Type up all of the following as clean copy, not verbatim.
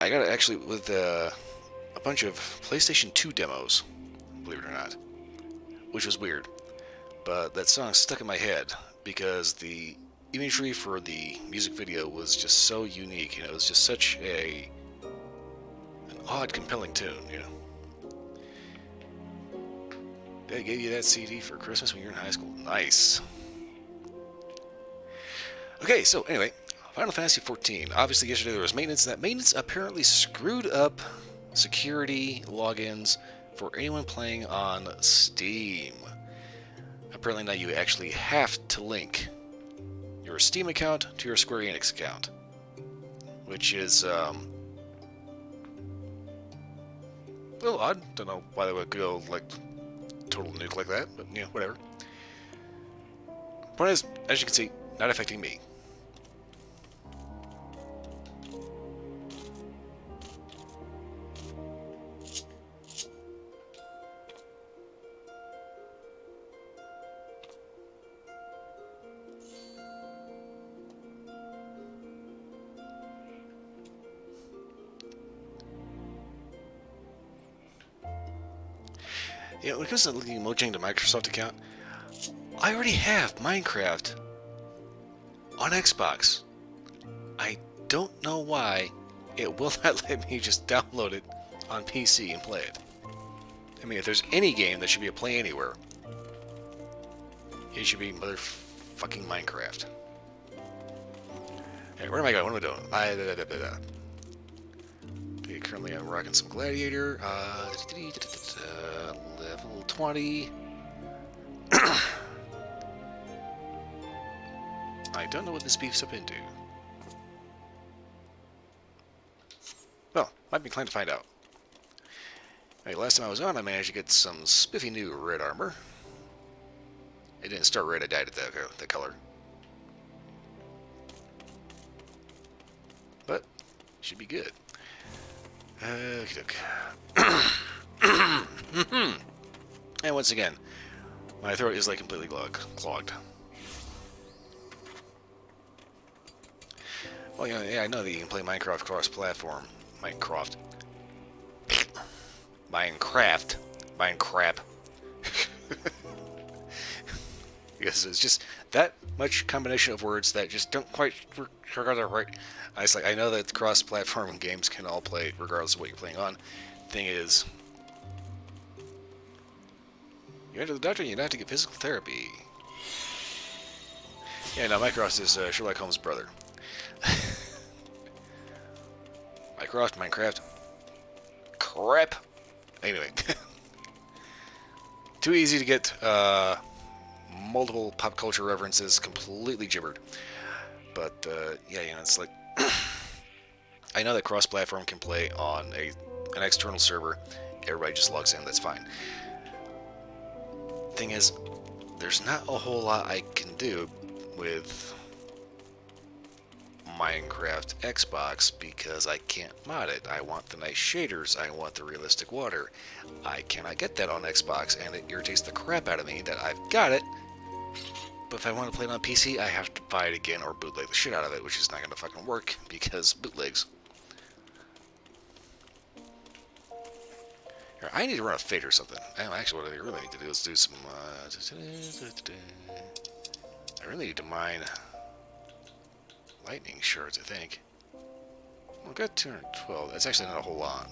I got it actually with a bunch of PlayStation 2 demos, believe it or not, which was weird. But that song stuck in my head because the imagery for the music video was just so unique. It was just such an odd, compelling tune. Dad gave you that CD for Christmas when you were in high school. Nice. Okay, so anyway, Final Fantasy XIV. Obviously, yesterday there was maintenance. That maintenance apparently screwed up security logins for anyone playing on Steam. Apparently now you actually have to link your Steam account to your Square Enix account, which is a little odd. Don't know why they would go like total nuke like that, but whatever. Point is, as you can see, not affecting me. When it comes to looking Mojang to Microsoft account, I already have Minecraft on Xbox. I don't know why it will not let me just download it on PC and play it. I mean, if there's any game that should be a play anywhere, it should be motherfucking Minecraft. Hey, where am I going? What am I doing? Okay, currently I'm rocking some Gladiator. Level 20. I don't know what this beef's up into. Well, might be inclined to find out. Alright, last time I was on, I managed to get some spiffy new red armor. It didn't start red, I dyed it the color. But, should be good. And once again, my throat is like completely clogged. Well, yeah, I know that you can play Minecraft cross-platform. Minecraft. Because it's just that much combination of words that just don't quite work together right. I know that cross-platform games can all play regardless of what you're playing on. Thing is, you enter the doctor and you have to get physical therapy. Yeah, no, Mycroft is Sherlock Holmes' brother. Minecraft. Crap. Anyway. Too easy to get multiple pop culture references completely gibbered. But, yeah, it's like... I know that cross-platform can play on an external server. Everybody just logs in, that's fine. Thing is, there's not a whole lot I can do with Minecraft Xbox because I can't mod it. I want the nice shaders, I want the realistic water. I cannot get that on Xbox, and it irritates the crap out of me that I've got it. But if I want to play it on PC, I have to buy it again or bootleg the shit out of it, which is not going to fucking work because bootlegs. Here, I need to run a fade or something. Actually, what I really need to do is do some... I really need to mine lightning shards, I think. Well, I've got 212. That's actually not a whole lot.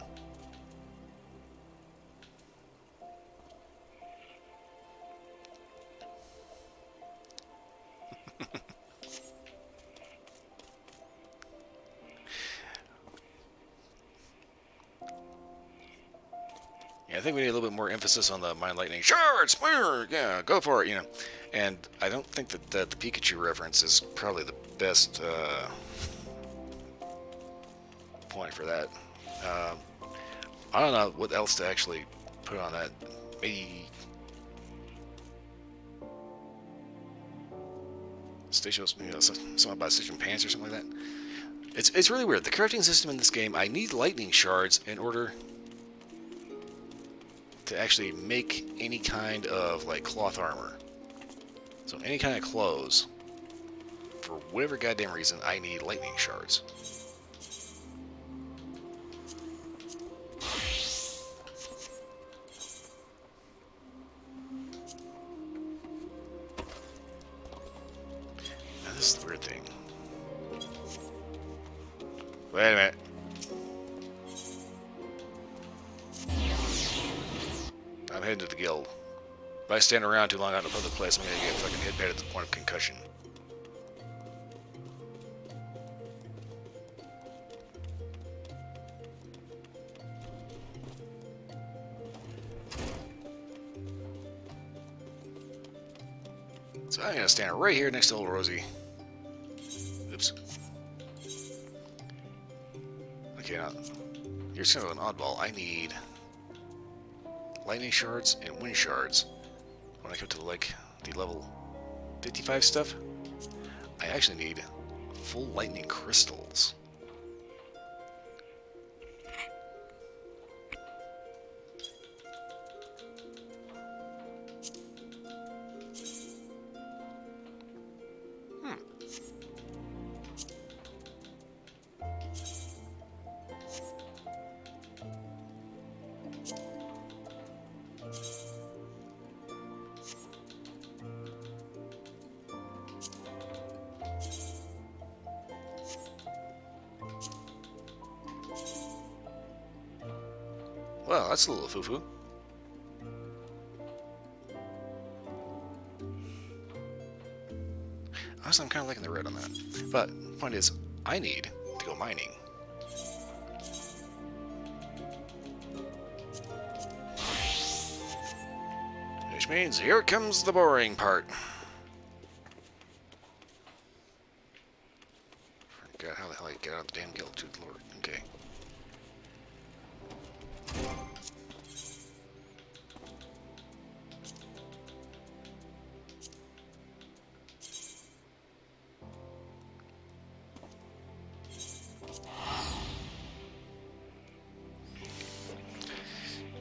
I think we need a little bit more emphasis on the mine lightning shards. Yeah, go for it, And I don't think that the Pikachu reference is probably the best point for that. I don't know what else to actually put on that. Maybe station, something about station pants or something like that. It's really weird. The crafting system in this game, I need lightning shards in order to actually make any kind of like cloth armor. So any kind of clothes, for whatever goddamn reason, I need lightning shards. Wait a minute. I'm heading to the guild. If I stand around too long out in a public place, I'm gonna get fucking hit bad at the point of concussion. So I'm gonna stand right here next to old Rosie. Oops. Okay, now, here's kind of an oddball. I need lightning shards and wind shards. When I come to like the level 55 stuff, I actually need full lightning crystals. Well, that's a little foo-foo. Honestly, I'm kind of liking the red on that. But, the point is, I need to go mining. Which means, here comes the boring part. Forgot how the hell I get out of the damn guild, good lord. Okay.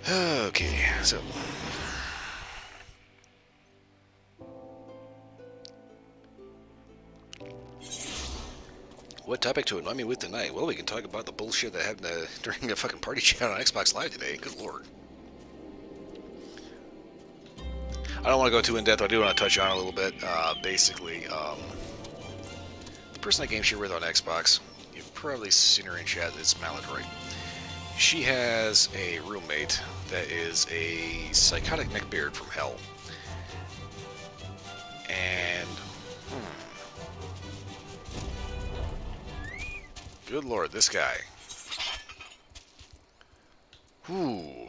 Okay, so what topic to annoy me with tonight? Well, we can talk about the bullshit that happened during the fucking party chat on Xbox Live today. Good lord. I don't want to go too in depth. I do want to touch on it a little bit. Basically, the person I game share with on Xbox, you've probably seen her in chat. It's Maladroit. She has a roommate that is a psychotic neckbeard from hell. And, good lord, this guy. Ooh.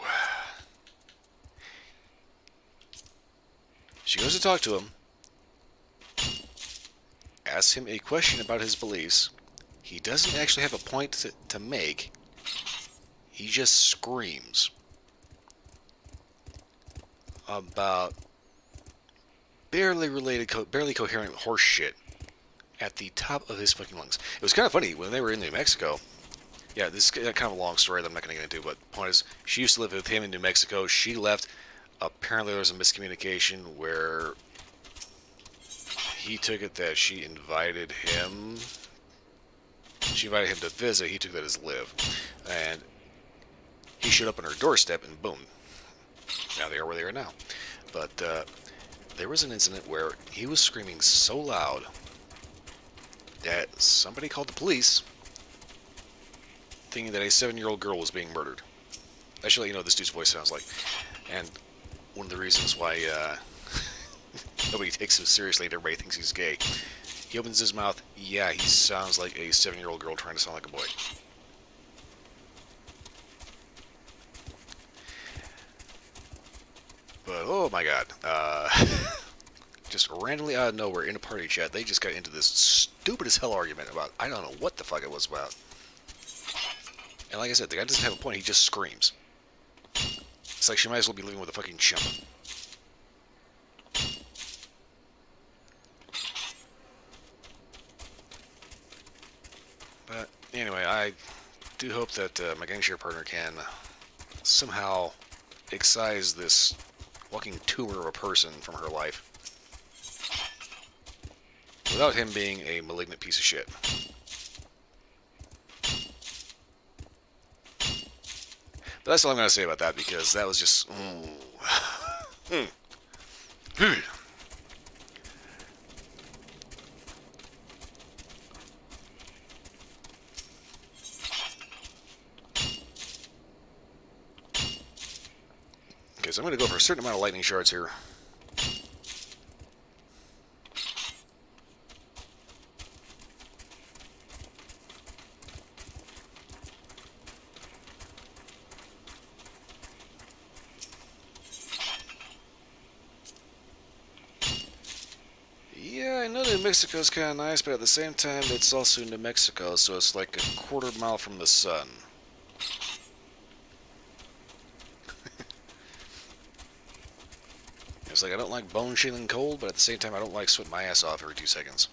She goes to talk to him, asks him a question about his beliefs. He doesn't actually have a point to make. He just screams about barely coherent horse shit at the top of his fucking lungs. It was kind of funny when they were in New Mexico. Yeah, this is kind of a long story that I'm not going to get into, but the point is, she used to live with him in New Mexico. She left. Apparently there was a miscommunication where he took it that she invited him. She invited him to visit. He took that as live. And he showed up on her doorstep, and boom. Now they are where they are now. But there was an incident where he was screaming so loud that somebody called the police, thinking that a 7-year-old girl was being murdered. I should let you know what this dude's voice sounds like. And one of the reasons why nobody takes him seriously and everybody thinks he's gay. He opens his mouth, yeah, he sounds like a 7-year-old girl trying to sound like a boy. But, oh my god. Just randomly out of nowhere in a party chat, they just got into this stupid as hell argument about, I don't know what the fuck it was about. And like I said, the guy doesn't have a point, he just screams. It's like she might as well be living with a fucking chimp. But anyway, I do hope that my game share partner can somehow excise this walking tumor of a person from her life without him being a malignant piece of shit. But that's all I'm going to say about that, because that was just... Okay, so I'm going to go for a certain amount of lightning shards here. Yeah, I know New Mexico's kind of nice, but at the same time, it's also New Mexico, so it's like a quarter-mile from the sun. It's like I don't like bone-chilling cold, but at the same time, I don't like sweating my ass off every 2 seconds.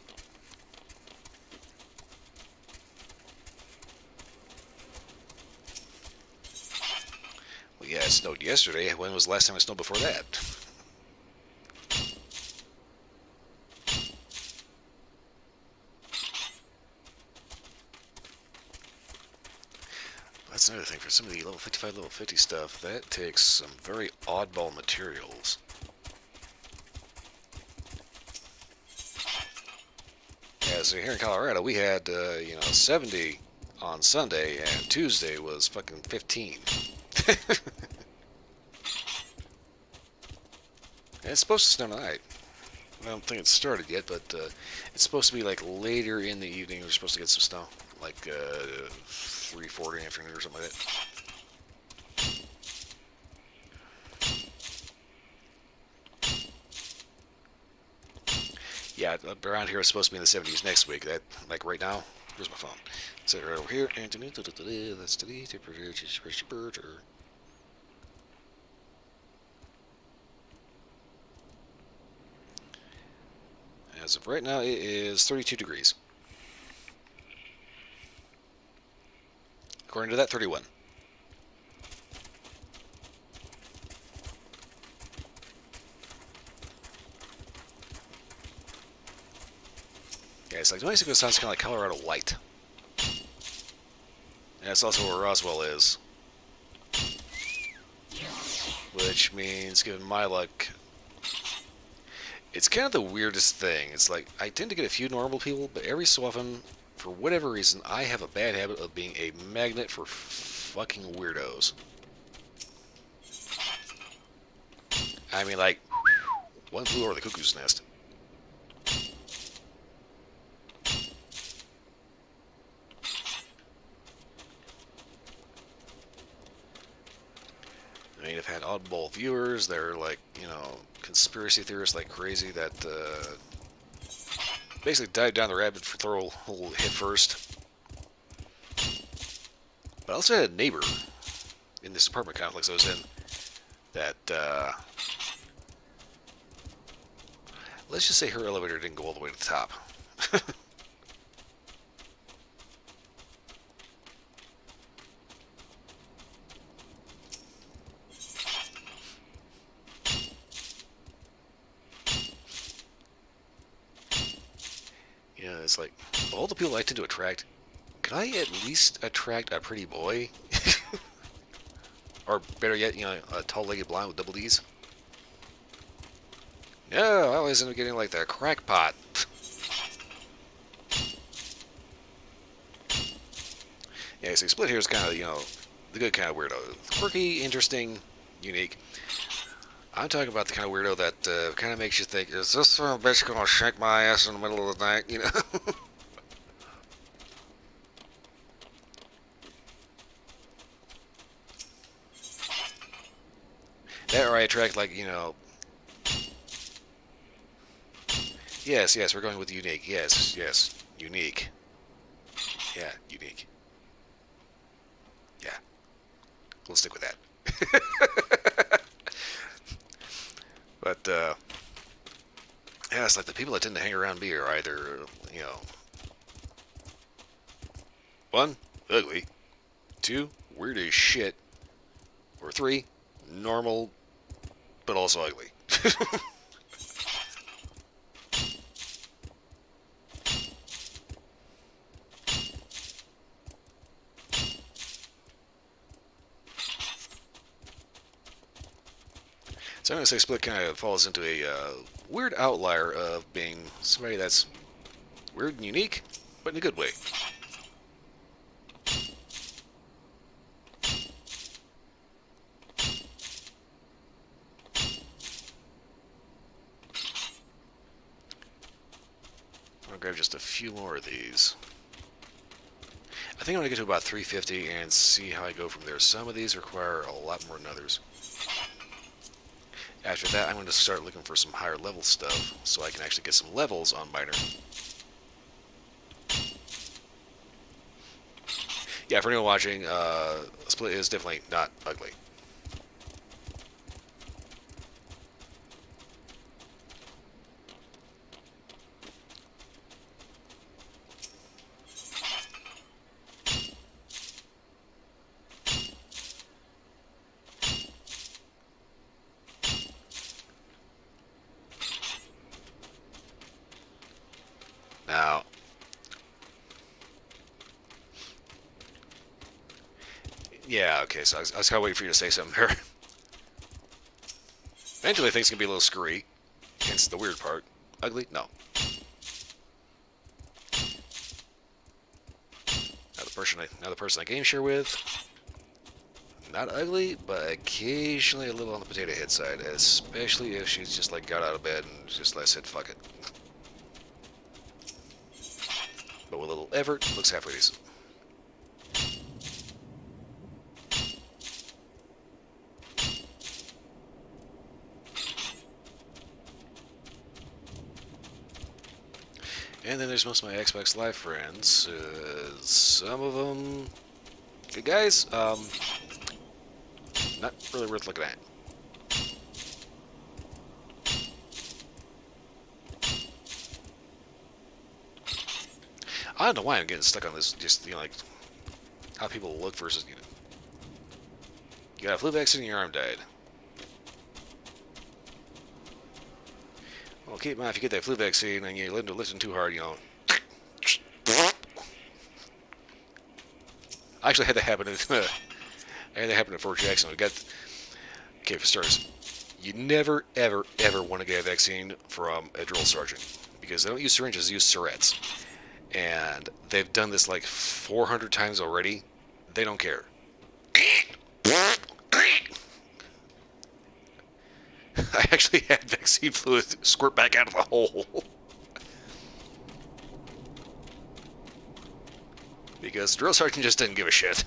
Well, yeah, it snowed yesterday. When was the last time it snowed before that? That's another thing. For some of the level 55, level 50 stuff, that takes some very oddball materials. Yeah, so here in Colorado, we had, 70 on Sunday, and Tuesday was fucking 15. And it's supposed to snow tonight. I don't think it's started yet, but it's supposed to be like later in the evening. We're supposed to get some snow, like 3:40 in the afternoon or something like that. Yeah, around here it's supposed to be in the 70s next week. That, like right now, here's my phone. Set it right over here. That's the As of right now, it is 32 degrees. According to that, 31. Yeah, it's like New Mexico sounds kind of like Colorado light. And that's also where Roswell is. Which means, given my luck, it's kind of the weirdest thing. It's like, I tend to get a few normal people, but every so often, for whatever reason, I have a bad habit of being a magnet for fucking weirdos. I mean, like, one flew over the cuckoo's nest. I mean, I've had oddball viewers. They're like, conspiracy theorists like crazy that basically dive down the rabbit hole head first. But I also had a neighbor in this apartment complex I was in that, let's just say her elevator didn't go all the way to the top. It's like, all the people I tend to attract, could I at least attract a pretty boy? Or better yet, a tall-legged blonde with double D's? No, I always end up getting like the crackpot. Yeah, so Split here is kind of, the good kind of weirdo. Quirky, interesting, unique. I'm talking about the kind of weirdo that kind of makes you think, is this son of a bitch gonna shank my ass in the middle of the night, That or I attract, like, yes, we're going with unique. Yes, unique. Yeah, unique. Yeah, we'll stick with that. But, yeah, it's like the people that tend to hang around me are either, one, ugly, two, weird as shit, or three, normal, but also ugly. So I'm going to say Split kind of falls into a weird outlier of being somebody that's weird and unique, but in a good way. few more of these. I think I'm going to get to about 350 and see how I go from there. Some of these require a lot more than others. After that, I'm going to start looking for some higher level stuff so I can actually get some levels on miner. Yeah, for anyone watching, Split is definitely not ugly. Now, yeah, okay, so I was kind of waiting for you to say something there. Eventually, things can be a little screwy. Hence the weird part. Ugly? No. Now the person I game share with, not ugly, but occasionally a little on the potato head side, especially if she's just like got out of bed and just said fuck it. But with a little effort, looks halfway decent. And then there's most of my Xbox Live friends. Some of them good guys. Not really worth looking at. I don't know why I'm getting stuck on this. Just like how people look versus you got a flu vaccine and your arm died. Well, keep in mind if you get that flu vaccine and you lifting too hard, I actually had that happen in Fort Jackson. Okay, for starters, you never, ever, ever want to get a vaccine from a drill sergeant because they don't use syringes; they use syrettes, and they've done this like 400 times already. They don't care. I actually had vaccine fluid squirt back out of the hole. Because drill sergeant just didn't give a shit.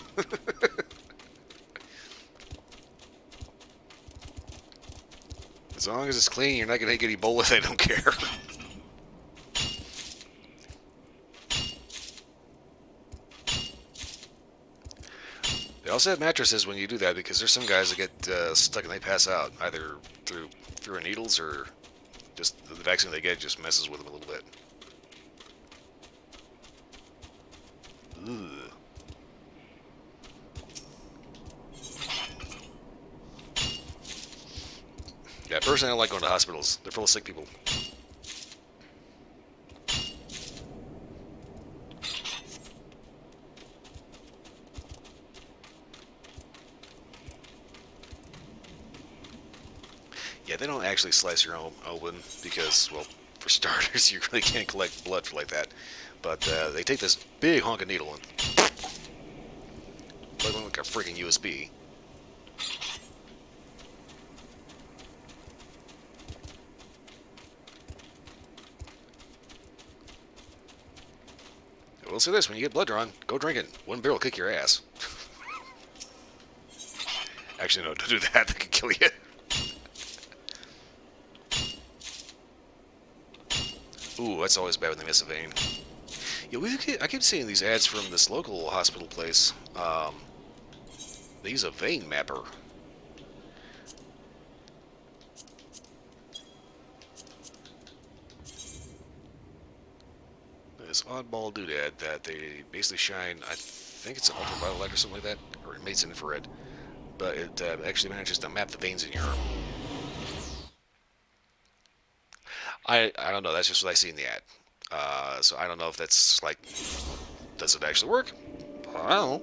As long as it's clean, you're not going to get Ebola, they don't care. They also have mattresses when you do that because there's some guys that get stuck and they pass out, either through needles or just the vaccine they get just messes with them a little bit. Ugh. Yeah, personally I don't like going to hospitals. They're full of sick people. Yeah, they don't actually slice your own open because, well, for starters, you really can't collect blood like that. But they take this big honking needle and plug one like a freaking USB. I will say this, when you get blood drawn, go drink it. One beer will kick your ass. Actually, no, don't do that. That could kill you. Ooh, that's always bad when they miss a vein. Yeah, I keep seeing these ads from this local hospital place. They use a vein mapper. This oddball doodad that they basically shine, I think it's an ultraviolet light or something like that, or it makes infrared. But it actually manages to map the veins in your arm. I don't know, that's just what I see in the ad. So I don't know if that's like, does it actually work? I don't know.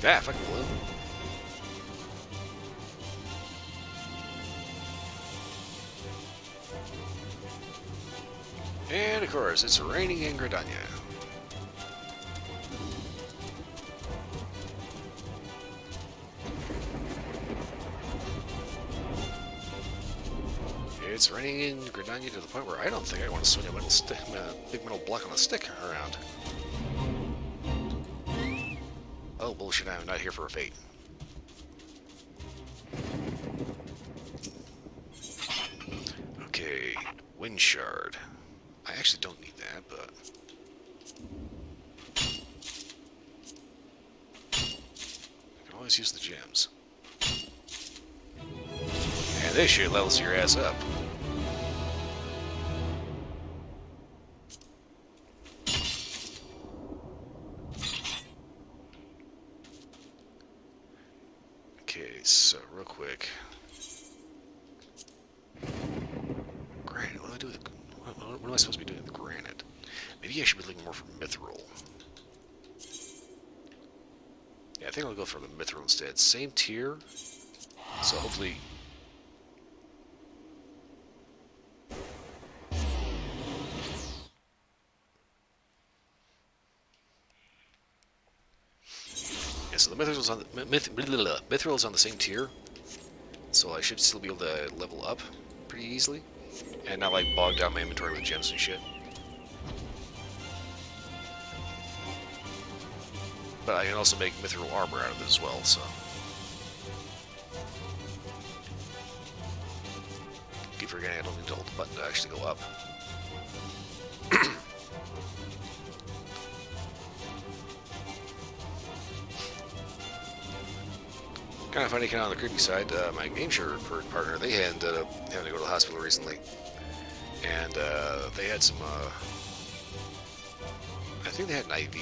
Yeah, fucking blue. And of course, it's raining in Gridania. it's raining in Grenania to the point where I don't think I want to swing a metal stick, big metal block on a stick around. Oh, bullshit, I'm not here for a fate. Okay, wind shard. I actually don't need that, but... I can always use the gems. And this shit levels your ass up. Okay, so real quick. Granite, what do I do with... What am I supposed to be doing with granite? Maybe I should be looking more for mithril. Yeah, I think I'll go for the mithril instead. Same tier, so hopefully... Yeah, so the mithril's on the, mithril's on the same tier, so I should still be able to level up pretty easily, and not like bog down my inventory with gems and shit. But I can also make mithril armor out of it as well, so... Keep forgetting I don't need to hold the button to actually go up. Kind of funny, kind of on the creepy side, my game share partner, they ended up having to go to the hospital recently. And they had some, I think they had an IV.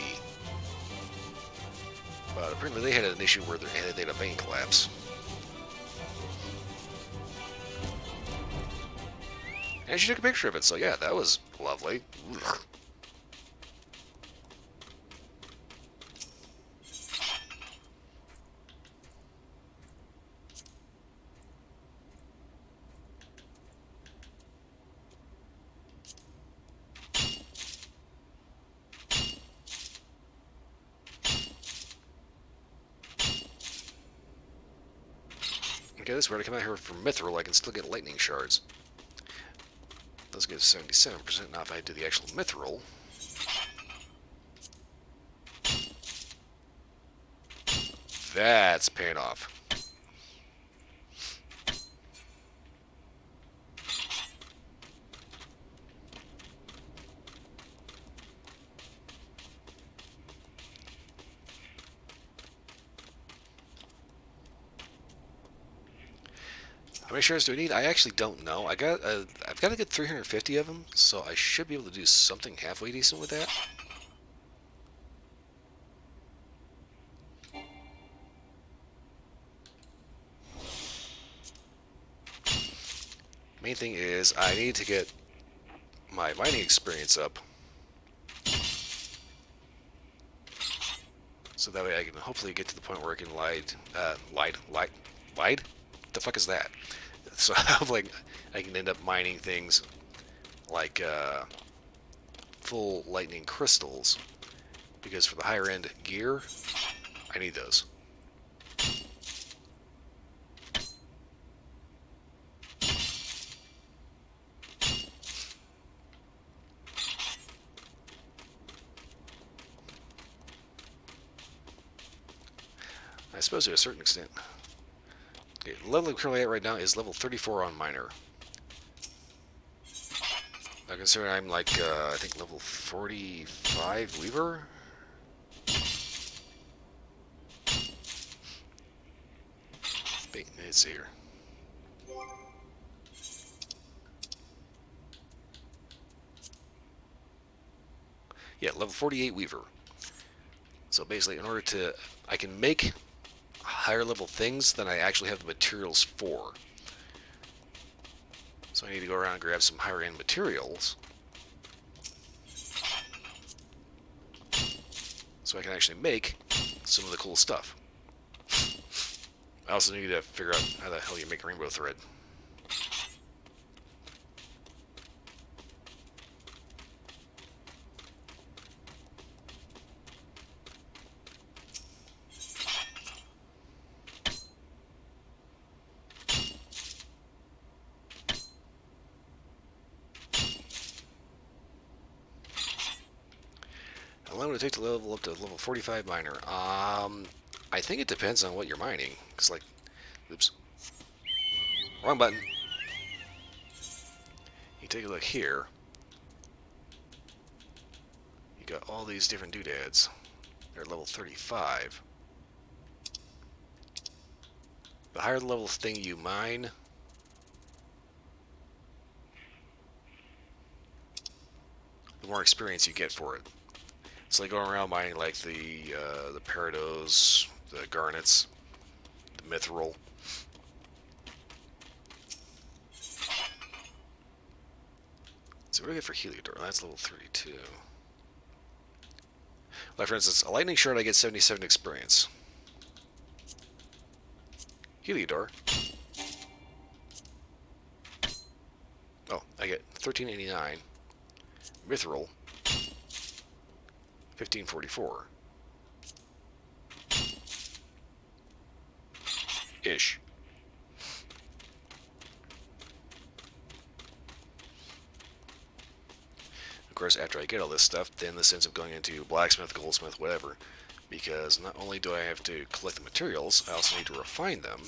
But apparently they had an issue where they had a vein collapse. And she took a picture of it, so yeah, that was lovely. Ugh. Okay, this is where I come out here for mithril, I can still get lightning shards. Does get 77% now if I do the actual mithril. That's paying off. How many shards do I need? I actually don't know. I've got to get 350 of them, so I should be able to do something halfway decent with that. Main thing is I need to get my mining experience up, so that way I can hopefully get to the point where I can light? What the fuck is that? So like I can end up mining things like full lightning crystals, because for the higher end gear, I need those. I suppose to a certain extent. Okay, the level I'm currently at right now is level 34 on miner. Now considering I'm like, I think level 45 weaver? Let's see here. Yeah, level 48 weaver. So basically, in order to, I can make higher level things than I actually have the materials for. So I need to go around and grab some higher end materials, so I can actually make some of the cool stuff. I also need to figure out how the hell you make rainbow thread. How long would it take to level up to level 45 miner? I think it depends on what you're mining. Cause like, oops, wrong button. You take a look here. You got all these different doodads. They're level 35. The higher the level thing you mine, the more experience you get for it. So like going around mining like the Parados, the Garnets, the Mithril. So what do we get for Heliodor? That's level 32. Like for instance, a lightning shard I get 77 experience. Heliodor. Oh, I get 1389. Mithril. 1544. Ish. Of course, after I get all this stuff, then this ends up going into blacksmith, goldsmith, whatever. Because not only do I have to collect the materials, I also need to refine them.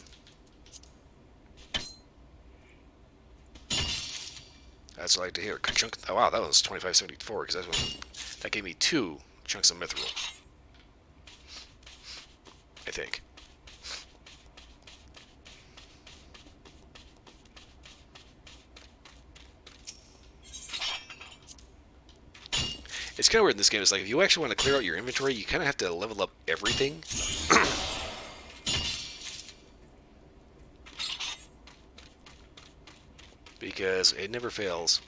That's what I like to hear. Oh wow, that was 2574, because that gave me 2 chunks of mithril. I think. It's kind of weird in this game. It's like if you actually want to clear out your inventory, you kind of have to level up everything. Because it never fails.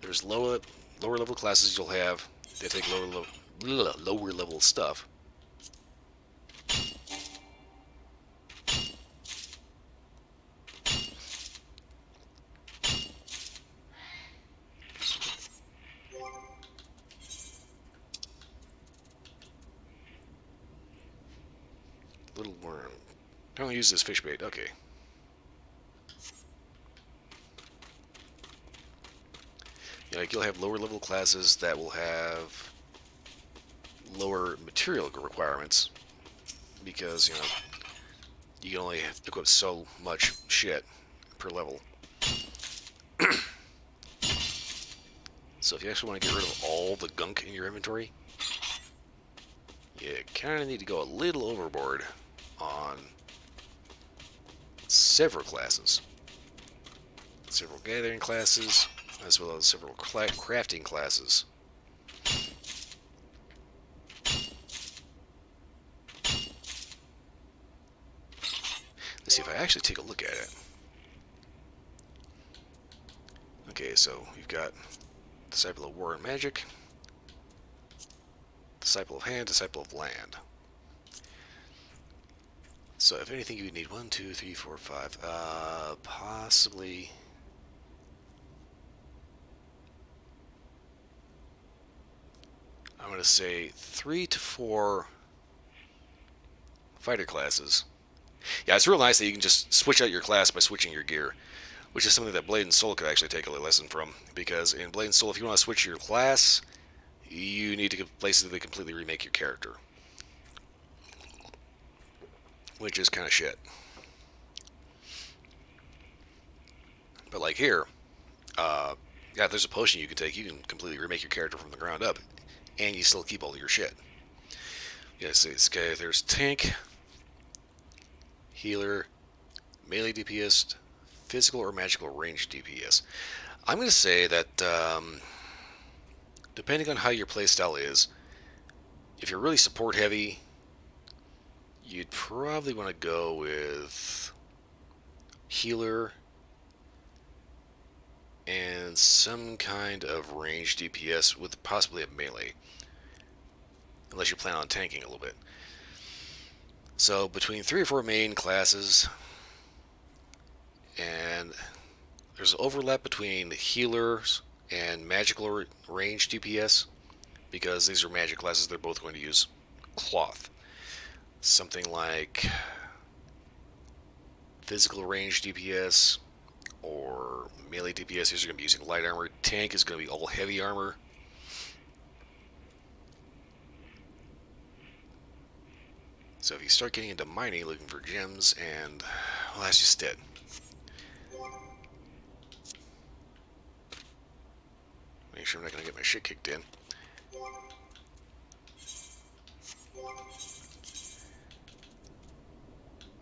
There's lower level classes you'll have. They take lower level stuff. Little worm. I don't use this fish bait. Okay. Like you'll have lower level classes that will have lower material requirements because you can only equip so much shit per level. So if you actually want to get rid of all the gunk in your inventory, you kind of need to go a little overboard on several classes, several gathering classes, as well as several crafting classes. Let's see if I actually take a look at it. Okay, so you've got Disciple of War and Magic, Disciple of Hand, Disciple of Land. So if anything, you would need 1, 2, 3, 4, 5, possibly. I'm going to say 3 to 4 fighter classes. Yeah, it's real nice that you can just switch out your class by switching your gear, which is something that Blade and Soul could actually take a lesson from. Because in Blade and Soul, if you want to switch your class, you need to basically completely remake your character, which is kind of shit. But like here, yeah, there's a potion you can take. You can completely remake your character from the ground up, and you still keep all your shit. Yes, okay, there's tank, healer, melee DPS, physical or magical range DPS. I'm going to say that depending on how your playstyle is, if you're really support heavy, you'd probably want to go with healer and some kind of range DPS with possibly a melee, unless you plan on tanking a little bit. So between 3 or 4 main classes, and there's an overlap between healers and magical range DPS, because these are magic classes. They're both going to use cloth. Something like physical range DPS or melee DPS, these are going to be using light armor. Tank is going to be all heavy armor. So if you start getting into mining, looking for gems, and well, that's just it. Make sure I'm not gonna get my shit kicked in.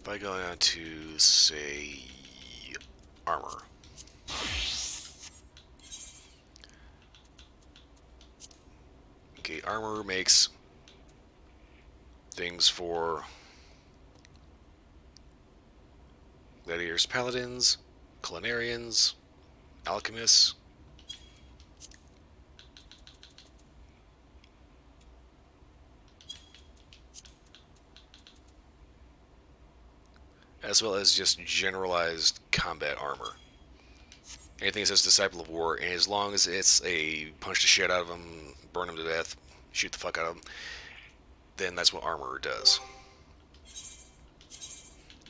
If I go down to, say, armor. Okay, armor makes things for gladiators, paladins, culinarians, alchemists. As well as just generalized combat armor. Anything that says Disciple of War, and as long as it's a punch the shit out of them, burn them to death, shoot the fuck out of them, then that's what armor does.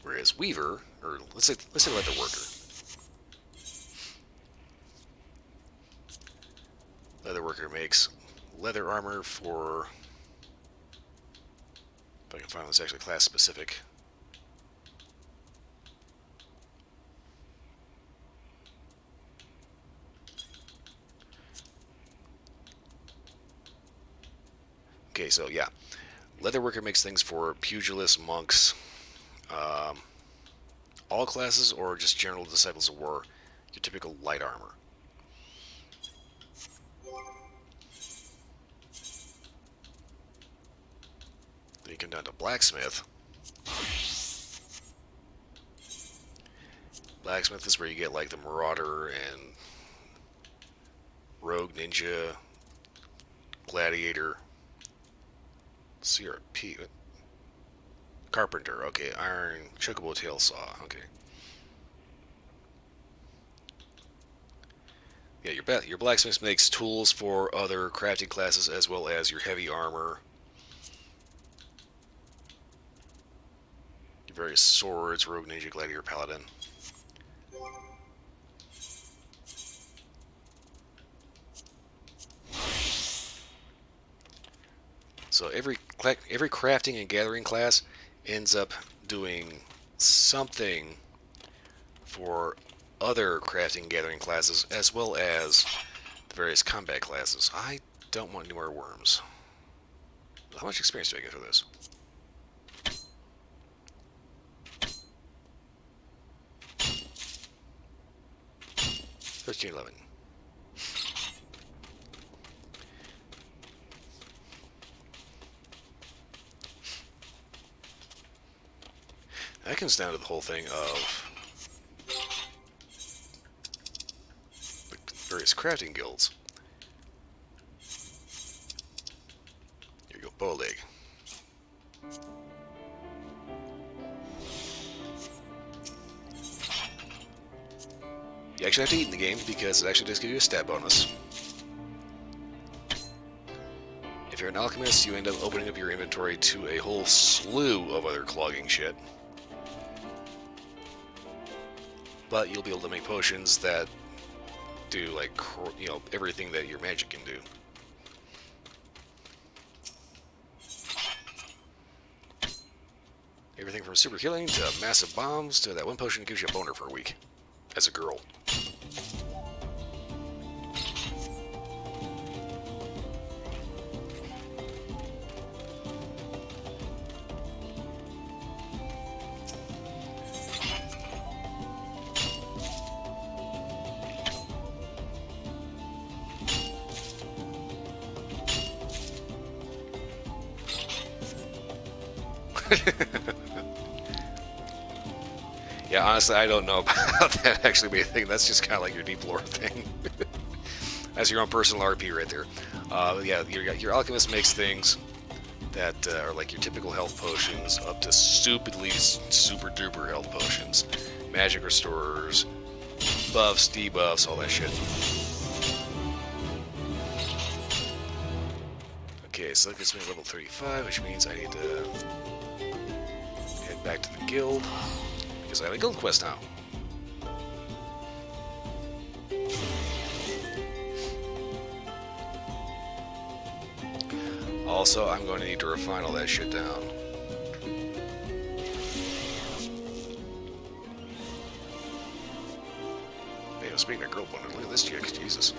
Whereas Weaver, or let's say Leather Worker. Leather Worker makes leather armor for, if I can find this actually class specific. Okay, so yeah, Leatherworker makes things for pugilists, monks, all classes, or just general disciples of war, your typical light armor. Then you come down to Blacksmith. Blacksmith is where you get like the Marauder and Rogue Ninja, Gladiator, CRP, Carpenter, okay, Iron, Chocobo Tail Saw, okay. Yeah, your blacksmith makes tools for other crafting classes as well as your heavy armor, your various swords, Rogue Ninja, Gladiator, Paladin. So every crafting and gathering class ends up doing something for other crafting and gathering classes as well as the various combat classes. I don't want any more worms. How much experience do I get for this? 1311. That comes down to the whole thing of the various crafting guilds. Here you go, bow leg. You actually have to eat in the game because it actually does give you a stat bonus. If you're an alchemist, you end up opening up your inventory to a whole slew of other clogging shit. But you'll be able to make potions that do, like, you know, everything that your magic can do. Everything from super healing to massive bombs to that one potion that gives you a boner for a week. As a girl. Yeah, honestly, I don't know about that actually being a thing. That's just kind of like your deep lore thing. That's your own personal RP right there. Yeah, your alchemist makes things that are like your typical health potions up to stupidly super duper health potions. Magic restorers, buffs, debuffs, all that shit. Okay, so that gets me to level 35, which means I need to head back to the guild. Because I have a guild quest now. Also, I'm going to need to refine all that shit down. girl boner. Look at this chick. Jesus.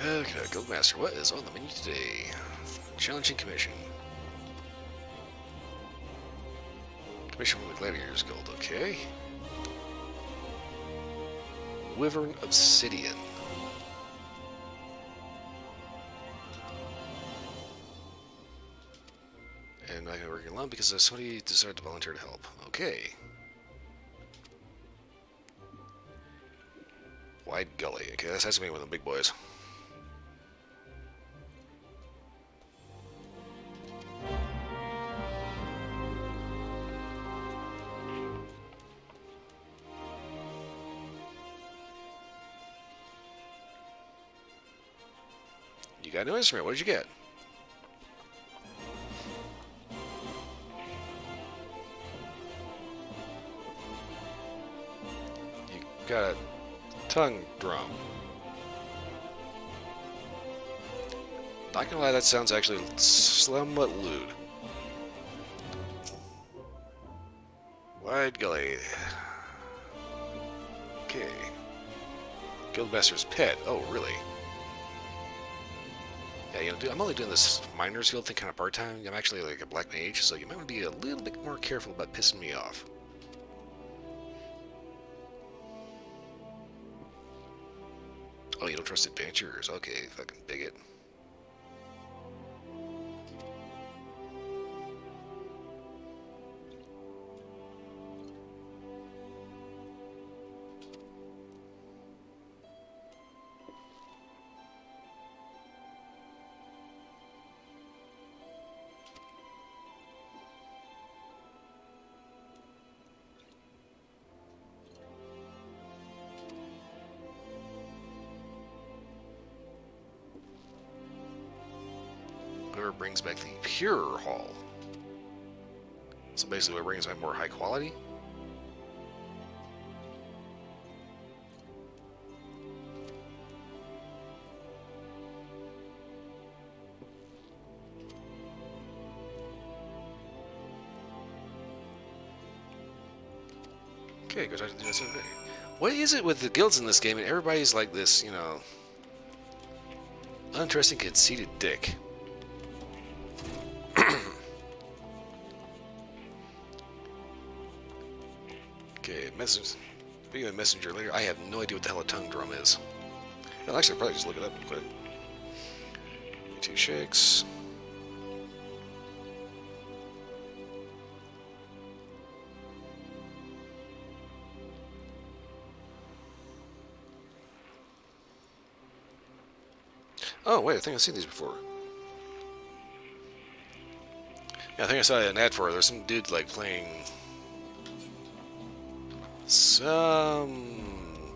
Okay, Guildmaster, what is on the menu today? Challenging Commission. Commission from the Gladiators Guild, okay. Wyvern Obsidian. And I'm working alone because somebody decided to volunteer to help. Okay. Wide Gully. Okay, that has to be one of the big boys. You got a new instrument. What did you get? You got a tongue drum. Not gonna lie, that sounds actually somewhat lewd. Wide Gully. Okay. Guildmaster's pet. Oh, really? Yeah, you know, dude, I'm only doing this Miners Guild thing kind of part-time. I'm actually like a black mage, so you might want to be a little bit more careful about pissing me off. Oh, you don't trust adventurers? Okay, fucking bigot. Whoever brings back the Pure Hall. So basically what brings back more high quality? Okay, go talk to the US. What is it with the guilds in this game and everybody's like this, you know, uninteresting, conceited dick? Okay, message. Being a messenger later. I have no idea what the hell a tongue drum is. Well, actually, I'll probably just look it up real quick. 2 shakes. Oh, wait, I think I've seen these before. Yeah, I think I saw an ad for it. There's some dude, like, playing some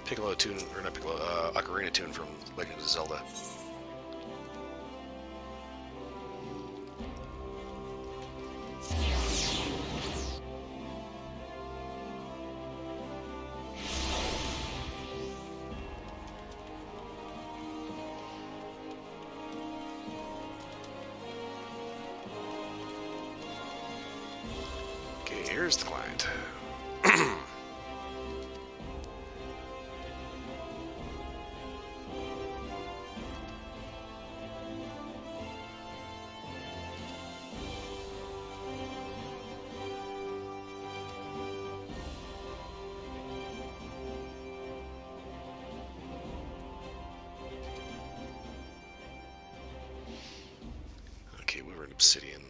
Piccolo tune, or not Piccolo, Ocarina tune from Legend of Zelda. Okay, here's the client. Okay, we were in Obsidian.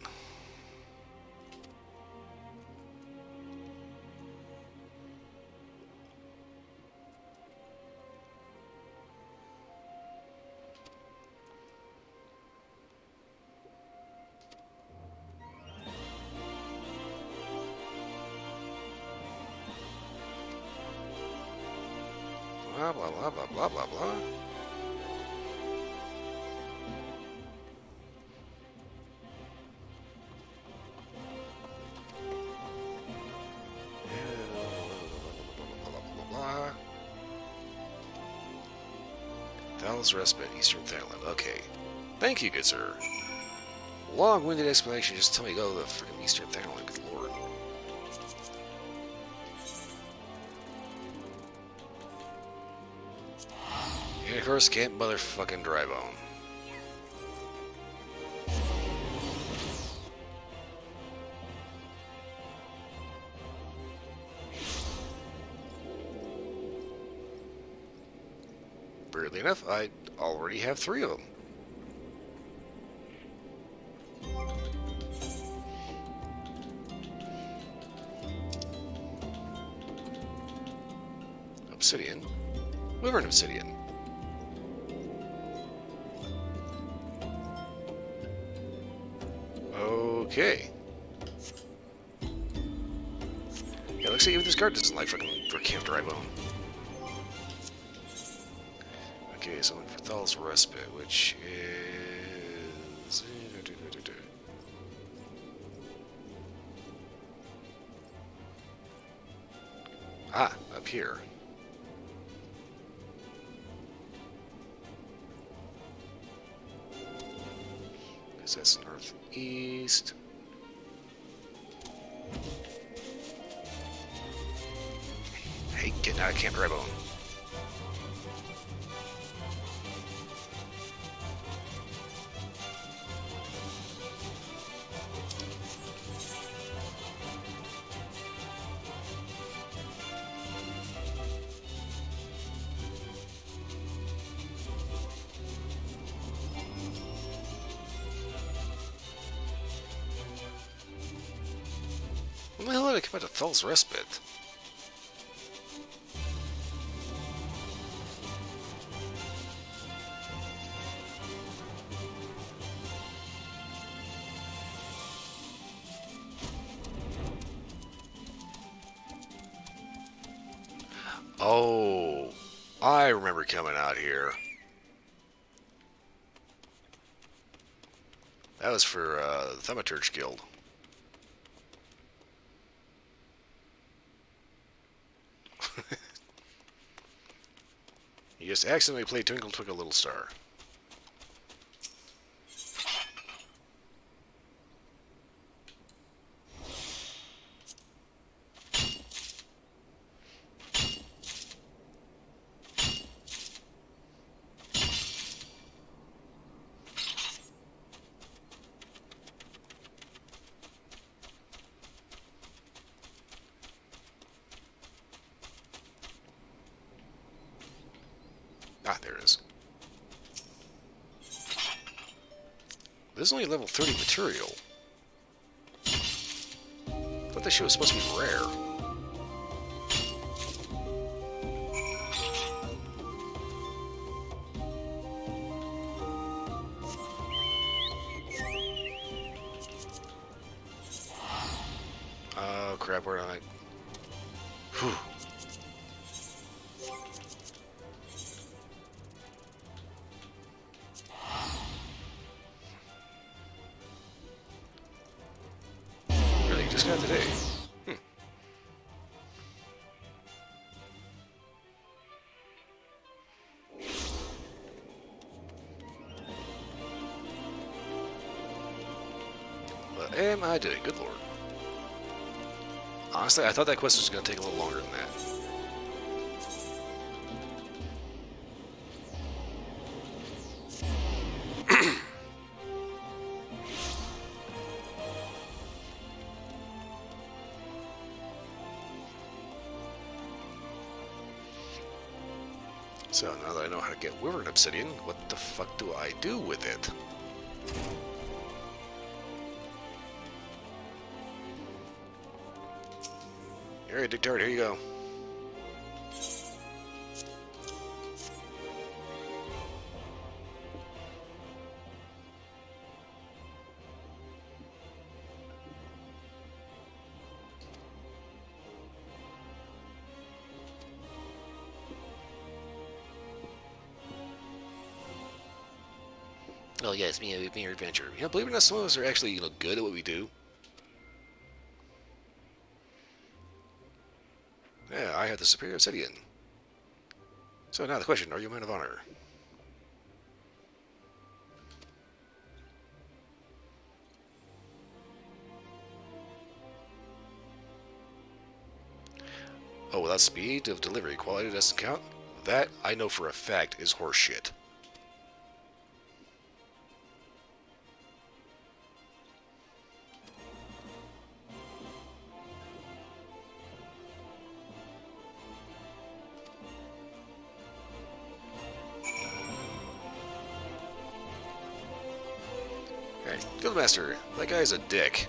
Blah, blah, blah, blah, blah, blah, blah. Thales Respite, Eastern Thailand. Okay. Thank you, good sir. Long-winded explanation. Just tell me to go to the freaking Eastern Thailand. Good lord. And of course, can't motherfucking dry bone. Weirdly enough, I already have 3 of them. Obsidian. Wyvern Obsidian. Okay. Yeah, looks like even this guard doesn't like fucking for Camp Dry Bone. Okay, so I'm looking for Thales Respite, which is... Ah, up here. Because that's northeast. Hey, getting out of Camp Dry Bone. When the hell did I come out to Thales Respite? Oh, I remember coming out here. That was for the Thaumaturge Guild. You just accidentally played Twinkle Twinkle Little Star. Ah, there it is. This is only level 30 material. I thought this shit was supposed to be rare. Oh crap, where am I? Whew. Really, just got today. What am I doing? Good lord. Honestly, I thought that quest was going to take a little longer than that. So, now that I know how to get Wyvern Obsidian, what the fuck do I do with it? Alright, Dick Tart, here you go. Oh yeah, it's me, your adventure. You know, believe it or not, some of us are actually, good at what we do. Yeah, I have the superior obsidian. So now the question, are you a man of honor? Oh, without speed of delivery, quality doesn't count? That, I know for a fact, is horseshit. Hey, Guildmaster, that guy's a dick.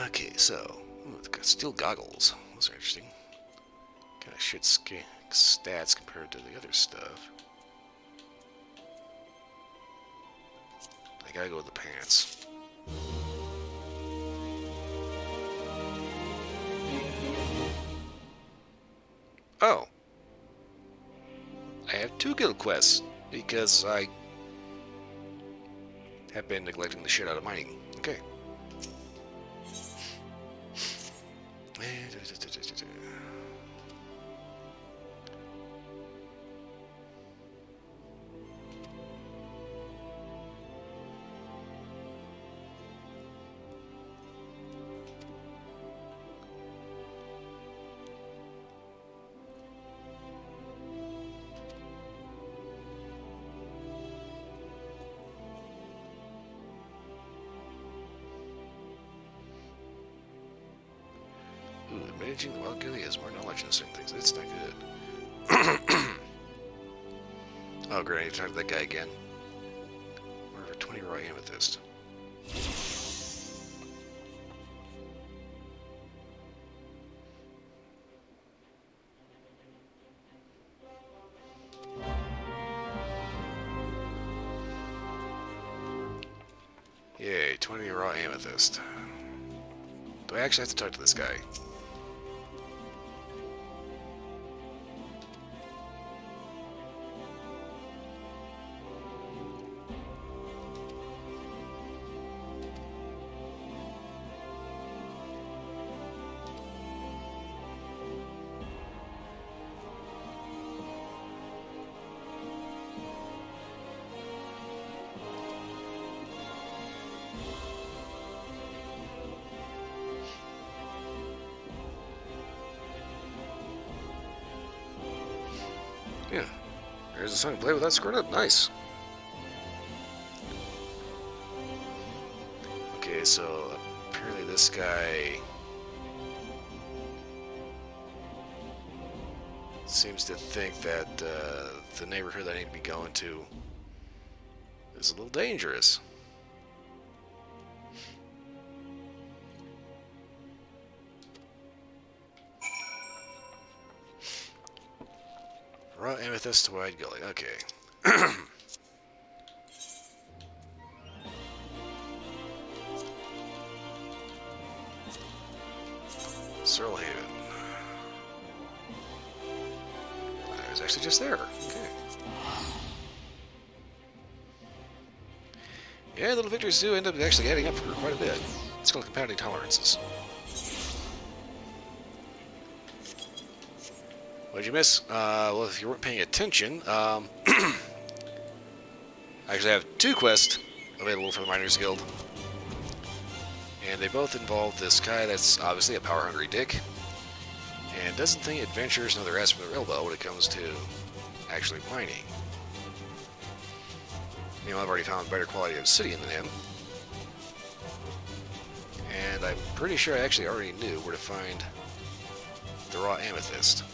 Okay, so, steel goggles. Those are interesting. Kind of shit stats compared to the other stuff. I gotta go with the pants. Oh. I have 2 guild quests because I have been neglecting the shit out of mining. Okay. Ooh, managing the wild guilty has more knowledge in certain things. It's not good. Oh, great. I need to talk to that guy again. More of a 20 raw amethyst. Yay, 20 raw amethyst. Do I actually have to talk to this guy? Yeah. There's a song to play without screwing up. Nice. Okay, so apparently this guy seems to think that the neighborhood that I need to be going to is a little dangerous. Raw amethyst to wide gully. Okay. Searle Haven. I was actually just there. Okay. Yeah, little victories do end up actually adding up for quite a bit. It's called compounding tolerances. What'd you miss? Well, if you weren't paying attention, I actually have 2 quests available for the Miners Guild. And they both involve this guy that's obviously a power-hungry dick, and doesn't think adventurers know their ass from their elbow when it comes to actually mining. You know, I've already found better quality obsidian than him, and I'm pretty sure I actually already knew where to find the raw amethyst.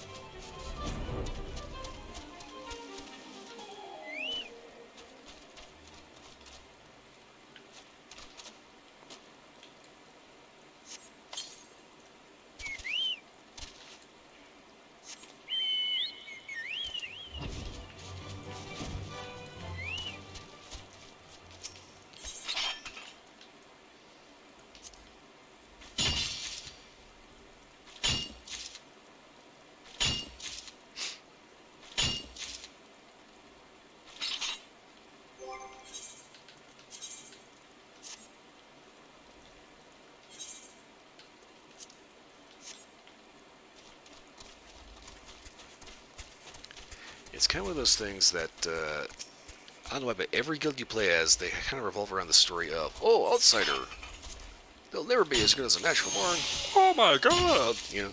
it's kind of one of those things that, I don't know why, but every guild you play as, they kind of revolve around the story of, oh, outsider. They'll never be as good as a natural born. Oh my god! You know?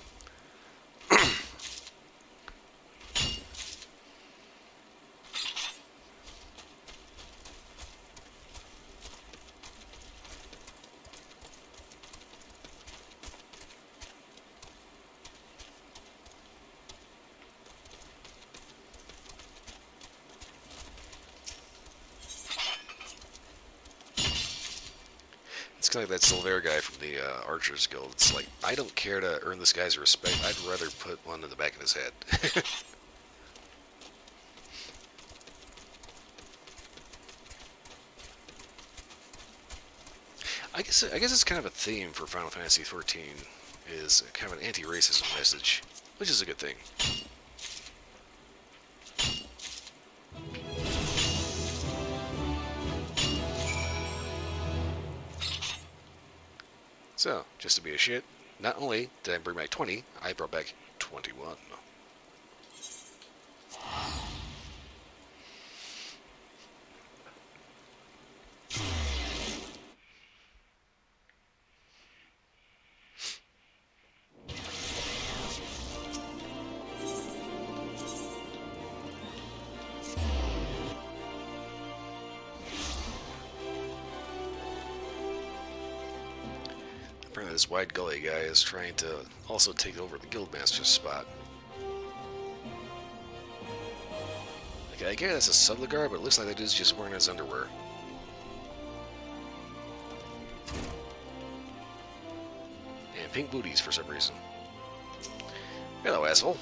It's kind of like that Silver guy from the Archers Guild. It's like, I don't care to earn this guy's respect. I'd rather put one in the back of his head. I guess it's kind of a theme for Final Fantasy XIV, is kind of an anti-racism message, which is a good thing. So, just to be a shit, not only did I bring back 20, I brought back 21. Apparently this Wide Gully guy is trying to also take over the Guildmaster's spot. Okay, I guess that's a Sublugar, but it looks like that dude's just wearing his underwear. And pink booties for some reason. Hello, asshole.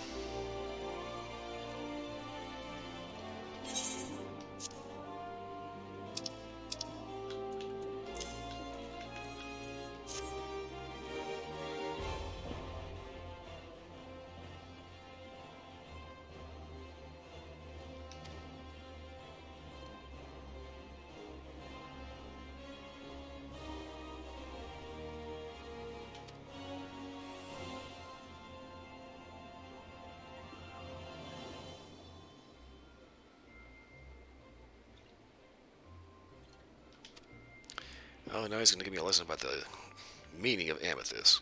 Oh, now he's going to give me a lesson about the meaning of amethyst.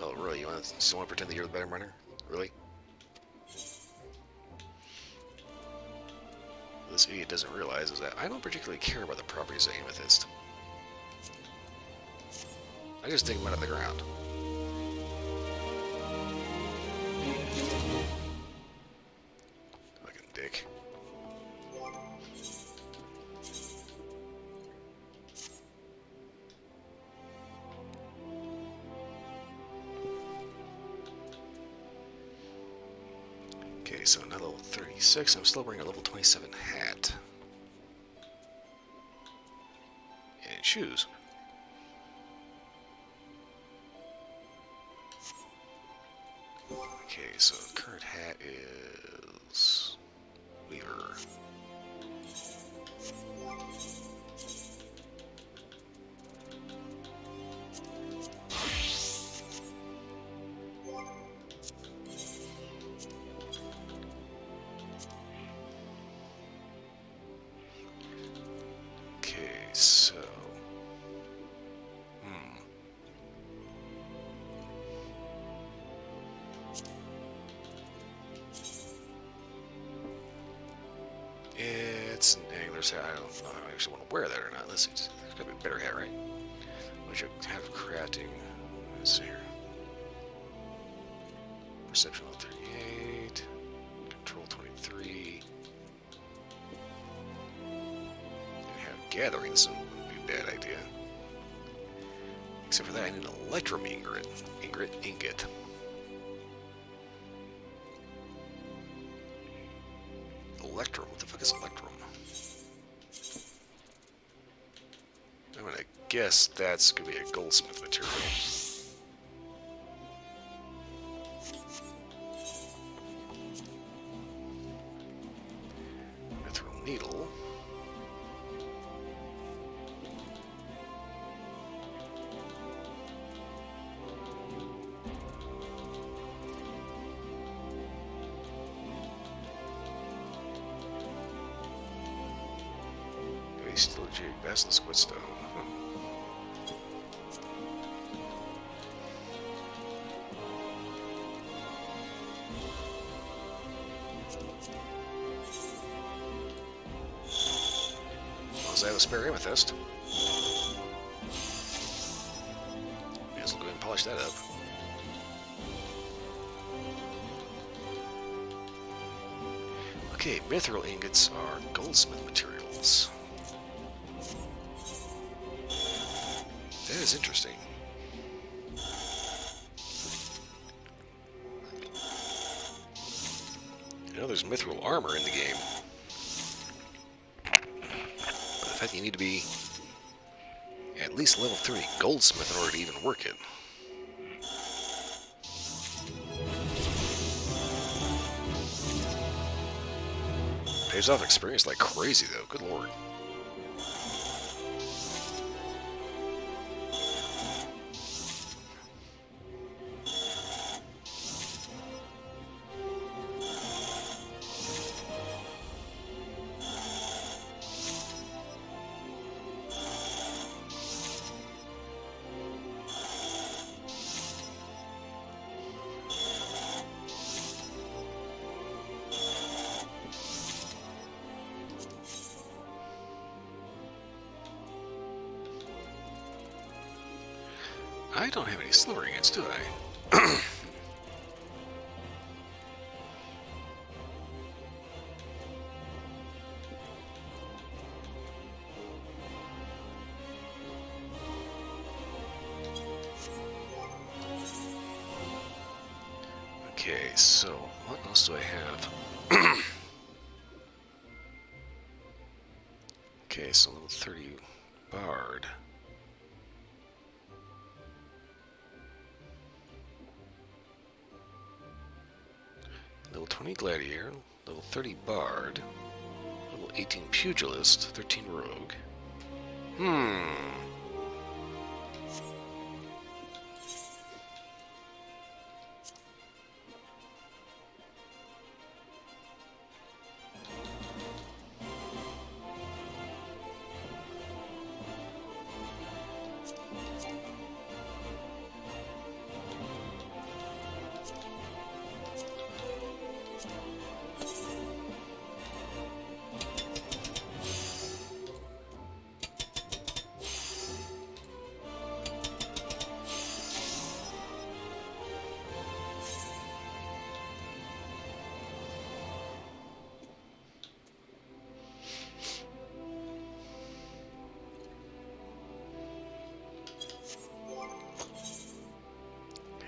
Oh, really? You still want to pretend that you're the better runner? Really? What this idiot doesn't realize is that I don't particularly care about the properties of amethyst. I just dig them out of the ground. Fucking dick. Okay, so now level 36. I'm still wearing a level 27 hat. And shoes. Okay, so current hat is Weaver. Okay, so it's an angler's hat. I don't know if I actually want to wear that or not. Let's see. There's got to be a better hat, right? Which I have crafting. Let's see here. Perception level 38. Control 23. And have gathering. This wouldn't be a bad idea. Except for that, I need an electrum ingot. Ingot. Electrum? What the fuck is electrum? I'm gonna guess that's gonna be a goldsmith material. Mithril needle. Still jade, basilisk squidstone. As I have a spare amethyst, may as well go ahead and polish that up. Okay, mithril ingots are goldsmith materials. That is interesting. You know, there's mithril armor in the game. But the fact that you need to be at least level 30 goldsmith in order to even work it. Pays off experience like crazy, though. Good lord. I don't have any silver ingots, do I? Okay, so what else do I have? Okay, so level 30 bard. Level 20 gladiator, level 30 bard, level 18 pugilist, 13 rogue.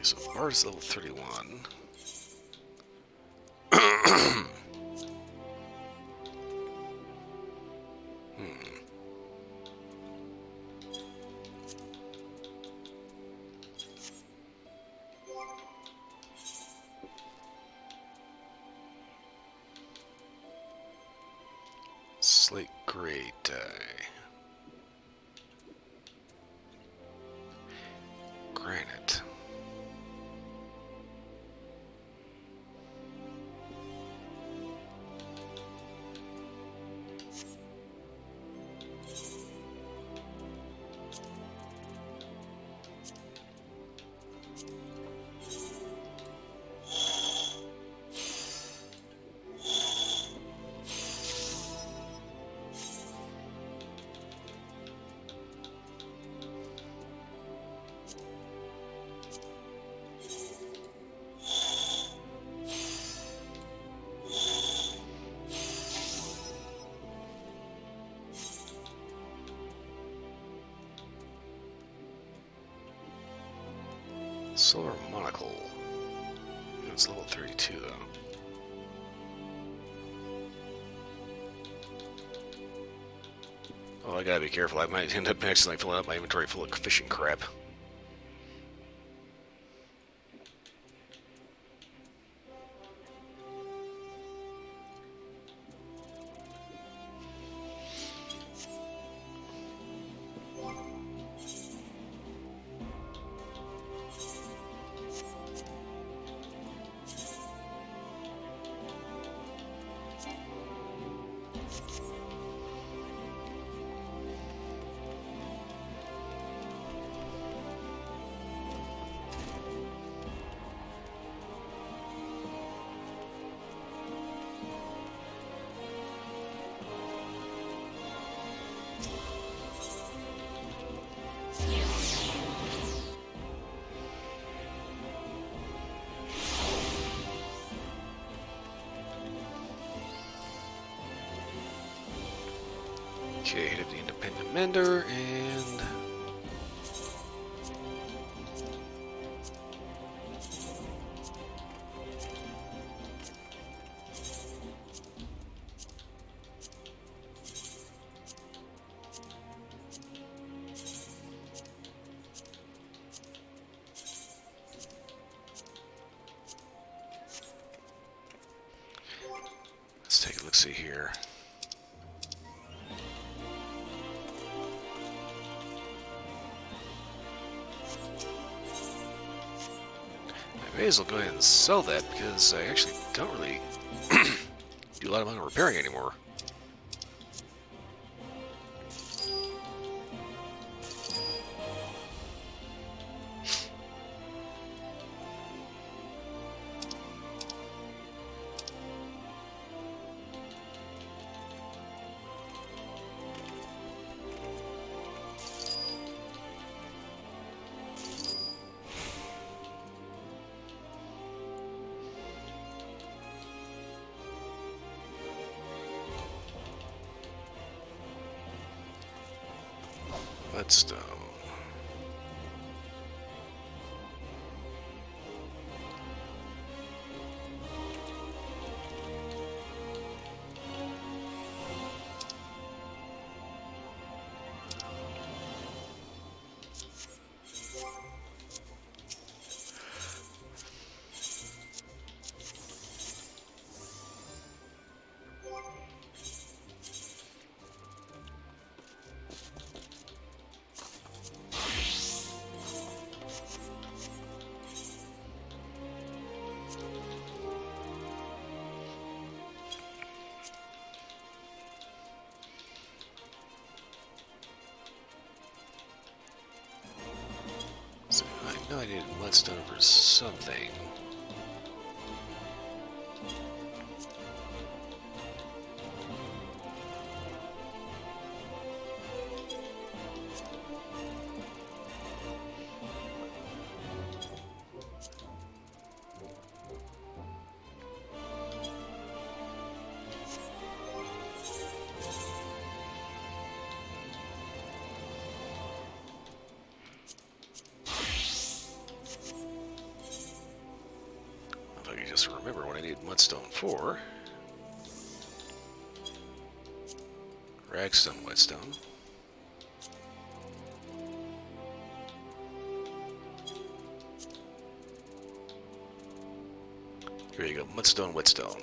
So bard's level 31. Slate gray dye. Granite. Solar monocle. It's level 32 though. Oh, I gotta be careful. I might end up accidentally filling up my inventory full of fishing crap. Okay, hit up the independent mender and let's take a look-see here. I may as well go ahead and sell that because I actually don't really do a lot of my own repairing anymore. Let's so I know I needed mudstone for something. If I could just remember what I needed mudstone for. Ragstone, whetstone. Here you go, mudstone, whetstone.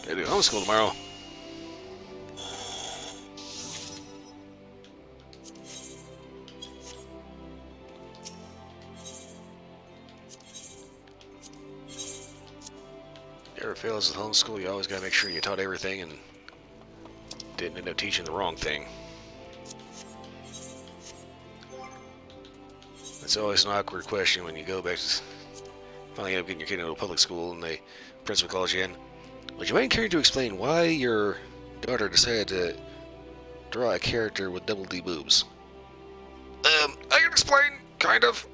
Gotta do homeschool tomorrow. Never fails with homeschool. You always gotta make sure you taught everything and didn't end up teaching the wrong thing. It's always an awkward question when you go back to finally end up getting your kid into a public school and the principal calls you in. Would you mind caring to explain why your daughter decided to Draw a character with double D boobs. I can explain, kind of.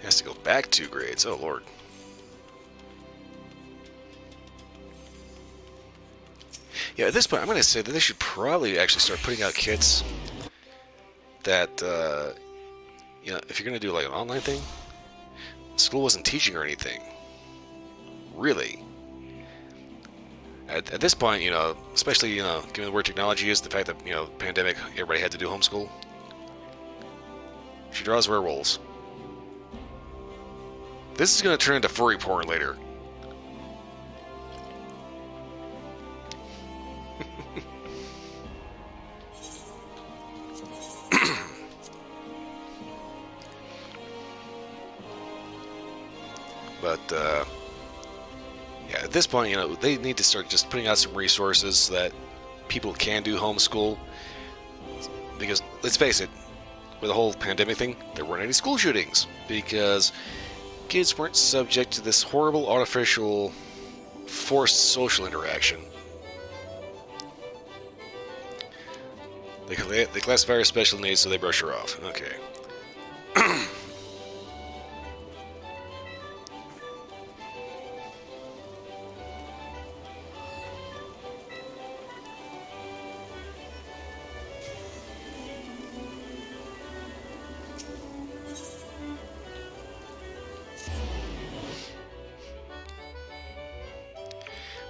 Has to go back 2 grades. Oh, Lord. Yeah, at this point, I'm going to say that they should probably actually start putting out kits that, you know, if you're going to do like an online thing, school wasn't teaching or anything. Really. At this point, you know, especially, you know, given where technology is, the fact that, you know, pandemic, everybody had to do homeschool. She draws werewolves. This is going to turn into furry porn later. But, yeah, at this point, you know, they need to start just putting out some resources that people can do homeschool. Because, let's face it, with the whole pandemic thing, there weren't any school shootings. Because kids weren't subject to this horrible, artificial, forced social interaction. They classify her as special needs, so they brush her off. Okay.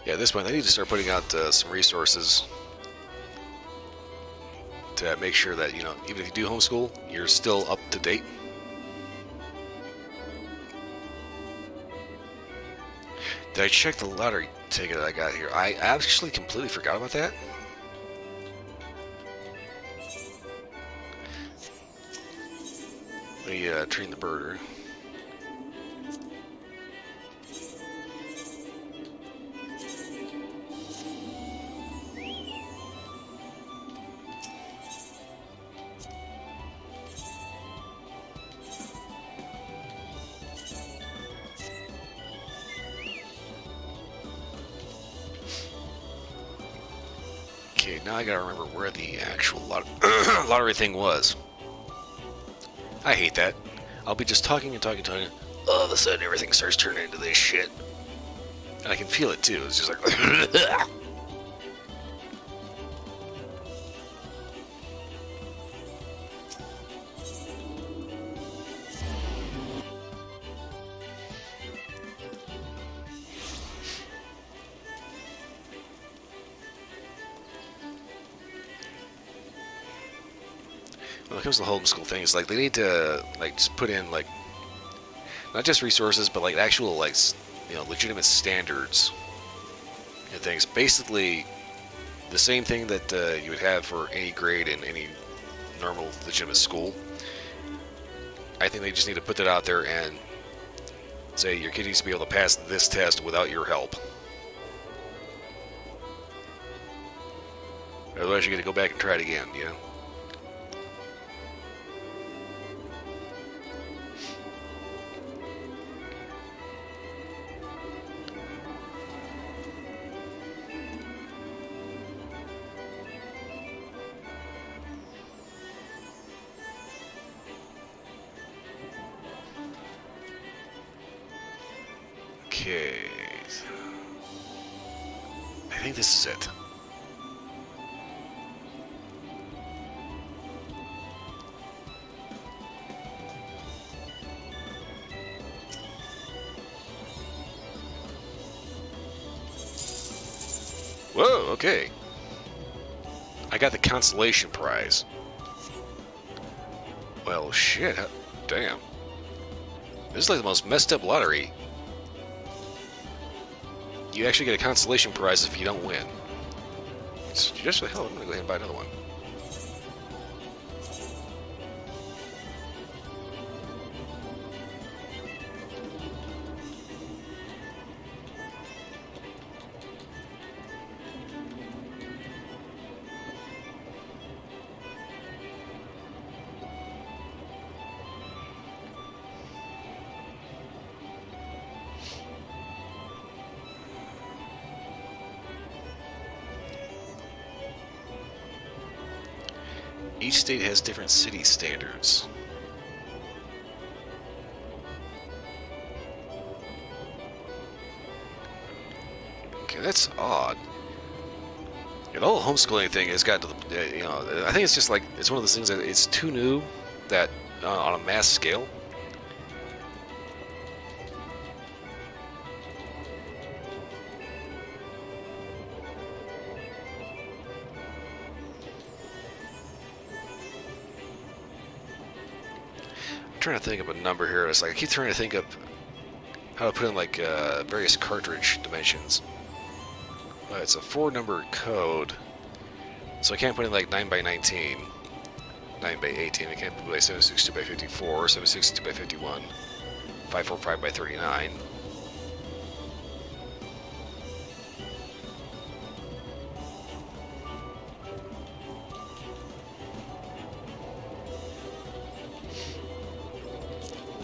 Yeah, at this point, they need to start putting out some resources to make sure that, you know, even if you do homeschool, you're still up to date. Did I check the lottery ticket that I got here? I actually completely forgot about that. Let me train the birder. Okay, now I gotta remember where the actual lottery thing was. I hate that. I'll be just talking and talking and talking. All of a sudden, everything starts turning into this shit. And I can feel it too. It's just like. When it comes to the homeschool thing, it's like they need to like just put in like not just resources, but like actual like you know legitimate standards and things. Basically, the same thing that you would have for any grade in any normal legitimate school. I think they just need to put that out there and say your kid needs to be able to pass this test without your help. Otherwise, you're going to go back and try it again, you know? Okay. I think this is it. Whoa, okay. I got the consolation prize. Well, shit. Damn. This is like the most messed up lottery. You actually get a consolation prize if you don't win. It's just like, hell, I'm gonna go ahead and buy another one. Each state has different city standards. Okay, that's odd. Yeah, the whole homeschooling thing has got to the, I think it's just like, it's one of those things that it's too new that on a mass scale. I'm trying to think of a number here. It's like I keep trying to think of how to put in like various cartridge dimensions. It's a 4-number code, so I can't put in like 9 by 19, 9 by 18. I can't put like 762 by 54, 762 by 51, 545 by 39.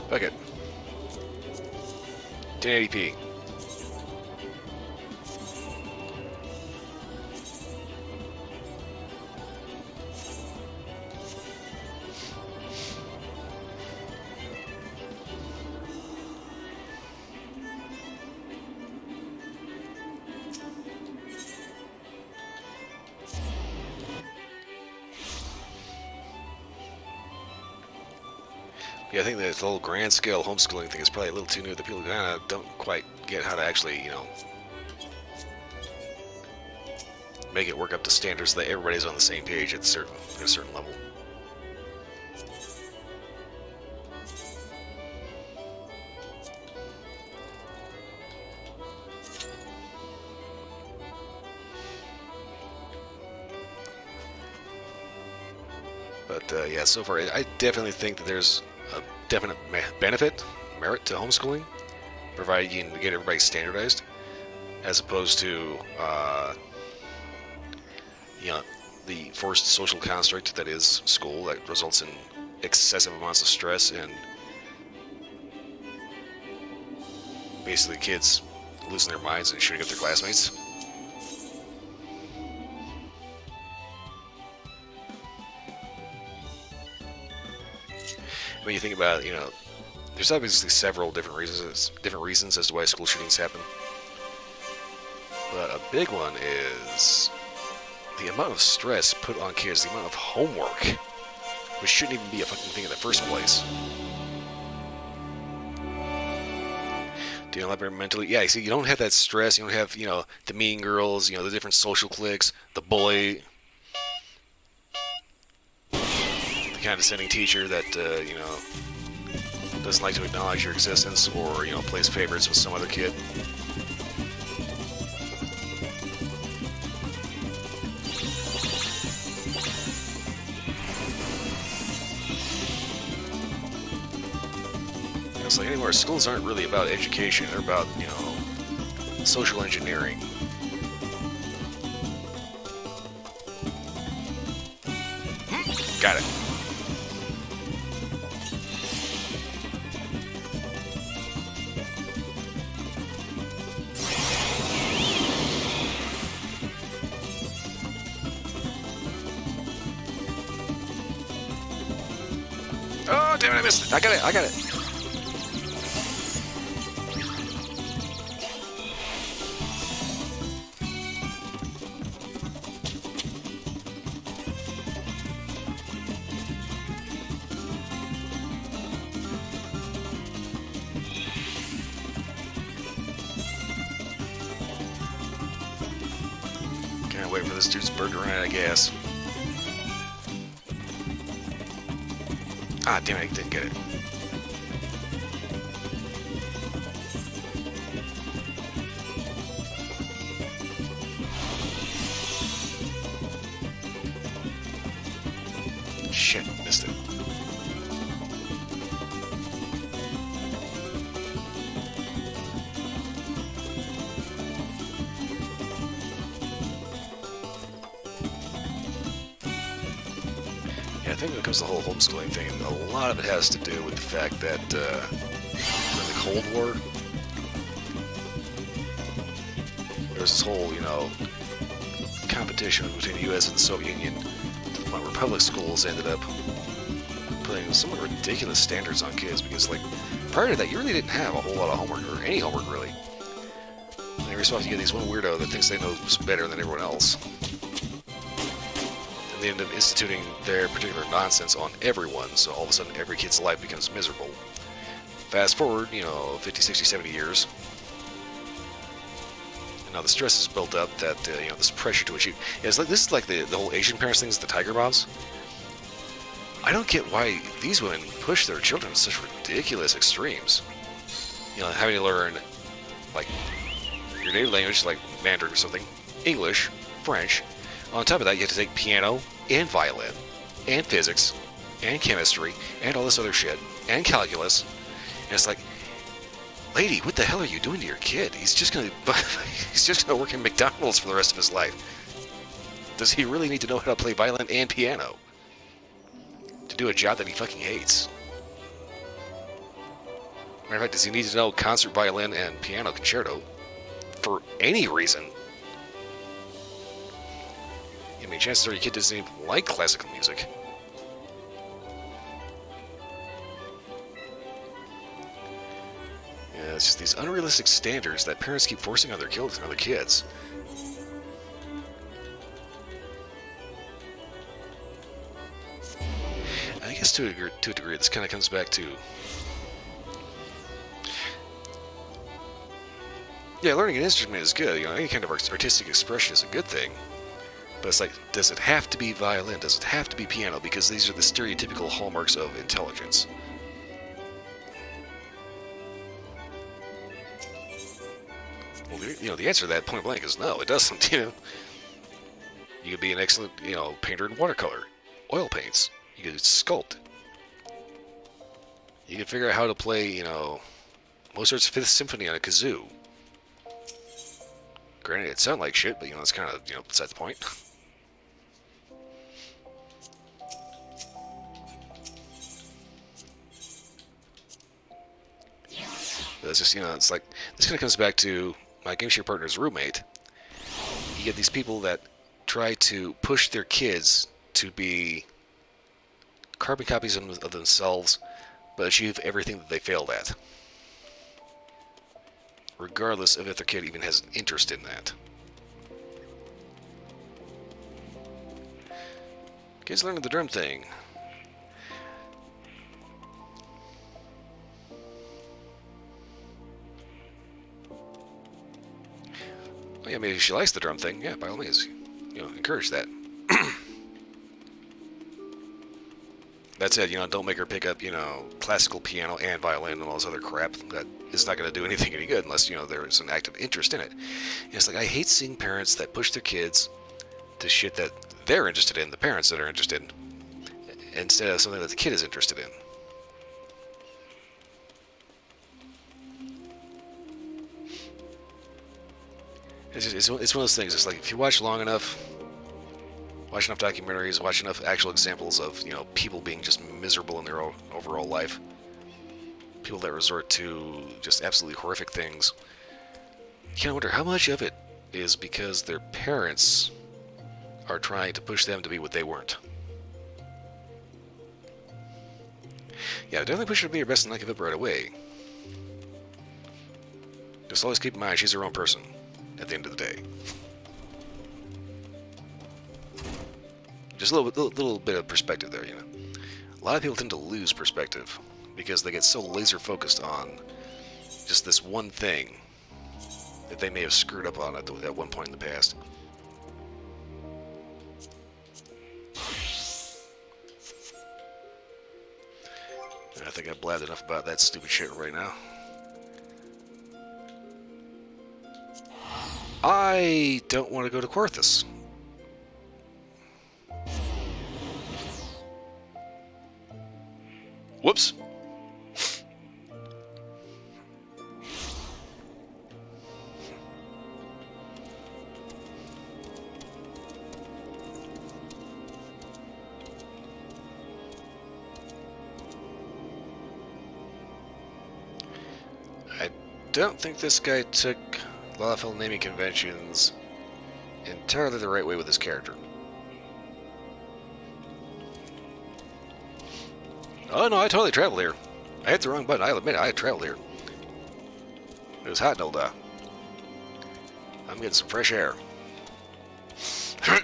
Fuck it. 1080p. Yeah, I think that the whole grand scale homeschooling thing is probably a little too new. The people kind of don't quite get how to actually, make it work up to standards so that everybody's on the same page at a certain level. But yeah, so far I definitely think that there's a definite merit to homeschooling, provided you can get everybody standardized, as opposed to the forced social construct that is school that results in excessive amounts of stress and basically kids losing their minds and shooting up their classmates. When you think about it, there's obviously several different reasons as to why school shootings happen. But a big one is the amount of stress put on kids, the amount of homework, which shouldn't even be a fucking thing in the first place. Do you elaborate mentally? Yeah, you see, you don't have that stress. You don't have, the mean girls, the different social cliques, the bully, the condescending teacher that, doesn't like to acknowledge your existence or, plays favorites with some other kid. It's like anymore, schools aren't really about education. They're about, social engineering. Got it. Oh, damn it, I missed it. I got it. Can't wait for this dude's bird to run out of gas. Ah, damn it, I didn't get it. Shit, missed it. I think when it comes to the whole homeschooling thing, a lot of it has to do with the fact that in the Cold War, there was this whole, competition between the U.S. and the Soviet Union to the where public schools ended up putting somewhat ridiculous standards on kids because, like, prior to that, you really didn't have a whole lot of homework, or any homework, really. And you're supposed to get these one weirdo that thinks they know better than everyone else. And they end up instituting their particular nonsense on everyone, so all of a sudden every kid's life becomes miserable. Fast forward, 50, 60, 70 years. And now the stress is built up that, this pressure to achieve. Yeah, it's like, this is like the whole Asian parents thing, the tiger moms. I don't get why these women push their children to such ridiculous extremes. Having to learn, like, your native language, like Mandarin or something, English, French. On top of that, you have to take piano and violin, and physics, and chemistry, and all this other shit, and calculus. And it's like, lady, what the hell are you doing to your kid? He's just gonna work in McDonald's for the rest of his life. Does he really need to know how to play violin and piano to do a job that he fucking hates? Matter of fact, does he need to know concert violin and piano concerto for any reason? I mean, chances are your kid doesn't even like classical music. Yeah, it's just these unrealistic standards that parents keep forcing on their kids. I guess to a degree, this kind of comes back to... Yeah, learning an instrument is good. Any kind of artistic expression is a good thing. But it's like, does it have to be violin? Does it have to be piano? Because these are the stereotypical hallmarks of intelligence. Well, the answer to that point blank is no, it doesn't. You could be an excellent, painter in watercolor, oil paints. You could sculpt. You could figure out how to play, Mozart's Fifth Symphony on a kazoo. Granted, it sounds like shit, but it's kind of, beside the point. But it's just, it's like, this kind of comes back to my game share partner's roommate. You get these people that try to push their kids to be carbon copies of themselves, but achieve everything that they failed at, regardless of if their kid even has an interest in that. Kids learning the drum thing. Well, yeah, maybe if she likes the drum thing, yeah, by all means, encourage that. That said, don't make her pick up, classical piano and violin and all this other crap. That is not going to do anything any good unless, there's an active interest in it. And it's like, I hate seeing parents that push their kids to shit that they're interested in, the parents that are interested in, instead of something that the kid is interested in. It's one of those things. It's like, if you watch long enough, watch enough documentaries, watch enough actual examples of, people being just miserable in their overall life, people that resort to just absolutely horrific things, you kind of wonder how much of it is because their parents are trying to push them to be what they weren't. Yeah, definitely push her to be her best and not give up right away. Just always keep in mind, she's her own person at the end of the day. Just a little bit of perspective there, A lot of people tend to lose perspective because they get so laser focused on just this one thing that they may have screwed up on at one point in the past. And I think I've blabbed enough about that stupid shit right now. I don't want to go to Quarthus. Whoops. I don't think this guy took lawful naming conventions entirely the right way with his character. Oh no, I totally traveled here. I hit the wrong button. I'll admit it, I traveled here. It was hot and old. I'm getting some fresh air. And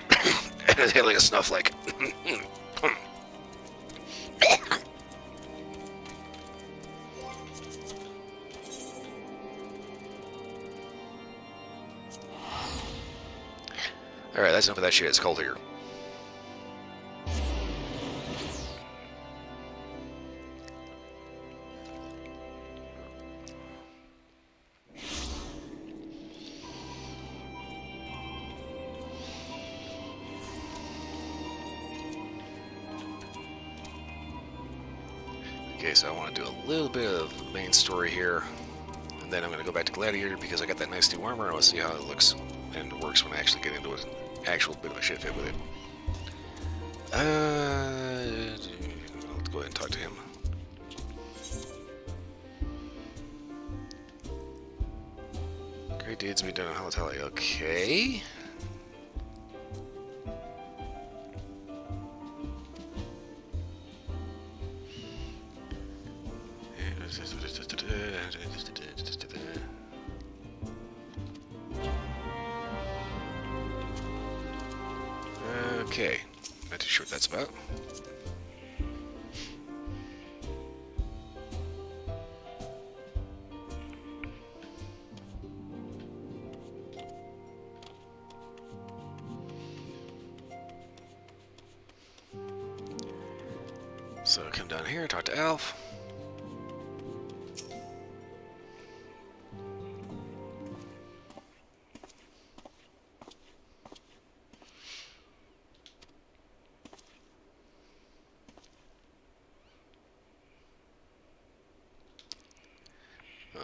it's like a snowflake. Alright, that's enough of that shit. It's cold here. Okay, so I want to do a little bit of the main story here, and then I'm going to go back to Gladiator because I got that nice new armor, and I want to see how it looks and works when I actually get into an actual bit of a shit fit with it. I'll go ahead and talk to him. Great deeds be done in Halatali. Okay. Okay, not too sure what that's about. So come down here, talk to Alf.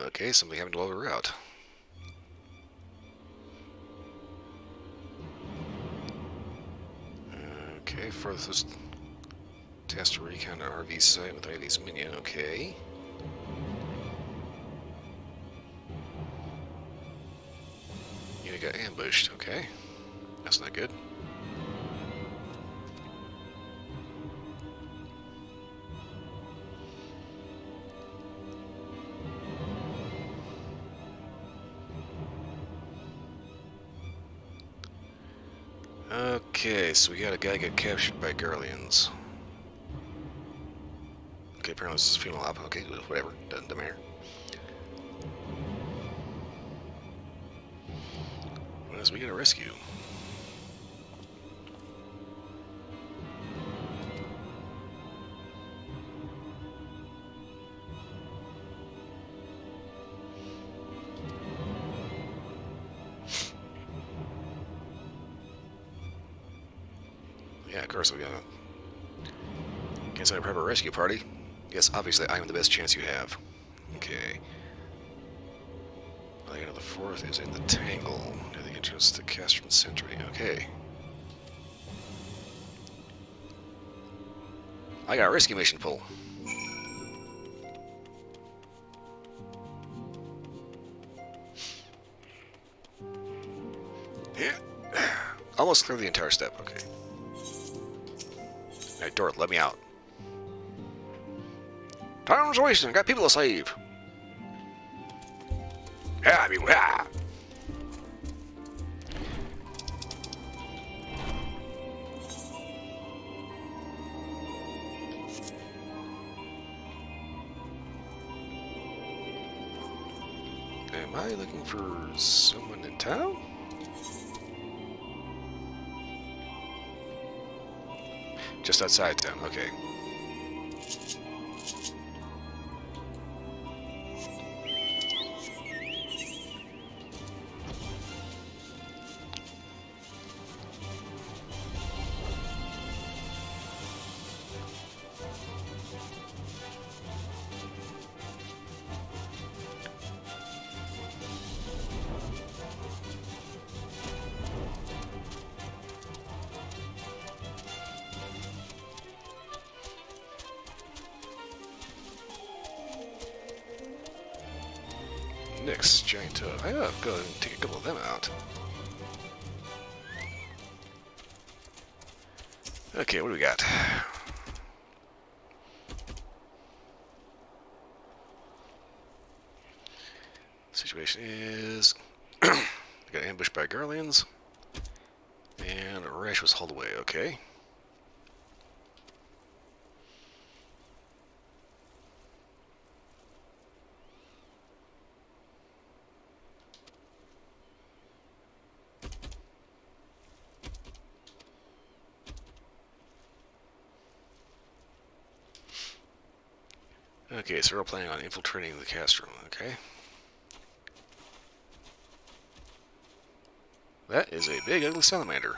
Okay, something happened while we were out. Okay, furthest test to recon an RV site with ID's minion. Okay. You got ambushed. Okay, that's not good. Okay, so we got a guy get captured by Garleans. Okay, apparently this is female op. Okay, whatever. Doesn't matter. What else we gotta rescue? Yeah, of course we gotta. Can't sign up for a rescue party. Yes, obviously I am the best chance you have. Okay. I think the fourth is in the Tangle, near the entrance to Castron Sentry. Okay. I got a rescue mission pull. Yeah. Almost clear the entire step. Okay. Hey, Dorth, let me out. Time's wasting. Got people to save. Yeah, I mean, yeah. Am I looking for someone in town? Just outside town, okay. Next giant I'll go and take a couple of them out. Okay, what do we got? next is got ambushed by Garlands, and Rash was hauled away. Okay. Okay, so we're planning on infiltrating the cast room. Okay. That is a big, ugly salamander.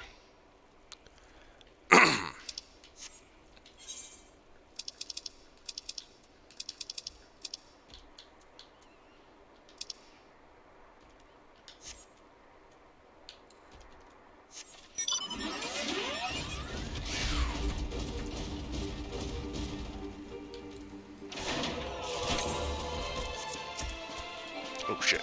Oh, shit.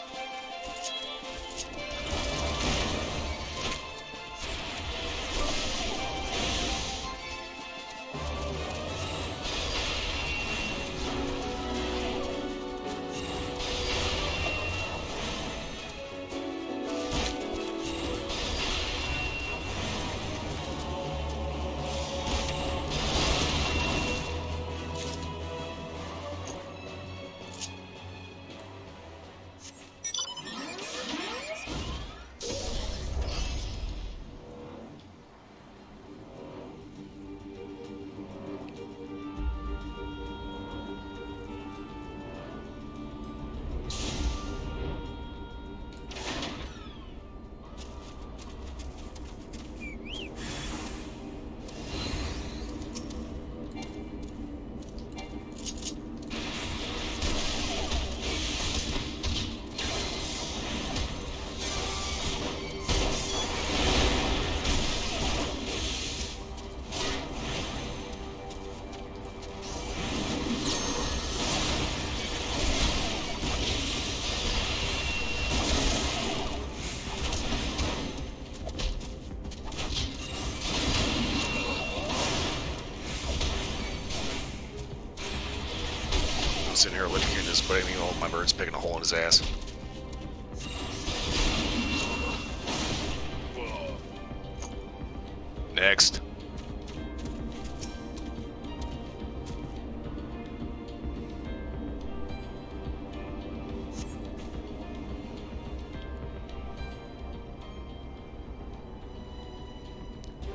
I'm sitting here looking at this, but I mean, all my bird's picking a hole in his ass. Next.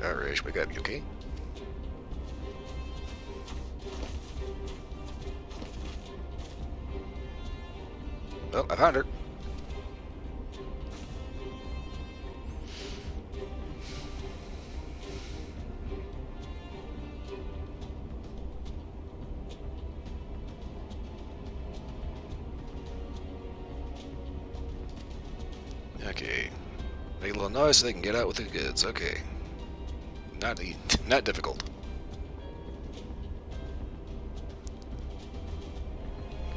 Alright, we got you, okay? Well, I found her. Okay. Make a little noise so they can get out with the goods. Okay. Not difficult.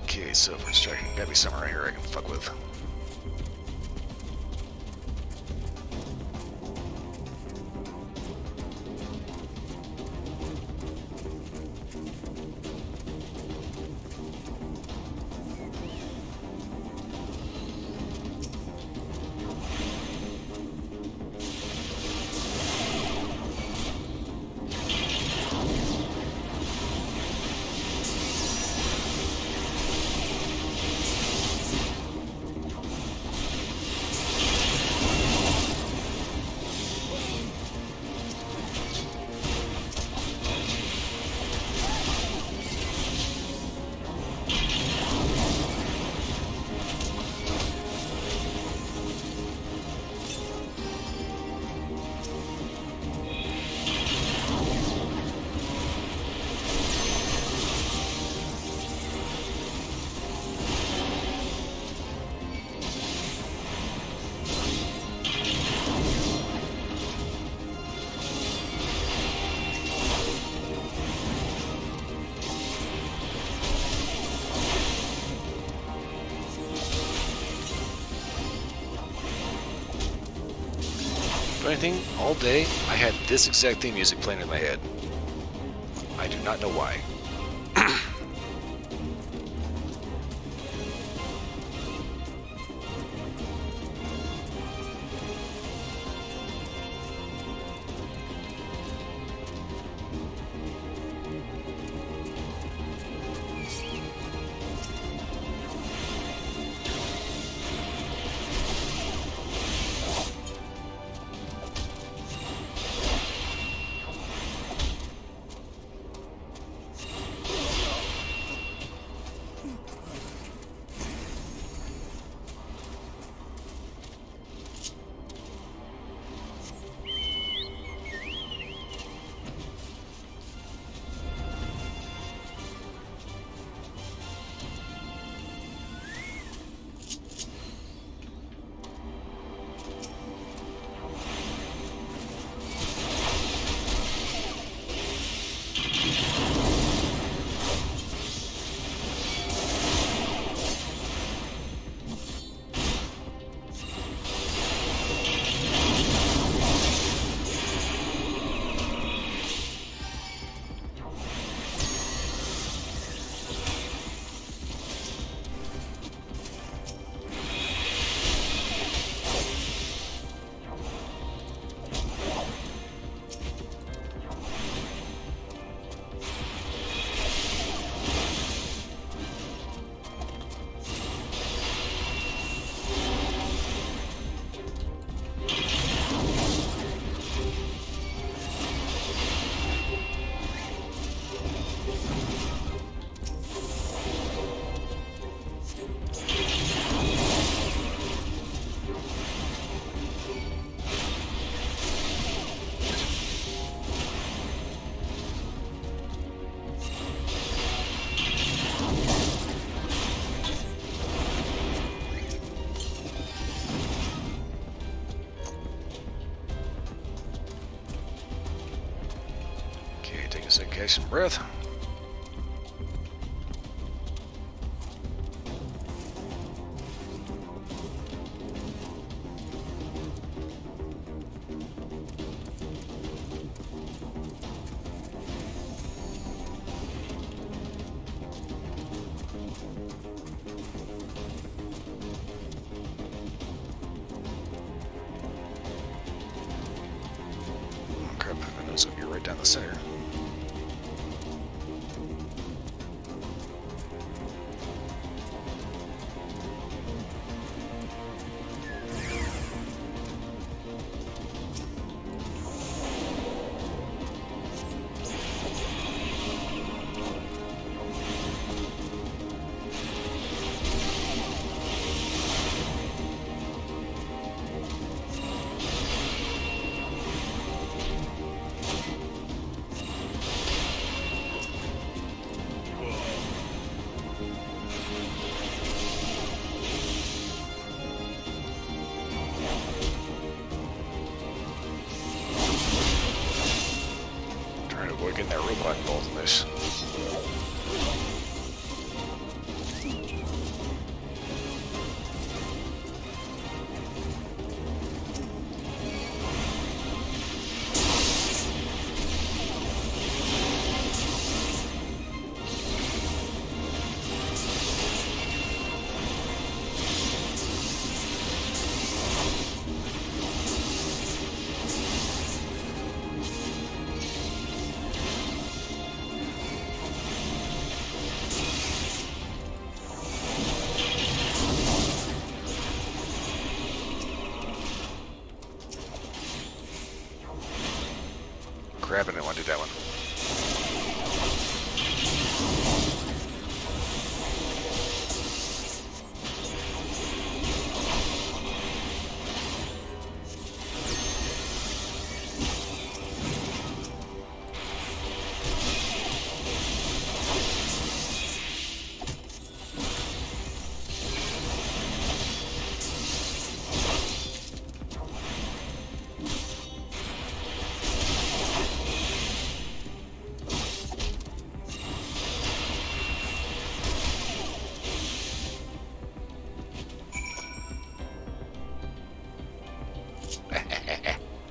Okay, so for distraction, gotta be somewhere right here I can fuck with. Anything all day, I had this exact theme music playing in my head. I do not know why. catch some breath. Crap, I know it's gonna be right down the center. We're getting that robot involved in this. Crap, I didn't want to do that one.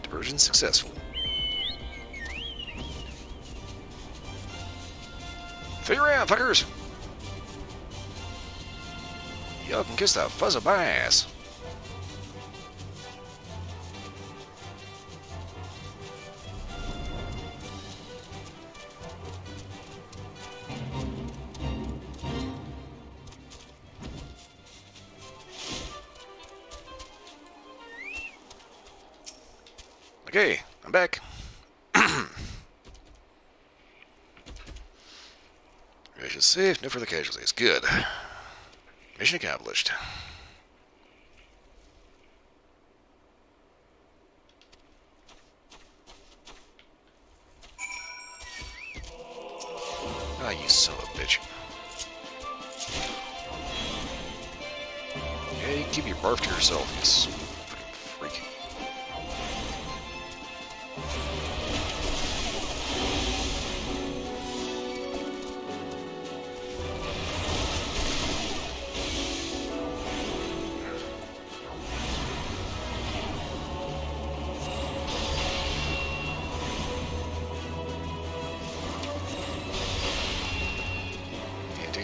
Diversion successful. Figure out, fuckers! Y'all can kiss the fuzz of my ass. Okay, I'm back. Mission safe, no further casualties. Good. Mission accomplished. Ah, you son of a bitch. Yeah, you can keep your barf to yourself, you fucking freak.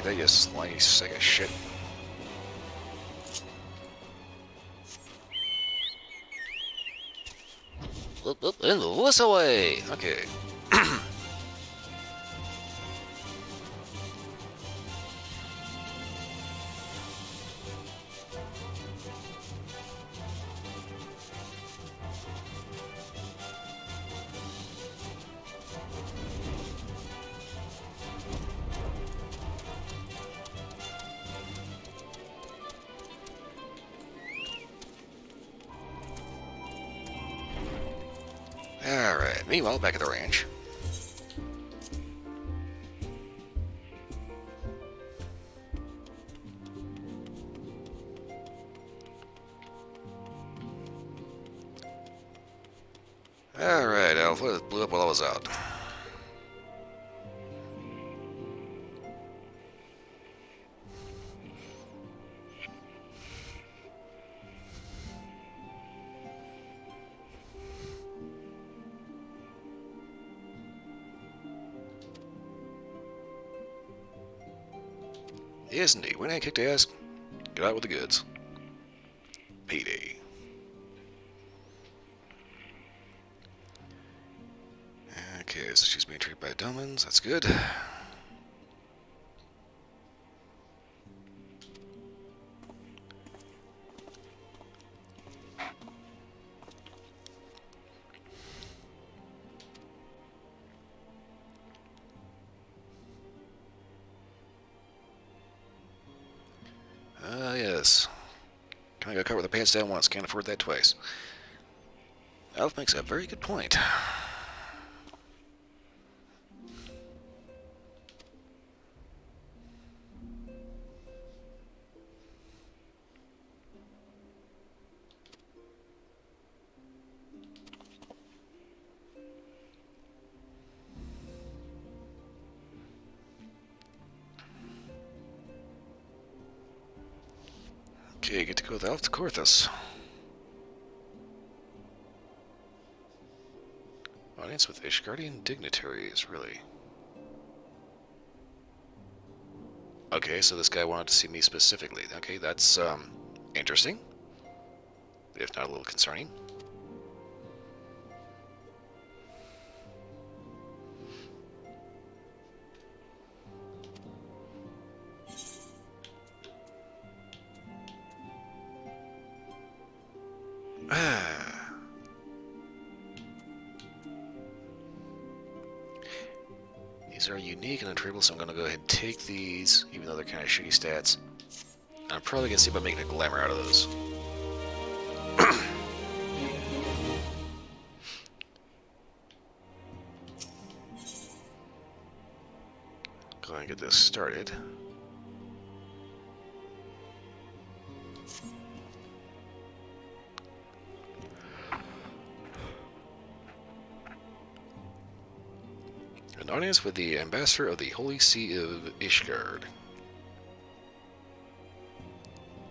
That you slimy sack of shit. Up and this away. Okay. Alright, meanwhile, back at the ranch. Alright, Alpha, it blew up while I was out. Yes, indeed. When I kicked ass, get out with the goods. Payday. Okay, so she's being treated by Domans. That's good. Yes. Can I go cover the pants down once? Can't afford that twice. Alf makes a very good point. Okay, get to go with Alf to Corthus. Audience with Ishgardian dignitaries, really. Okay, so this guy wanted to see me specifically. Okay, that's, interesting. If not a little concerning. These are unique and untradeable, so I'm going to go ahead and take these, even though they're kind of shitty stats. I'm probably going to see about making a glamour out of those. Go ahead and get this started. An audience with the ambassador of the Holy See of Ishgard.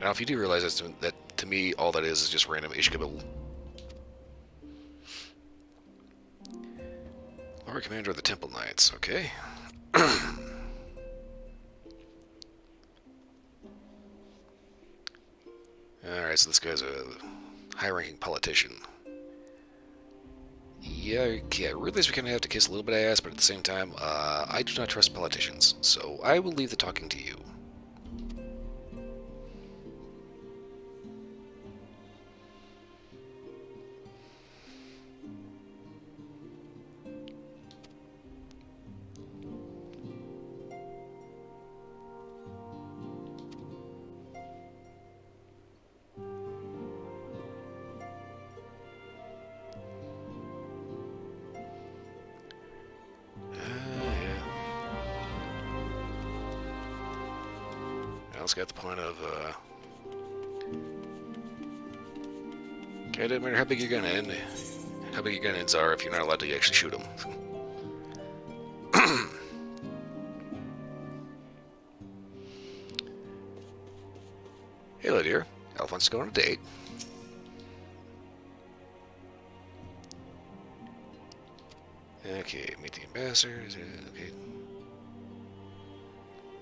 Now, if you do realize that to me, all that is just random Ishkabil. Lord Commander of the Temple Knights, okay. Alright, so this guy's a high-ranking politician. Yeah, I realize we kind of have to kiss a little bit of ass, but at the same time, I do not trust politicians, so I will leave the talking to you. Al's got the point of, okay, it doesn't matter how big your gun ends are if you're not allowed to actually shoot them. Hello, dear. Alf wants to go on a date. Okay, meet the ambassadors. Okay.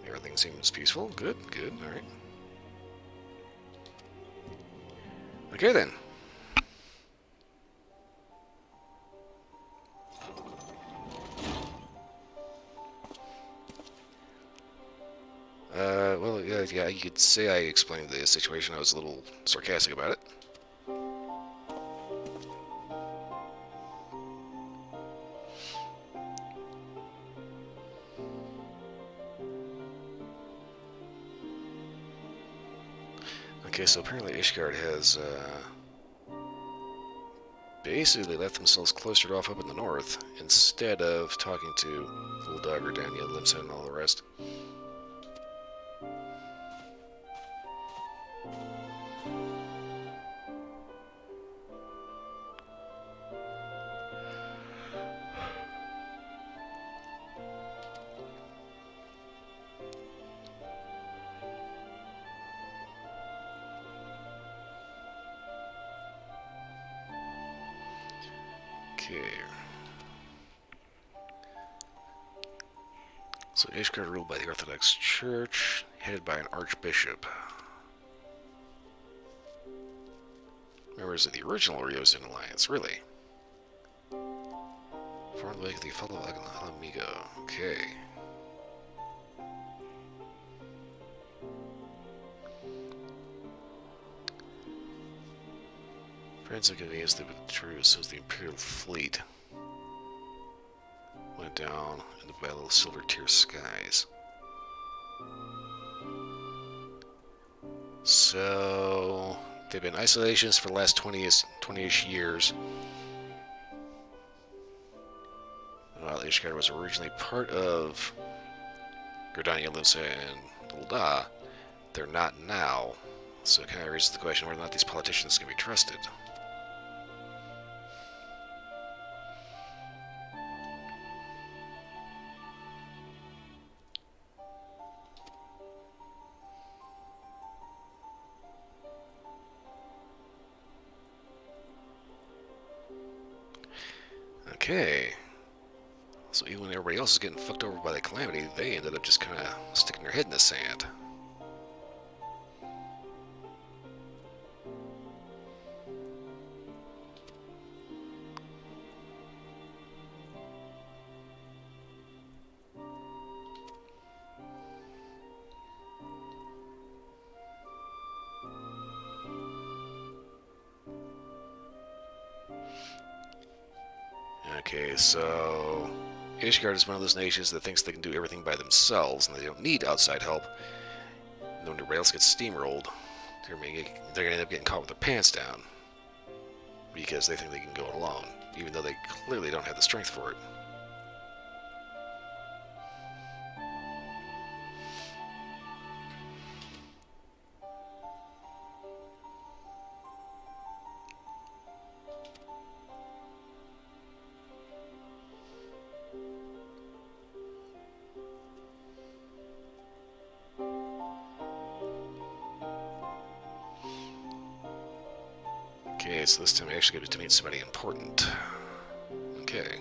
Everything seems peaceful. Good, good, alright. Okay then. Well, yeah, you could say I explained the situation. I was a little sarcastic about it. Okay, so apparently Ishgard has, basically left themselves cloistered off up in the north, instead of talking to Little Dogger, Daniel, Limson, and all the rest. Okay. So Ishgard ruled by the Orthodox Church, headed by an archbishop. Members of the original Ryozan Alliance, really? Formed like the fellow Amigo. Okay. Friends of convenience that withdrew since the Imperial fleet went down in the Battle of Silver Tier Skies. So they've been isolations for the last 20-ish years. While Ishgard was originally part of Gridania, Linsa, and Ul'dah, they're not now. So it kind of raises the question whether or not these politicians can be trusted. Okay. So even when everybody else is getting fucked over by the calamity, they ended up just kind of sticking their head in the sand. Okay, so Ishgard is one of those nations that thinks they can do everything by themselves and they don't need outside help. And when the rails get steamrolled, they're going to end up getting caught with their pants down because they think they can go it alone, even though they clearly don't have the strength for it. Okay, so this time I actually get to meet somebody important. Okay.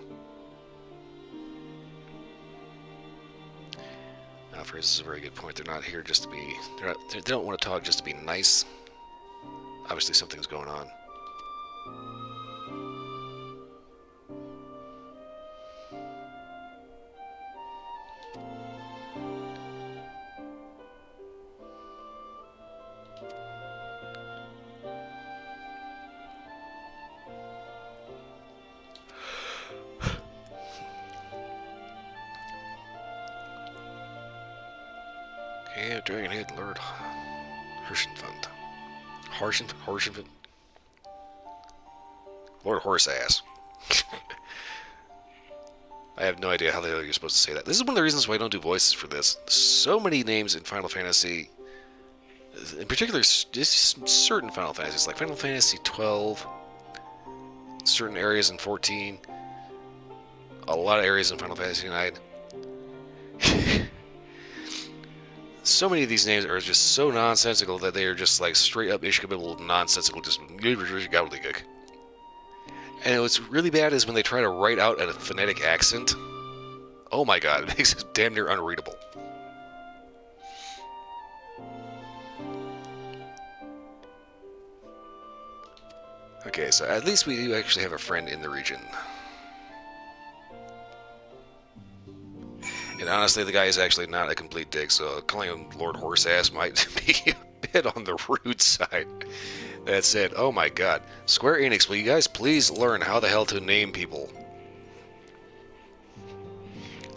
Alfred is a very good point. They're not here just to be... They don't want to talk just to be nice. Obviously something's going on. Okay, Dragonhead Lord Harshenfund. Harshenfund? Lord Horseass. I have no idea how the hell you're supposed to say that. This is one of the reasons why I don't do voices for this. So many names in Final Fantasy, in particular, just certain Final Fantasies, like Final Fantasy 12, certain areas in 14, a lot of areas in Final Fantasy 9. So many of these names are just so nonsensical that they are just like straight up Ishkabibble nonsensical, just gobbledygook. And what's really bad is when they try to write out a phonetic accent. Oh my god, it makes it damn near unreadable. Okay, so at least we do actually have a friend in the region. And honestly, the guy is actually not a complete dick, so calling him Lord Horseass might be a bit on the rude side. That said, oh my god. Square Enix, will you guys please learn how the hell to name people?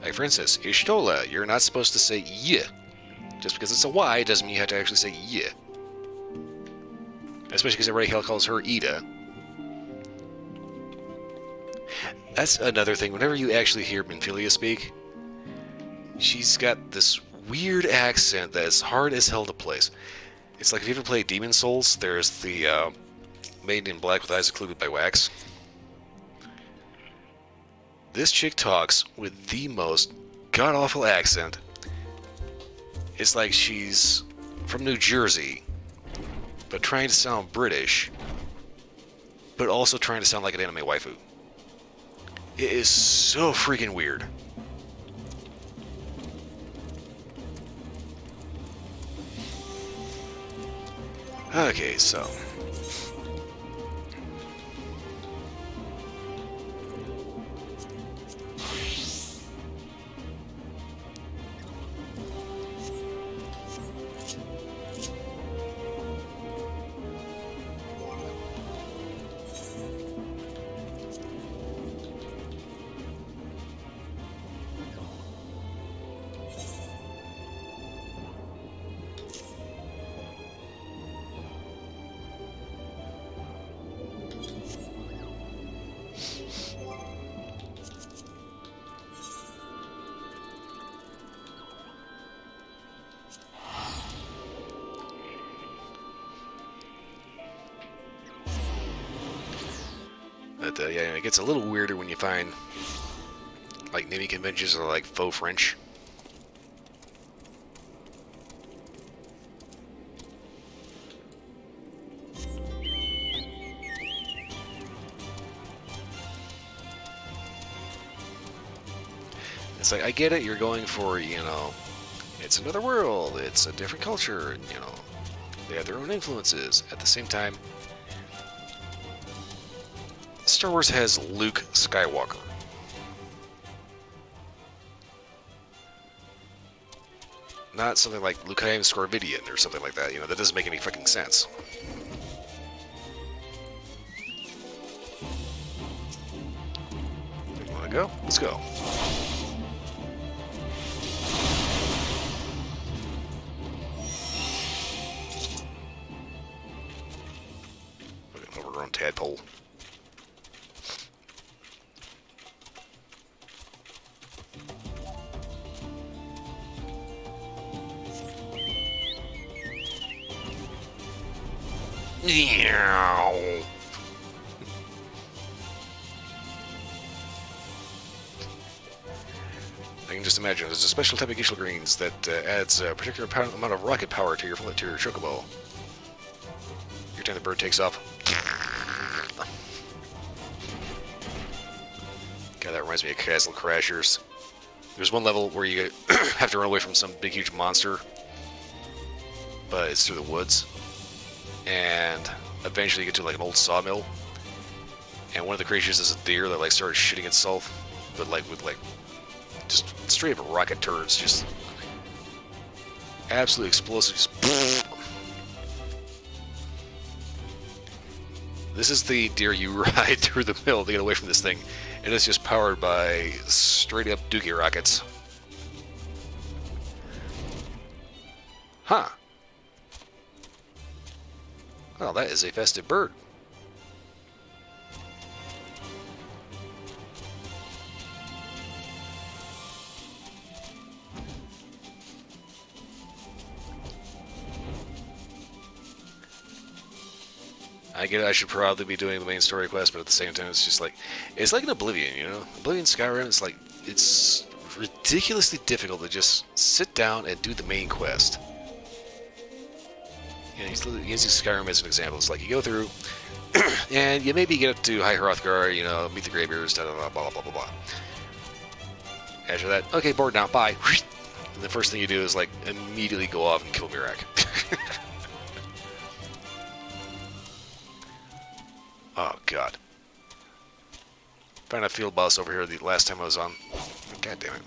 Like, for instance, Ishtola, you're not supposed to say Y. Just because it's a Y doesn't mean you have to actually say Y. Especially because everybody hell calls her Ida. That's another thing. Whenever you actually hear Minfilia speak, she's got this weird accent that is hard as hell to place. It's like if you ever play Demon Souls, there's the Maiden in Black with Eyes Occluded by Wax. This chick talks with the most god-awful accent. It's like she's from New Jersey, but trying to sound British, but also trying to sound like an anime waifu. It is so freaking weird. Okay, so but yeah, it gets a little weirder when you find like naming conventions are like faux French. It's like, I get it, you're going for, you know, it's another world, it's a different culture, and, you know, they have their own influences. At the same time, Star Wars has Luke Skywalker. Not something like Luke Scorvidian or something like that, you know, that doesn't make any fucking sense. You wanna go? Let's go. Overgrown tadpole. Meow. I can just imagine there's a special type of Gishel greens that adds a particular amount of rocket power to your chocobo. Every time the bird takes off. God, that reminds me of Castle Crashers. There's one level where you have to run away from some big, huge monster, but it's through the woods, and eventually you get to like an old sawmill, and one of the creatures is a deer that like started shitting itself, but like with like just straight up rocket turds, just absolutely explosive. Just this is the deer you ride through the mill to get away from this thing, and it's just powered by straight up dookie rockets. Huh. Well, that is a festive bird. I get it, I should probably be doing the main story quest, but at the same time, it's just like, it's like an Oblivion, you know? Oblivion Skyrim, it's like, it's ridiculously difficult to just sit down and do the main quest. You know, using Skyrim as an example, it's like you go through, and you maybe get up to High Hrothgar, you know, meet the Greybeards, blah, blah, blah, blah, blah. After that, okay, bored now, bye. And the first thing you do is, like, immediately go off and kill Mirak. Oh, God. Found a field boss over here the last time I was on. God damn it.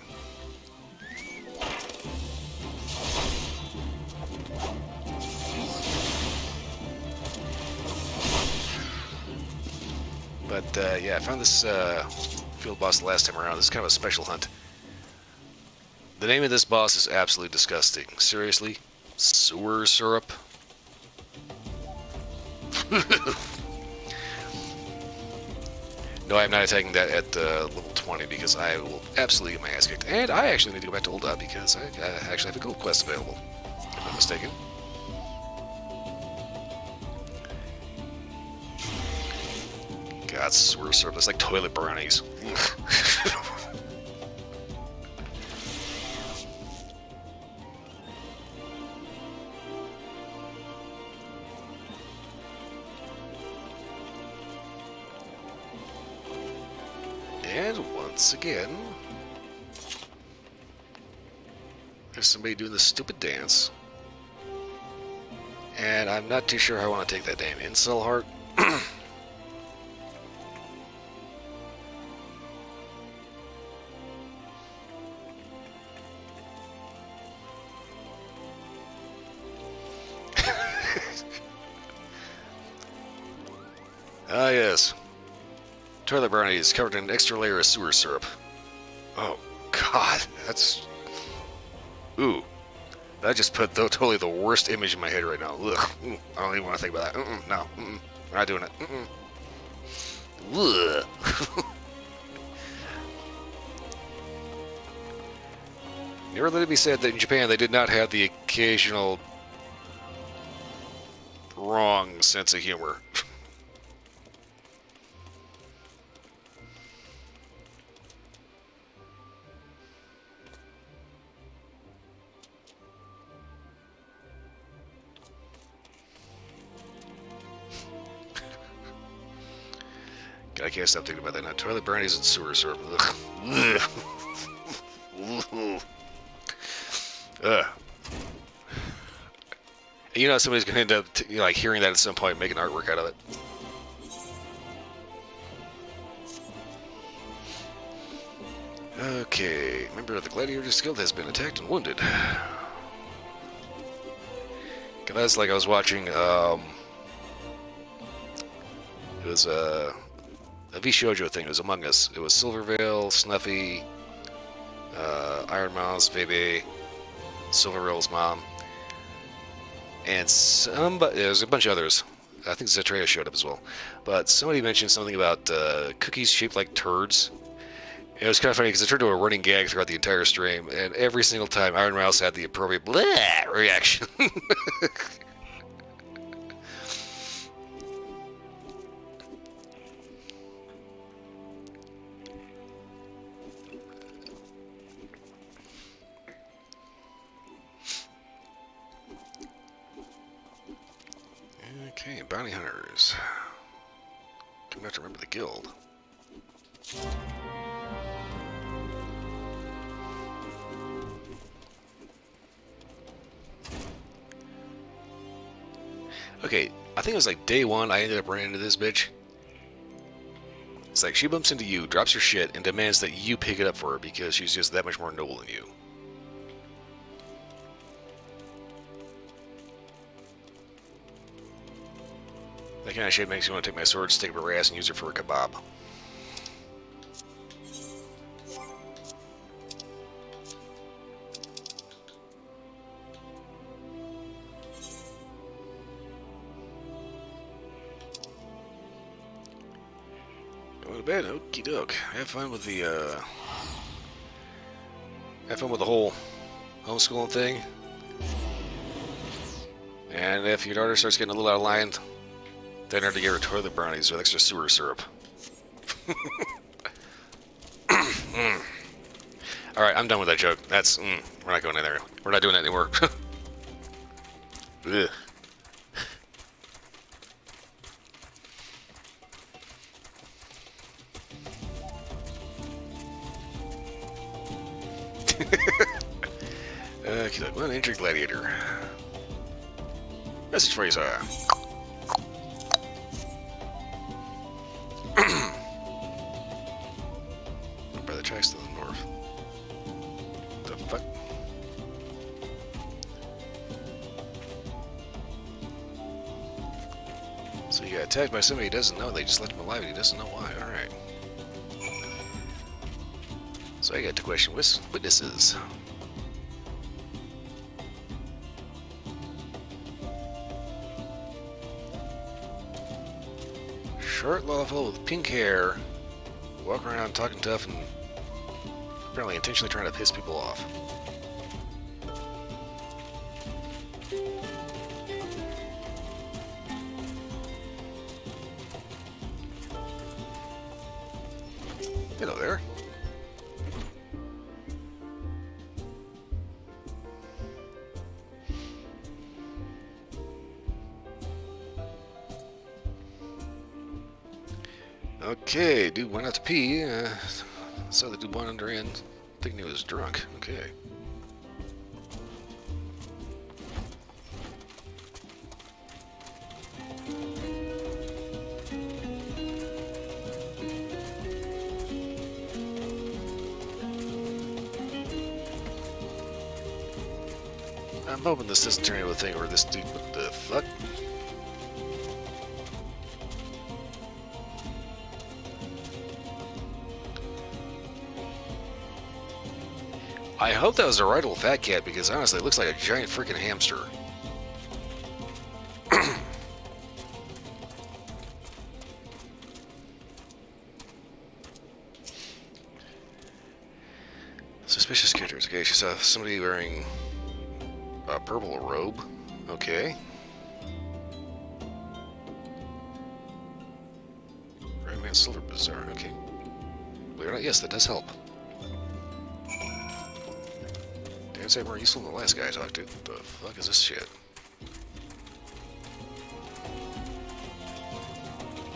But, yeah, I found this field boss the last time around. This is kind of a special hunt. The name of this boss is absolutely disgusting. Seriously? Sewer syrup? No, I'm not attacking that at level 20 because I will absolutely get my ass kicked. And I actually need to go back to Old Up because I actually have a gold quest available, if I'm not mistaken. God, sewer syrup. That's like toilet brownies. And once again, there's somebody doing this stupid dance. And I'm not too sure how I want to take that damn incel heart. Ah, yes. Toilet brownies covered in an extra layer of sewer syrup. Oh, God. That's... Ooh. That just put totally the worst image in my head right now. Ugh. I don't even want to think about that. No. We're not doing it. Ugh. Never let it be said that in Japan they did not have the occasional wrong sense of humor. I can't stop thinking about that now. Toilet brownies and sewer syrup. Ugh. Ugh. You know somebody's going to end up like hearing that at some point and making artwork out of it. Okay, member of the Gladiators Guild has been attacked and wounded. That's like I was watching, it was a V-Shoujo thing. It was Among Us. It was Silverveil, Snuffy, Iron Mouse, Vebe, Silverveil's mom, and there's a bunch of others. I think Zetreya showed up as well. But somebody mentioned something about cookies shaped like turds. It was kind of funny because it turned into a running gag throughout the entire stream, and every single time Iron Mouse had the appropriate bleh reaction. Okay, bounty hunters. Come have to remember the guild. Okay, I think it was like day one I ended up running into this bitch. It's like she bumps into you, drops her shit, and demands that you pick it up for her because she's just that much more noble than you. That kind of shit makes me want to take my sword, stick it up her ass, and use it for a kebab. Going to bed, okie doke. Have fun with the whole homeschooling thing. And if your daughter starts getting a little out of line, then have to give her toilet brownies with extra sewer syrup. Alright, I'm done with that joke. That's, we're not going in there. We're not doing that anymore. Ugh. Okay, look, one injured gladiator. Message for you, sir. By the tracks to the north. The fuck? So you got attacked by somebody he doesn't know. They just left him alive and he doesn't know why. Alright. So I got to question witnesses. Short lawful with pink hair, walking around talking tough and apparently intentionally trying to piss people off. Hello there. Okay, dude went out to pee. Saw the dude wander in, thinking he was drunk. Okay. I'm hoping this doesn't turn into a thing where this dude, what the fuck? I hope that was a rideable fat cat because honestly it looks like a giant freaking hamster. Suspicious characters. Okay, she saw somebody wearing a purple robe. Okay. Red Man Silver Bazaar. Okay. Believe it or not, yes, that does help. Damn, say more useful than the last guy I talked to. What the fuck is this shit?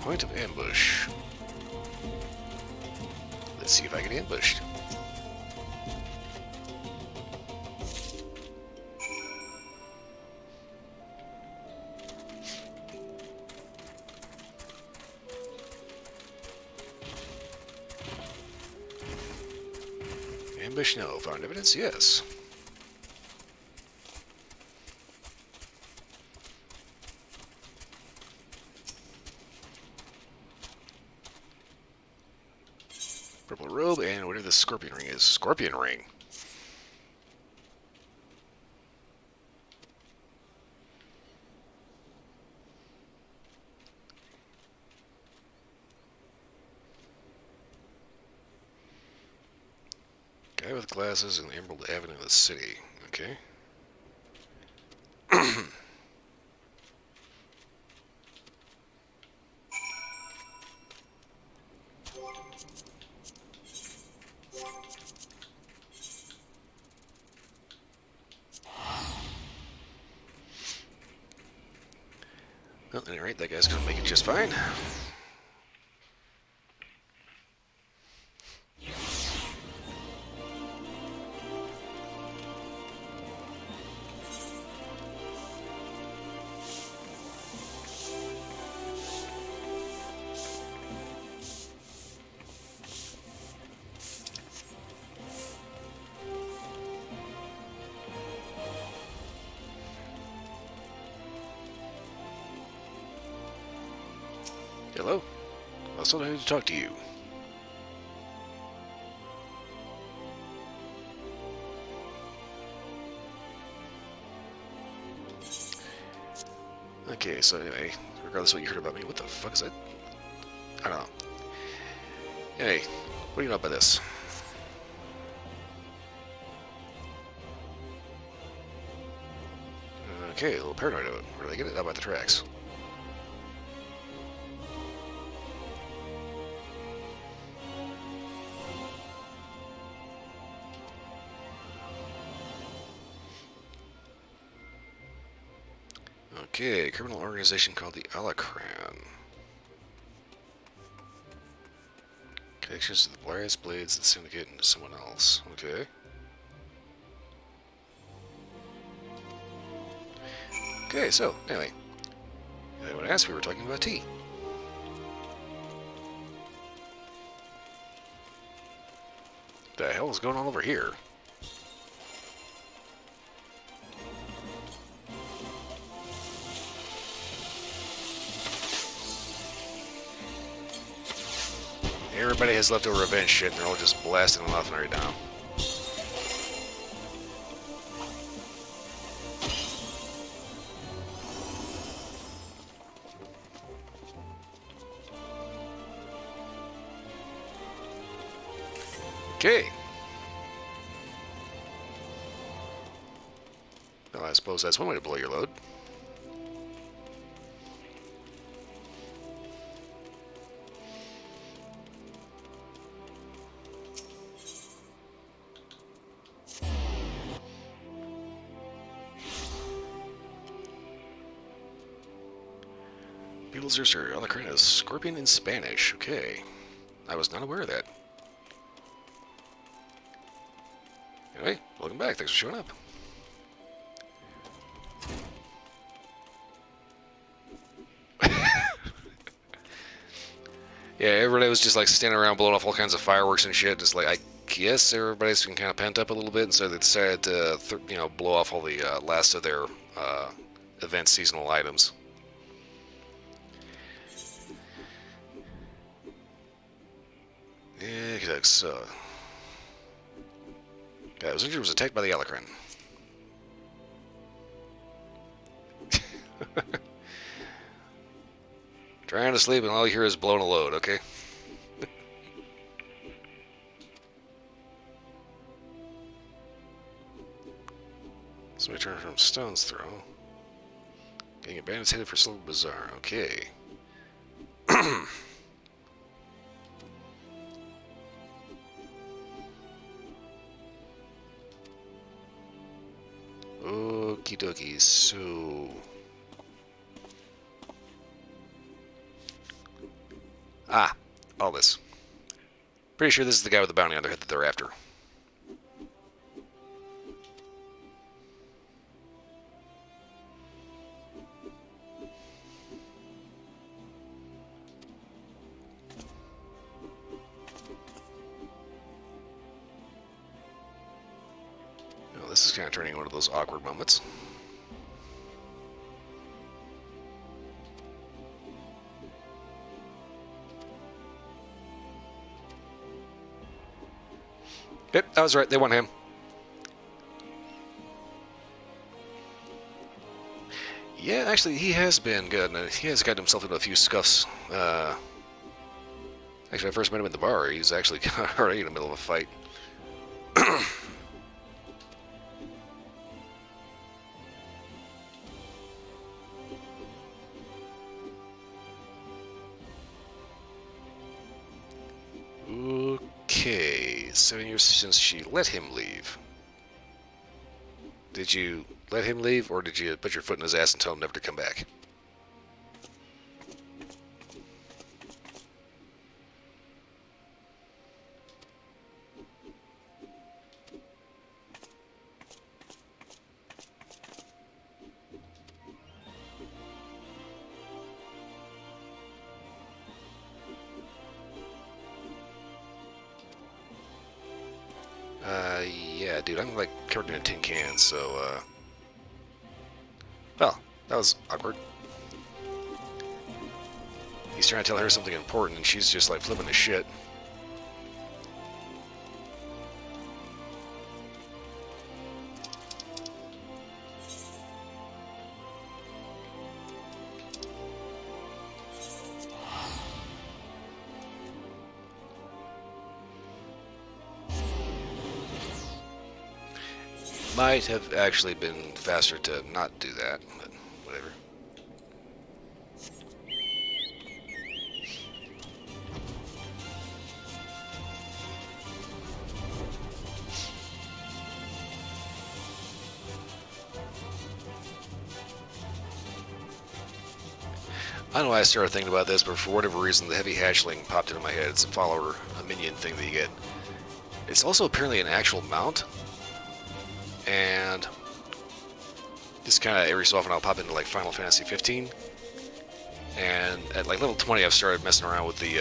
Point of ambush. Let's see if I get ambushed. Ambush, no. Found evidence, yes. Purple robe, and whatever the scorpion ring is. Scorpion ring. Guy with glasses in the Emerald Avenue of the city. Okay. Well, at any rate, that guy's gonna make it just fine. Hello? I still need to talk to you. Okay, so anyway, regardless of what you heard about me, what the fuck is that? I don't know. Hey, what do you know about this? Okay, a little paranoid of it. Where do they get it? How about the tracks? Okay, a criminal organization called the AbelK. Connections to the Brass Blades that syndicate into someone else. Okay. Okay, so, anyway. Anyone asked, we were talking about tea. The hell is going on over here? Everybody has leftover revenge shit, and they're all just blasting them left and right now. Okay. Well, I suppose that's one way to blow your load. Beetle's Zerster, AbelK is scorpion in Spanish. Okay. I was not aware of that. Anyway, welcome back. Thanks for showing up. Yeah, everybody was just like standing around blowing off all kinds of fireworks and shit. Just like, guess everybody's been kind of pent up a little bit, and so they decided to, blow off all the last of their event seasonal items. Yeah, so guy was injured was attacked by the Alacran. Trying to sleep, and all you hear is blowing a load. Okay. So we turn from Stone's Throw. Getting a bandit's headed for Silver Bazaar. Okay. Okie dokie, so... all this. Pretty sure this is the guy with the bounty on their head that they're after. Oh, this is kind of turning into one of those awkward moments. Yep, I was right. They want him. Yeah, actually, he has been good. He has gotten himself into a few scuffs. Actually, I first met him at the bar. He's actually already in the middle of a fight. Okay, 7 years since she let him leave. Did you let him leave, or did you put your foot in his ass and tell him never to come back? Yeah, dude, I'm like covered in a tin can, so, well, that was awkward. He's trying to tell her something important, and she's just like flipping his shit. Might have actually been faster to not do that, but whatever. I don't know why I started thinking about this, but for whatever reason, the heavy hatchling popped into my head. It's a follower, a minion thing that you get. It's also apparently an actual mount, and just kind of every so often I'll pop into like Final Fantasy 15, and at like level 20 I've started messing around with the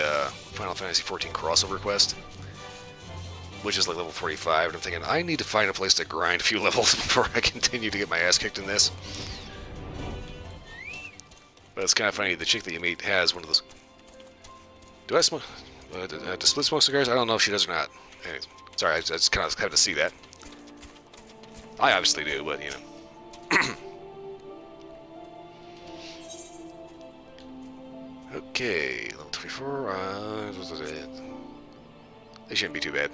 Final Fantasy 14 crossover quest, which is like level 45, and I'm thinking I need to find a place to grind a few levels before I continue to get my ass kicked in this. But it's kind of funny, the chick that you meet has one of those... Do I smoke... does Split smoke cigars? I don't know if she does or not. Anyways, sorry, I just kind of have to see that. I obviously do, but, you know. Okay, level 24, they shouldn't be too bad.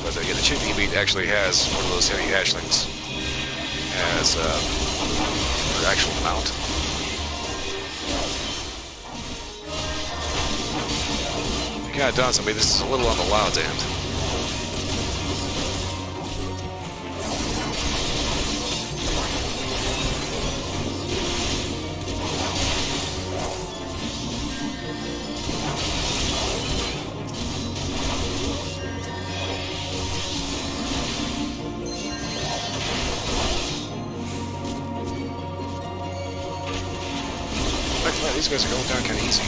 But yeah, the chick you meet actually has one of those heavy hatchlings as her actual mount. It kind of dawns on me this is a little on the wild end. these guys are going down kind of easy.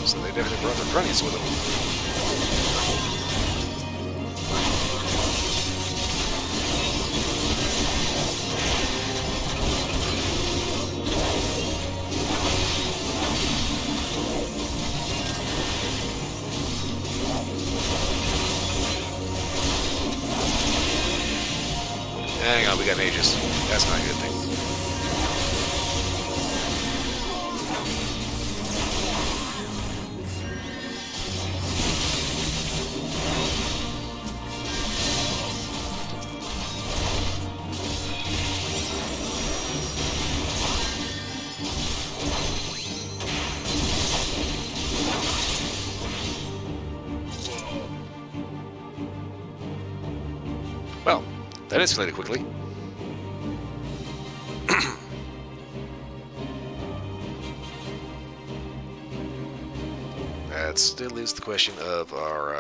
So they definitely brought their cronies with them. Hang on, we got mages. That's not a good thing. Well, that escalated quickly. That still leaves the question of our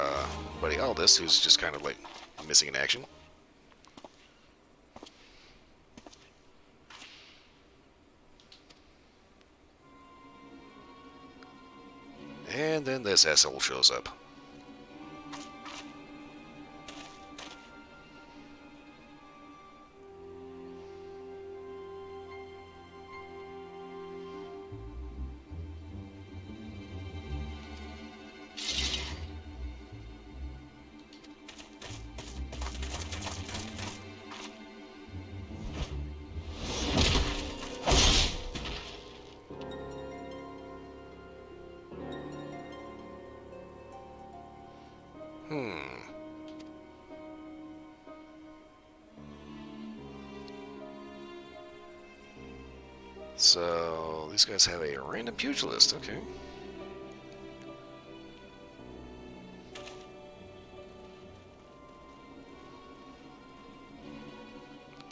buddy Aldous, who's just kind of like missing in action. And then this asshole shows up. So, these guys have a random pugilist, okay.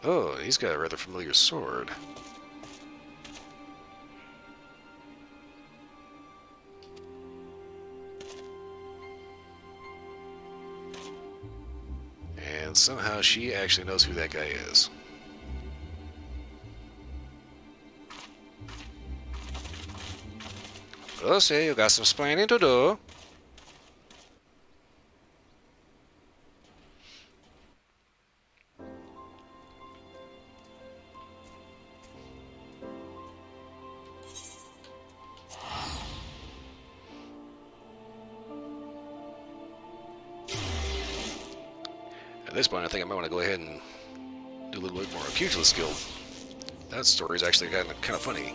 Oh, he's got a rather familiar sword. And somehow she actually knows who that guy is. Oh, say, you got some splaining to do. At this point, I think I might want to go ahead and do a little bit more of Pugilist skill. That story is actually kind of funny.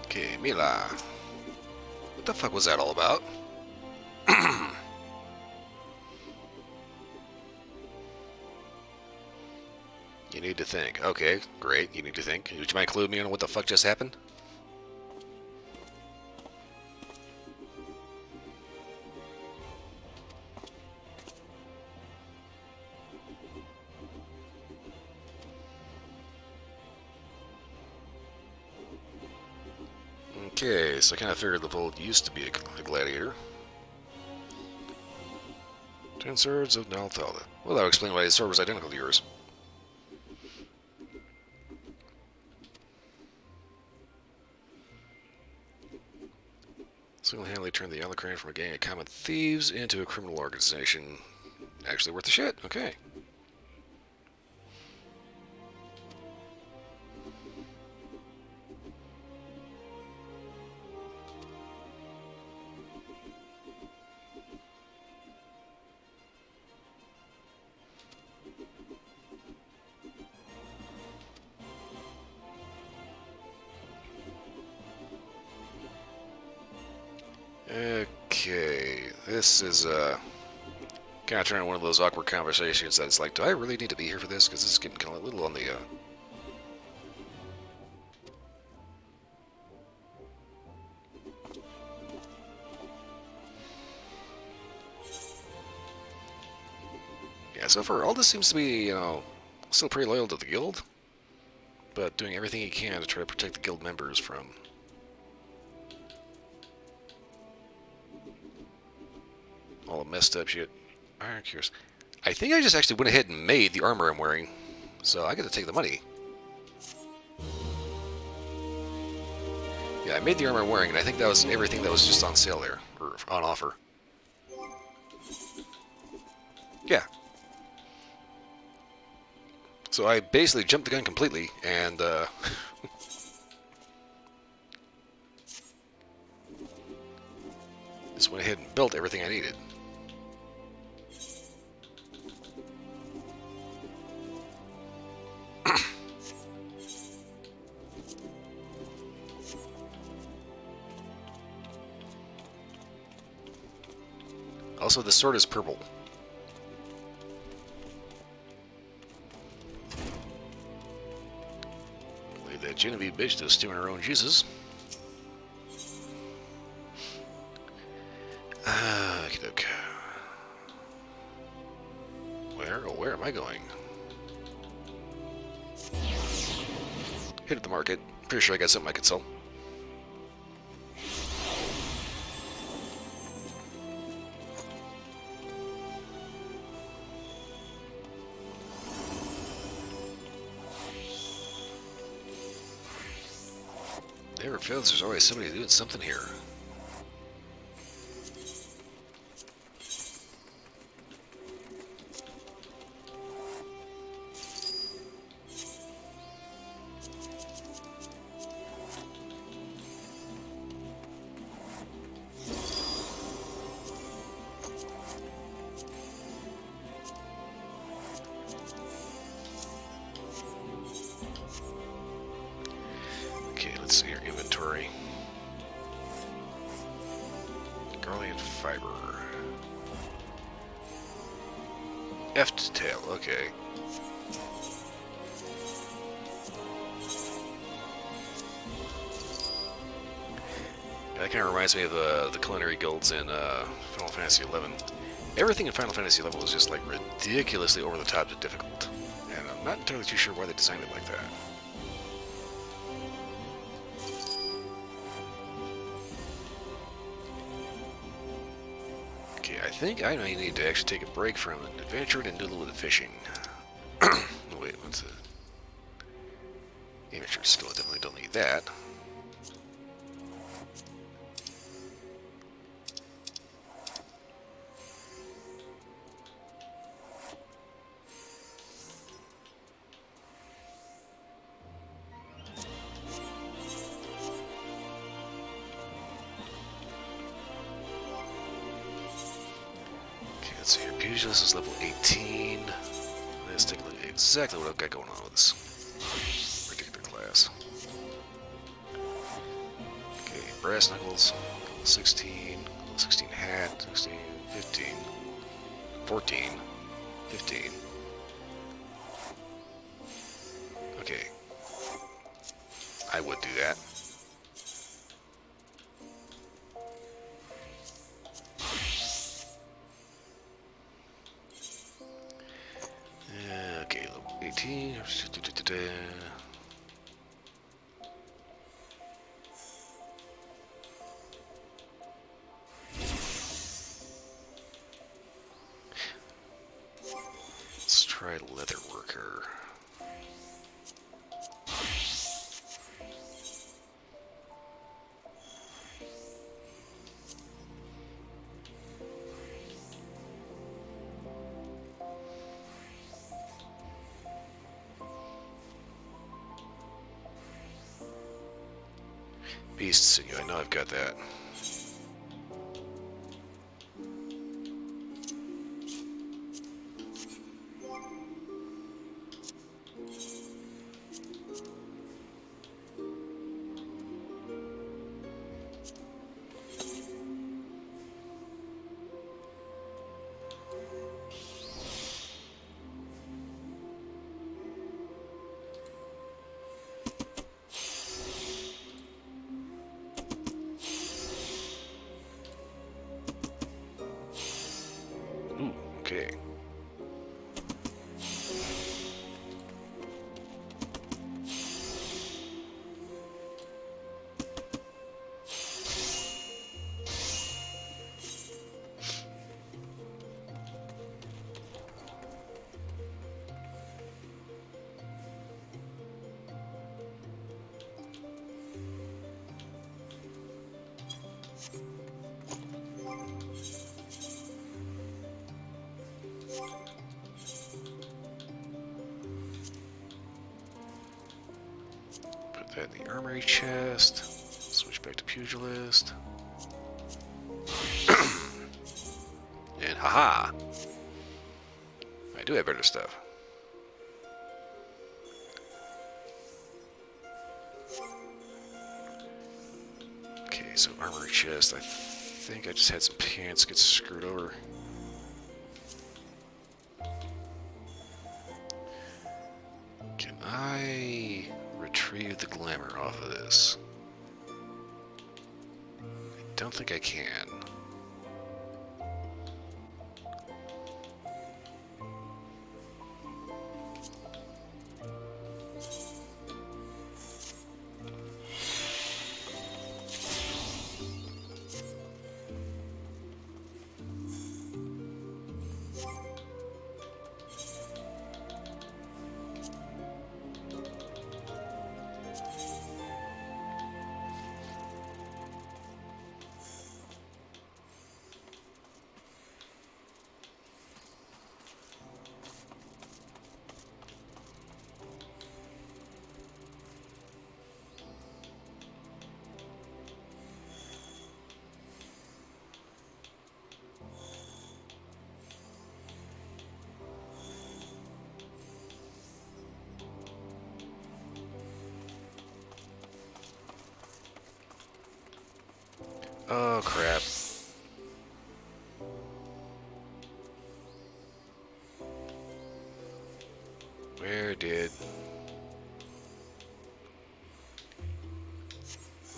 Okay, Mila. What the fuck was that all about? You need to think. Okay, great. You need to think. Would you mind clue me on what the fuck just happened? Okay, so I kind of figured the Vold used to be a gladiator. 10 swords of Nalthalda. Well, that would explain why his sword was identical to yours. Single-handedly turned the Alacran from a gang of common thieves into a criminal organization. Actually worth the shit. Okay. Okay, this is kind of turning one of those awkward conversations that it's like, do I really need to be here for this? Because this is getting kind of a little on the yeah, so far all this seems to be, still pretty loyal to the guild, but doing everything he can to try to protect the guild members from all the messed up shit. I'm curious. I think I just actually went ahead and made the armor I'm wearing, so I get to take the money. Yeah, I made the armor I'm wearing, and I think that was everything that was just on sale there, or on offer. Yeah. So I basically jumped the gun completely, and just went ahead and built everything I needed. Also, the sword is purple. Leave that Genevieve bitch to stew in her own juices. Okay. Where am I going? Hit at the market. Pretty sure I got something I could sell. Never fails, there's always somebody doing something here. Okay, let's see your inventory. Garlic and fiber. Eft tail, okay. That kind of reminds me of the culinary guilds in Final Fantasy XI. Everything in Final Fantasy XI was just like ridiculously over the top and difficult, and I'm not entirely too sure why they designed it like that. Okay, I think I may need to actually take a break from adventuring and do a little bit of fishing. Wait, what's it? Amateur still definitely don't need that. Okay, let's see here. Pugilist is level 18. Let's take a look at exactly what I've got going on with this particular class. Okay, brass knuckles, level 16, level 16 hat, 16, 15, 14, 15. Okay, I would do that. Okay, level 18. Let's try leather worker. Beast sinew, I know I've got that. Got the armory chest. Switch back to pugilist. And haha! I do have better stuff. Okay, so armory chest. I think I just had some pants get screwed over. Can I retrieve the glamour off of this? I don't think I can. Oh, crap. Where did...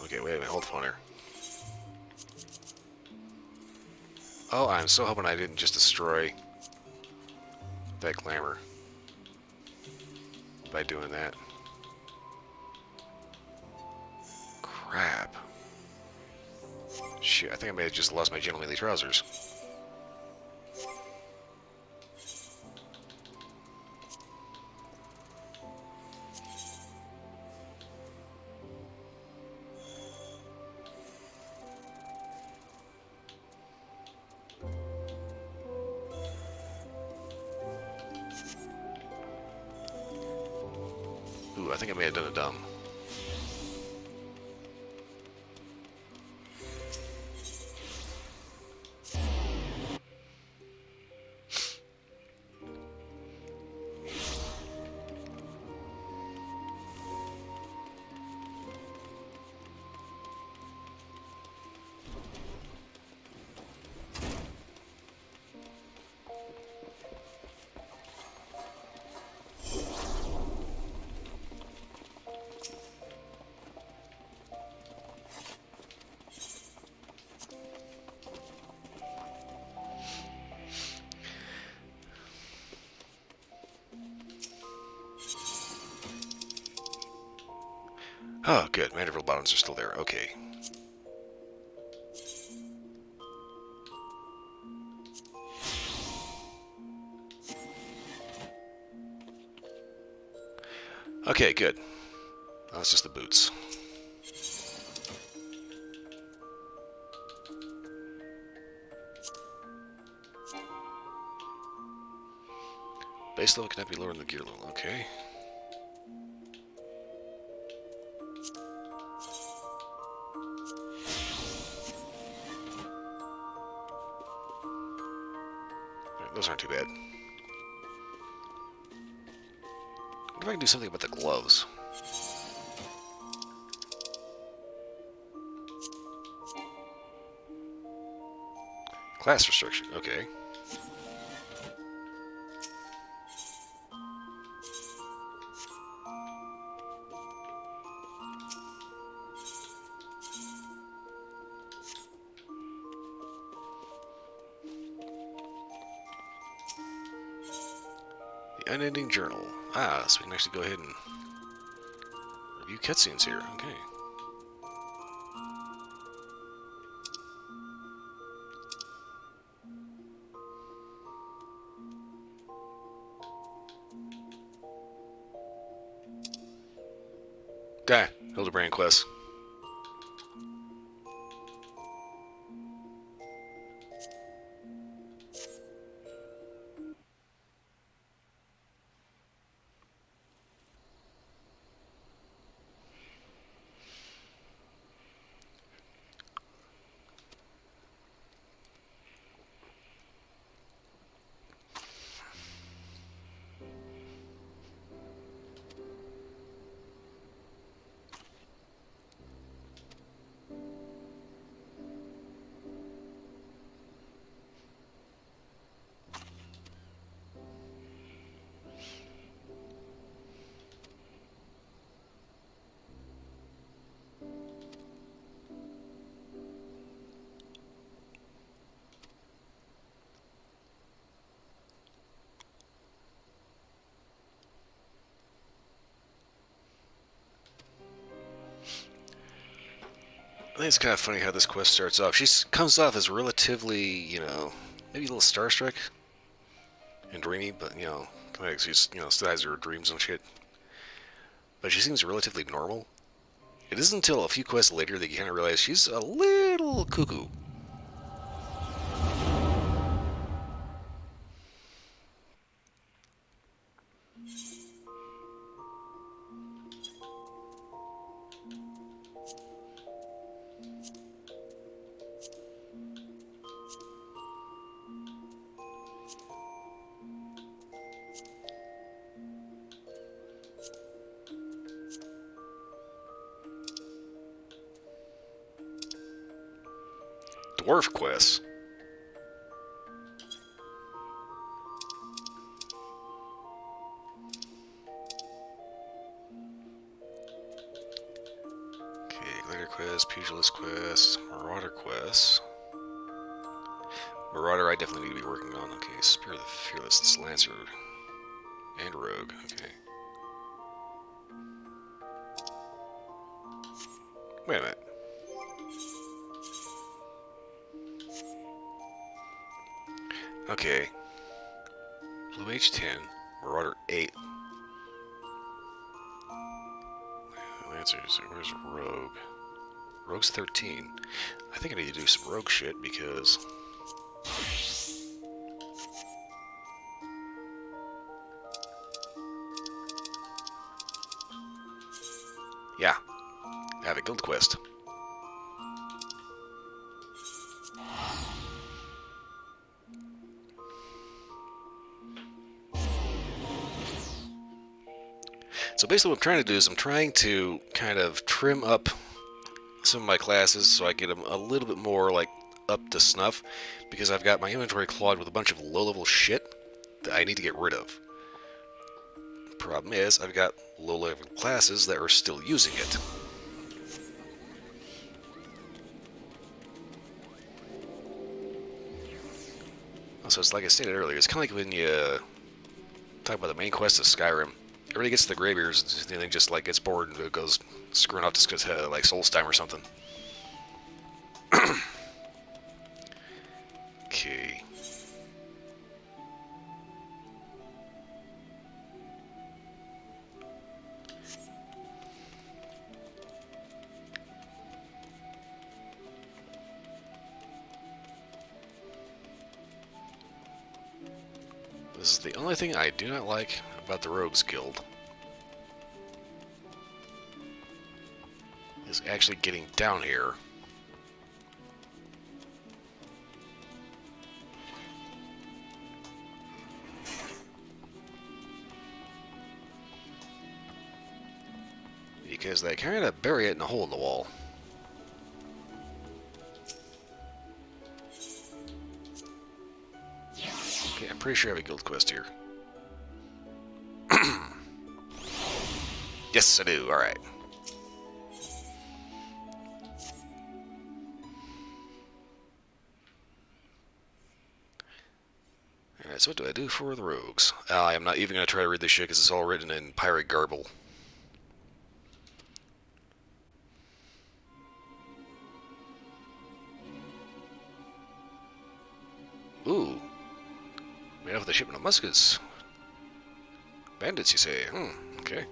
Okay, wait a minute, hold on here. Oh, I'm so hoping I didn't just destroy that glamour by doing that. Crap. Shit, I think I may have just lost my gentlemanly trousers. Ooh, I think I may have done a dumb. Oh, good. Mandible bottoms are still there. Okay. Okay, good. That's just the boots. Base level cannot be lower than the gear level. Okay. Those aren't too bad. I wonder if I can do something about the gloves. Class restriction, okay. The unending journal. Ah, so we can actually go ahead and review cutscenes here. Okay. Hildebrand quest. think it's kind of funny how this quest starts off. She comes off as relatively, you know, maybe a little starstruck and dreamy, but, you know, like she's, you know, still has her dreams and shit. But she seems relatively normal. It isn't until a few quests later that you kind of realize she's a little cuckoo. Dwarf quests. Okay, glitter quest, pugilist quest, marauder quest. Marauder, I definitely need to be working on. Okay, Spear of the Fearless, Lancer, and Rogue. Okay. Wait a minute. Okay. Blue H10, Marauder 8. Lancers, where's Rogue? Rogue's 13. I think I need to do some Rogue shit because... yeah. I have a guild quest. So basically what I'm trying to do is I'm trying to kind of trim up some of my classes so I get them a little bit more like up to snuff, because I've got my inventory clogged with a bunch of low-level shit that I need to get rid of. Problem is, I've got low-level classes that are still using it. So it's like I stated earlier, it's kind of like when you talk about the main quest of Skyrim. Everybody gets to the Greybeards and then just like gets bored and goes screwing off to like Solstheim or something. Okay. This is the only thing I do not like about the Rogues Guild. Is actually getting down here. Because they kind of bury it in a hole in the wall. Okay, I'm pretty sure I have a guild quest here. Yes, I do. Alright. Alright, so what do I do for the rogues? I am not even going to try to read this shit because it's all written in pirate garble. Ooh. Made off with a shipment of muskets. Bandits, you say? Okay.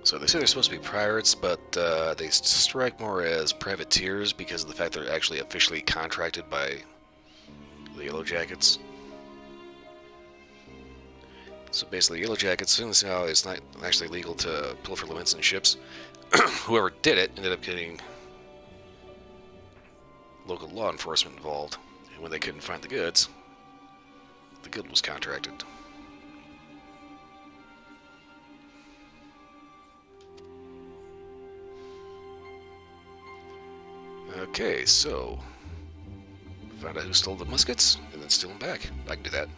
So they say they're supposed to be pirates, but they strike more as privateers because of the fact they're actually officially contracted by the Yellow Jackets. So basically, Yellow Jackets, since now it's not actually legal to pilfer Levinson ships, whoever did it ended up getting local law enforcement involved. And when they couldn't find the goods, the guild was contracted. Okay, so find out who stole the muskets and then steal them back. I can do that.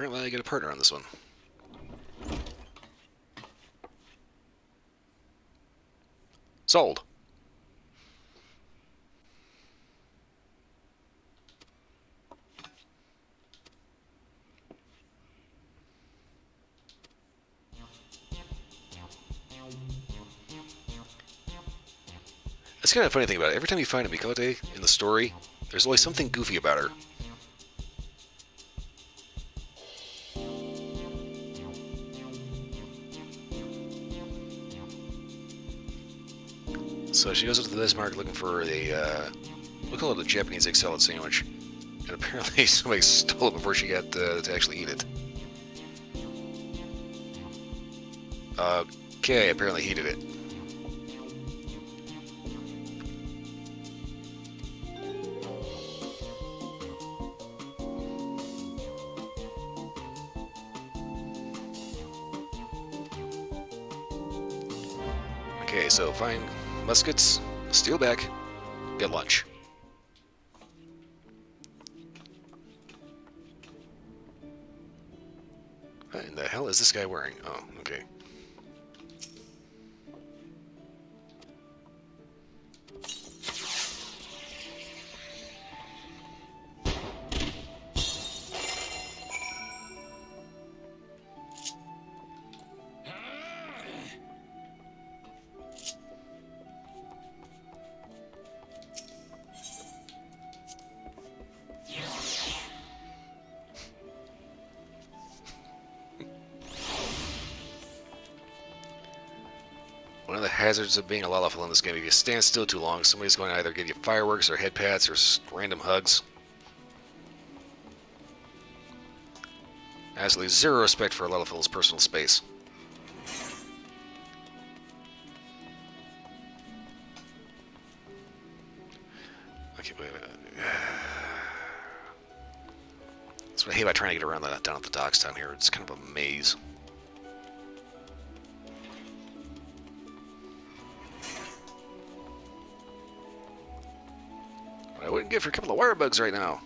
apparently I get a partner on this one. Sold. That's kind of a funny thing about it. Every time you find a Mikote in the story, there's always something goofy about her. So she goes up to the Bismarck looking for a, we'll call it a Japanese egg salad sandwich. And apparently somebody stole it before she got to actually eat it. Okay, apparently he did it. Okay, so find muskets, steal back, get lunch. What in the hell is this guy wearing? Oh, okay. One of the hazards of being a Lalafell in this game, if you stand still too long, somebody's going to either give you fireworks or head pats or random hugs. Absolutely zero respect for a Lalafell's personal space. Okay, wait. That's what I hate about trying to get around that down at the docks down here. It's kind of a maze. I wouldn't give her a couple of wire bugs right now.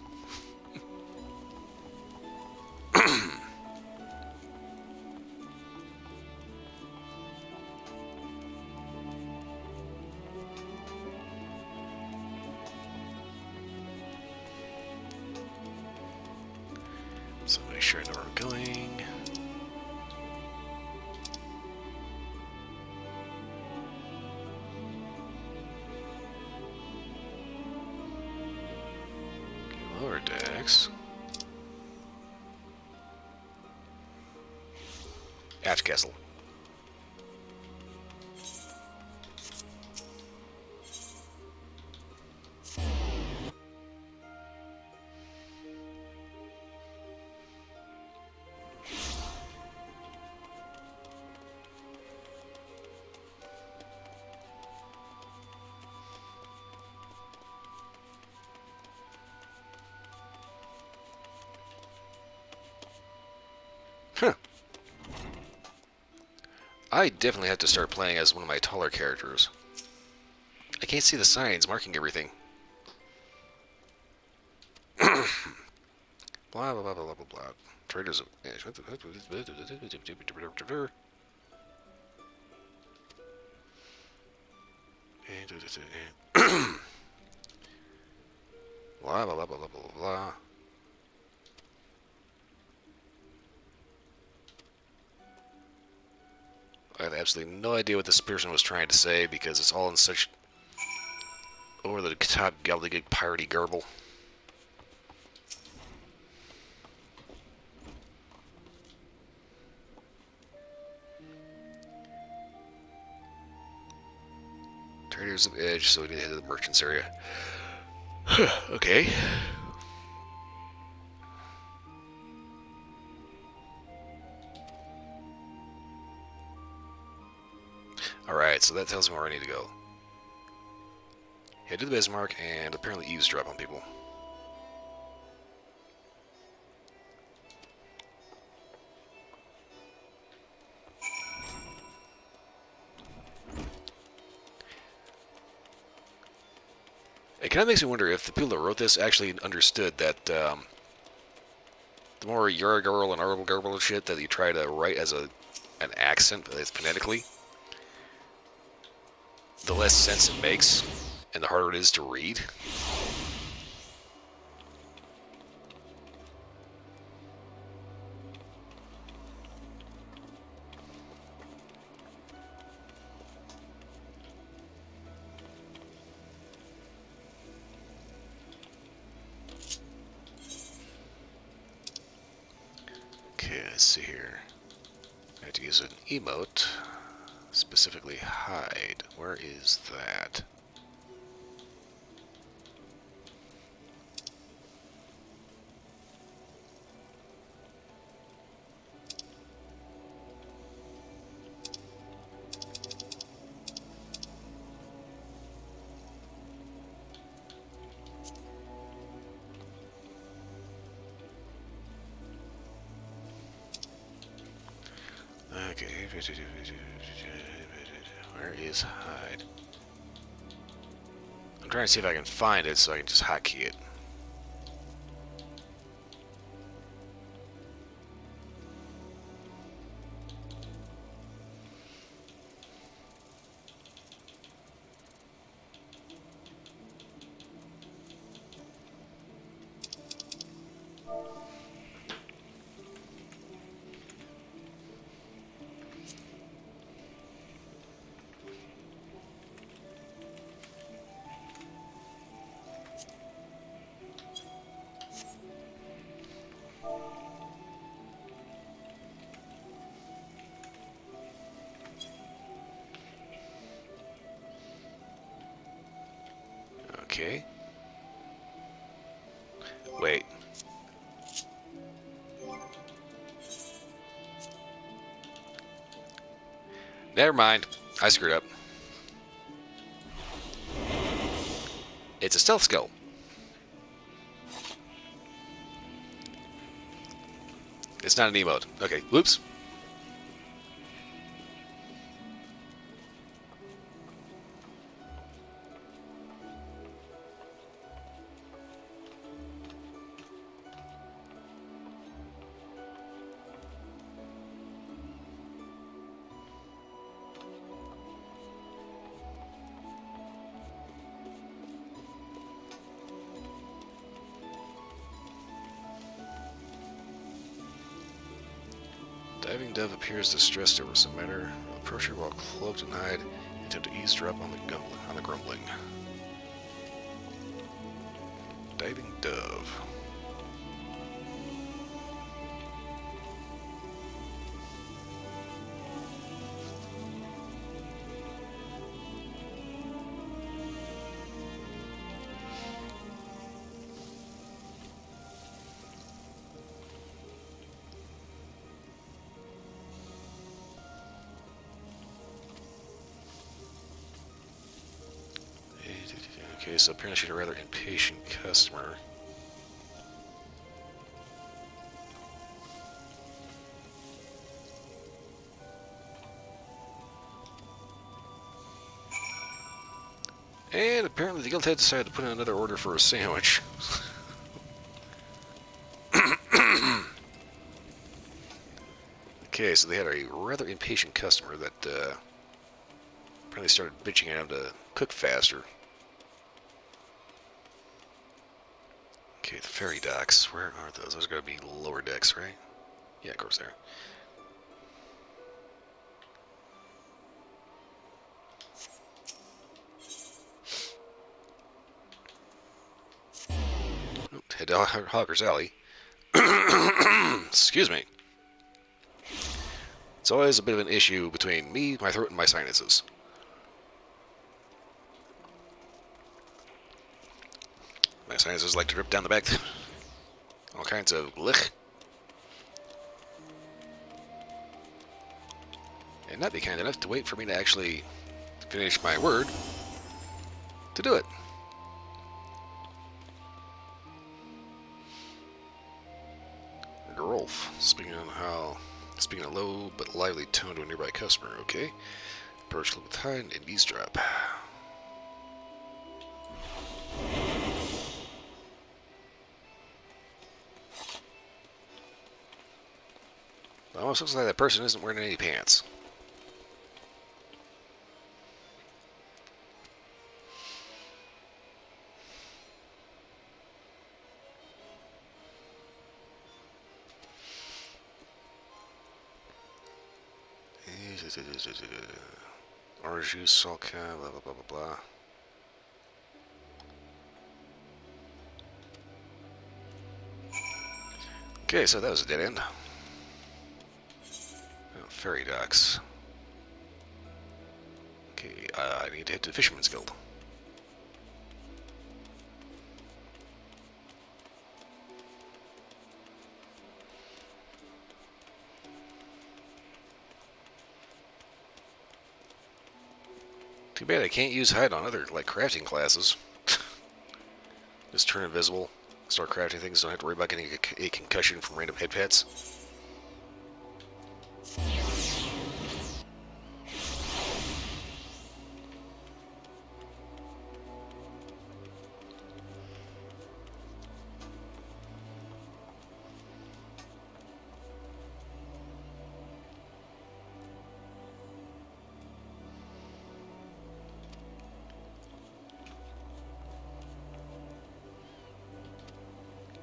So make sure I know where I'm going. Lower decks. Aft castle. Huh. I definitely have to start playing as one of my taller characters. I can't see the signs marking everything. Blah, blah, blah, blah, blah, blah. Traders of... Blah, blah, blah, blah, blah, blah, blah. I have absolutely no idea what this person was trying to say because it's all in such over-the-top gobbledygook piratey garble. Traders of Edge, so we need to head to the merchants area. Okay. Alright, so that tells me where I need to go. Head to the Bismarck and apparently eavesdrop on people. It kind of makes me wonder if the people that wrote this actually understood that the The more you're a girl and AbelK shit that you try to write as an accent phonetically, the less sense it makes, and the harder it is to read. Okay, let's see here. I have to use an emote, specifically hide. Where is that? Okay, where is hide? I'm trying to see if I can find it so I can just hotkey it. Okay. Wait. Never mind. I screwed up. It's a stealth skill. It's not an emote. Okay, whoops. Diving dove appears distressed over some matter. Approach her while cloaked and hide. Attempt to eavesdrop on the grumbling. Diving dove. Okay, so apparently she's a rather impatient customer. And apparently the guild had decided to put in another order for a sandwich. Okay, so they had a rather impatient customer that apparently started bitching at him to cook faster. Okay, the ferry docks. Where are those? Those are going to be lower decks, right? Yeah, of course they are. Head to Hawker's Alley. Excuse me. It's always a bit of an issue between me, my throat, and my sinuses. My sinuses like to drip down the back. All kinds of lick. And not be kind enough to wait for me to actually finish my word to do it. Rolf, speaking a low but lively tone to a nearby customer. Okay, approach with hide and eavesdrop. It almost looks like that person isn't wearing any pants. Orange juice, salt can, blah, blah, blah, blah, blah. Okay, so that was a dead end. Oh, ferry docks. Okay, I need to head to the Fisherman's Guild. Too bad I can't use hide on other, like, crafting classes. Just turn invisible, start crafting things, don't have to worry about getting a concussion from random head pets.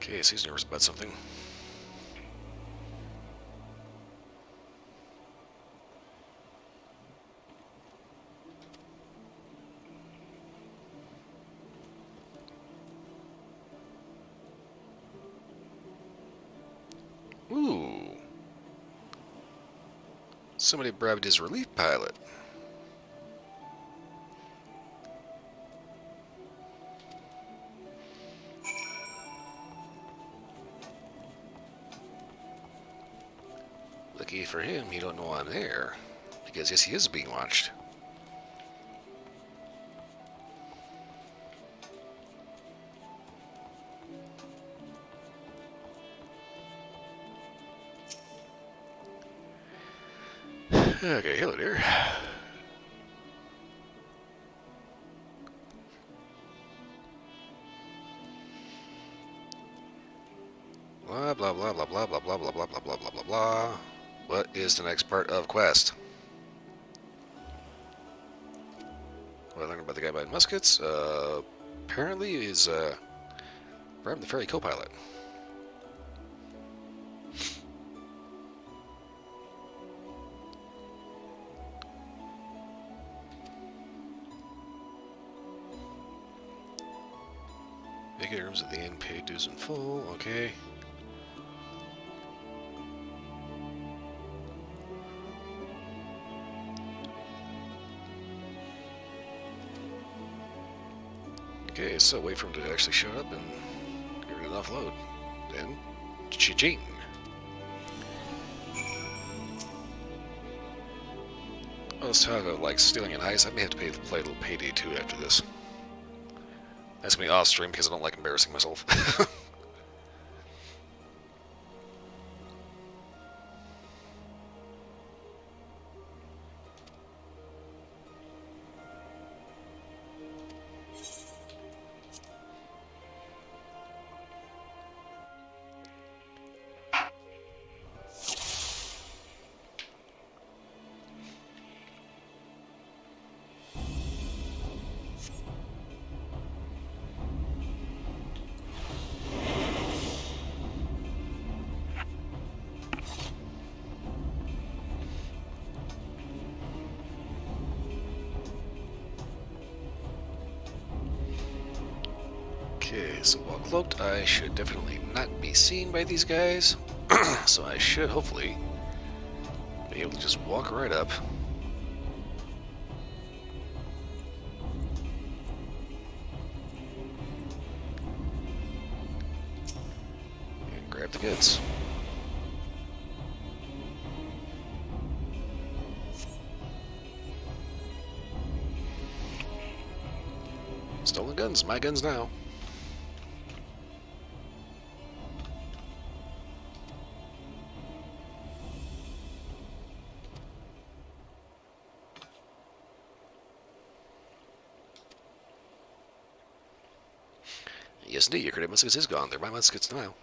Okay, so he's nervous about something. Ooh. Somebody bribed his relief pilot. Lucky for him, he don't know I'm there. Because yes, he is being watched. Okay, hello there. Blah blah blah blah blah blah blah blah blah blah blah blah blah blah. What is the next part of quest? What I learned about the guy buying muskets? Apparently is bribing the ferry co-pilot. Vacate rooms at the end, pay dues in full. Okay. Okay, so wait for him to actually show up and get ready to offload. Then, cha-ching. Well, let's talk about like stealing an ice. I may have to play a little Payday 2 after this. That's gonna be off stream because I don't like embarrassing myself. Okay, so while cloaked, I should definitely not be seen by these guys. So I should hopefully be able to just walk right up. And grab the goods. Stolen guns, my guns now. Yes, indeed, your credit muskets is gone. They're my muskets now.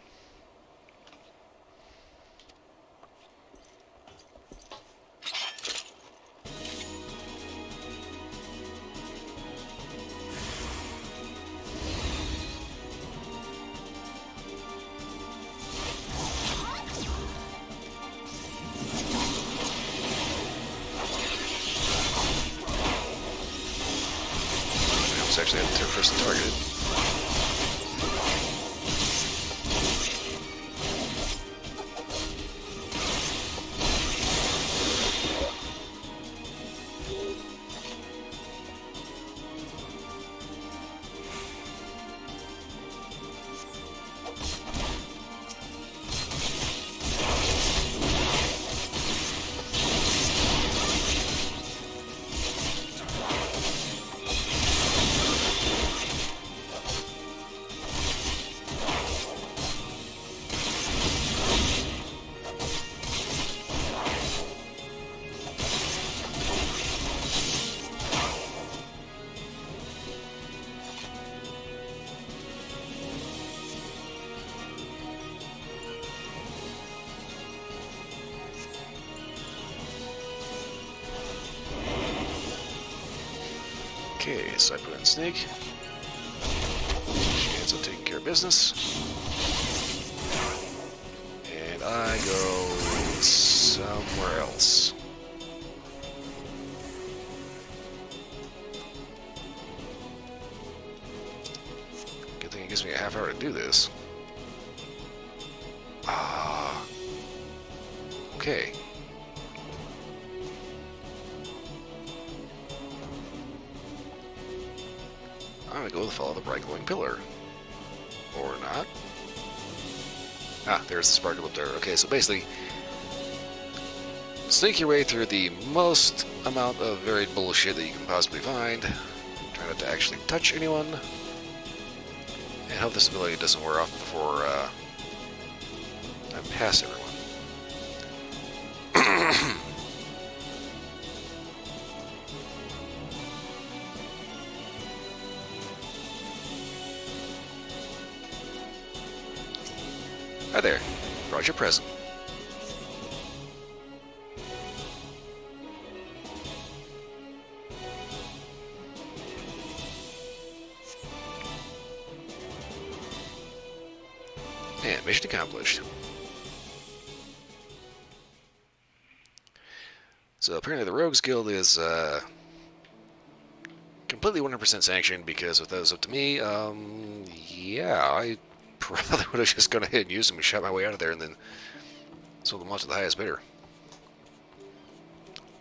actually had the person targeted. Okay, so I put in Snake. She ends up taking care of business. And I go somewhere else. Good thing it gives me a half hour to do this. Ah. Okay. I'm gonna go with follow the bright glowing pillar. Or not. Ah, there's the sparkle up there. Okay, so basically, sneak your way through the most amount of varied bullshit that you can possibly find. Try not to actually touch anyone. And hope this ability doesn't wear off before I pass everyone. Hi there. Brought your present. And mission accomplished. So apparently the Rogues Guild is completely 100% sanctioned, because if that was up to me, yeah, I probably would have just gone ahead and used them and shot my way out of there and then sold them off to the highest bidder.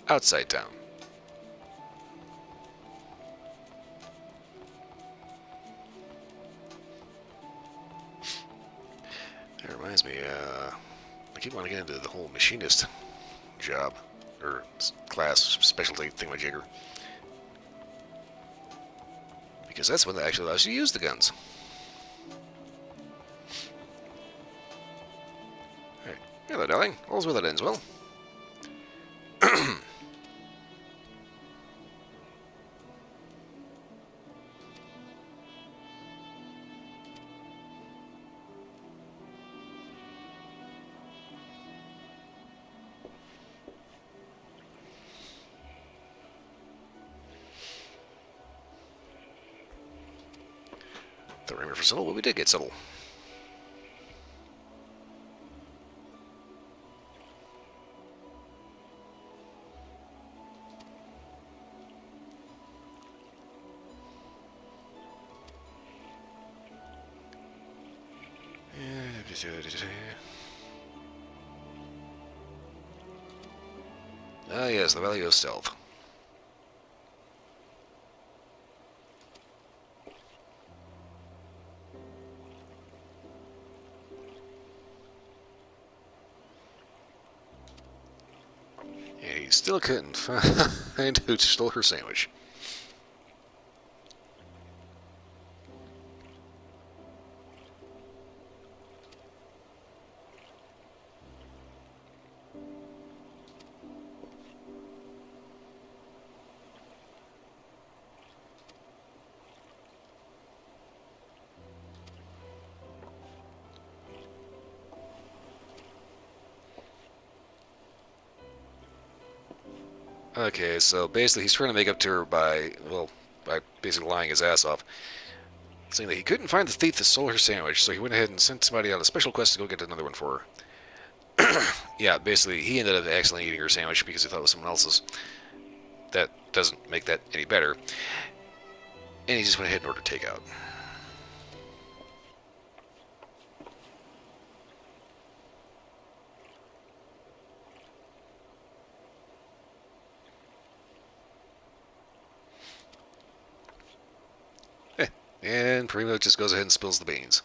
Outside town. That reminds me, I keep wanting to get into the whole machinist job, or class, specialty thingamajigger. Because that's one that actually allows you to use the guns. Alright. Hello, darling. All's well that ends well. Don't remember for settle, but we did get settled. Ah, yes, the value of stealth. Yeah, he still couldn't find who stole her sandwich. Okay, so basically he's trying to make up to her by basically lying his ass off, saying that he couldn't find the thief that stole her sandwich, so he went ahead and sent somebody on a special quest to go get another one for her. Yeah, basically he ended up accidentally eating her sandwich because he thought it was someone else's. That doesn't make that any better. And he just went ahead and ordered takeout. And pretty much just goes ahead and spills the beans.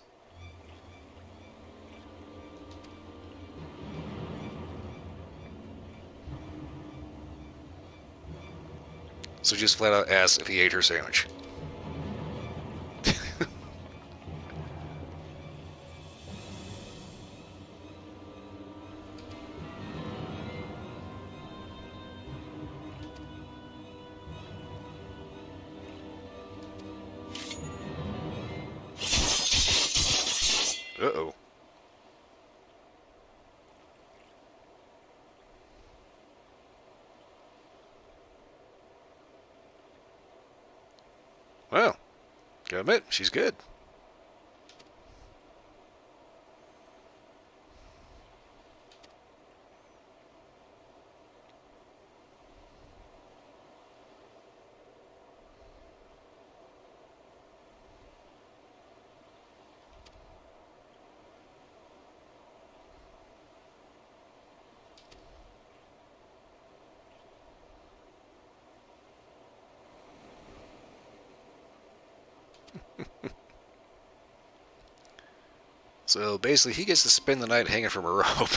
So just flat out asks if he ate her sandwich. Uh-oh. Well, gotta admit, she's good. So basically, he gets to spend the night hanging from a rope.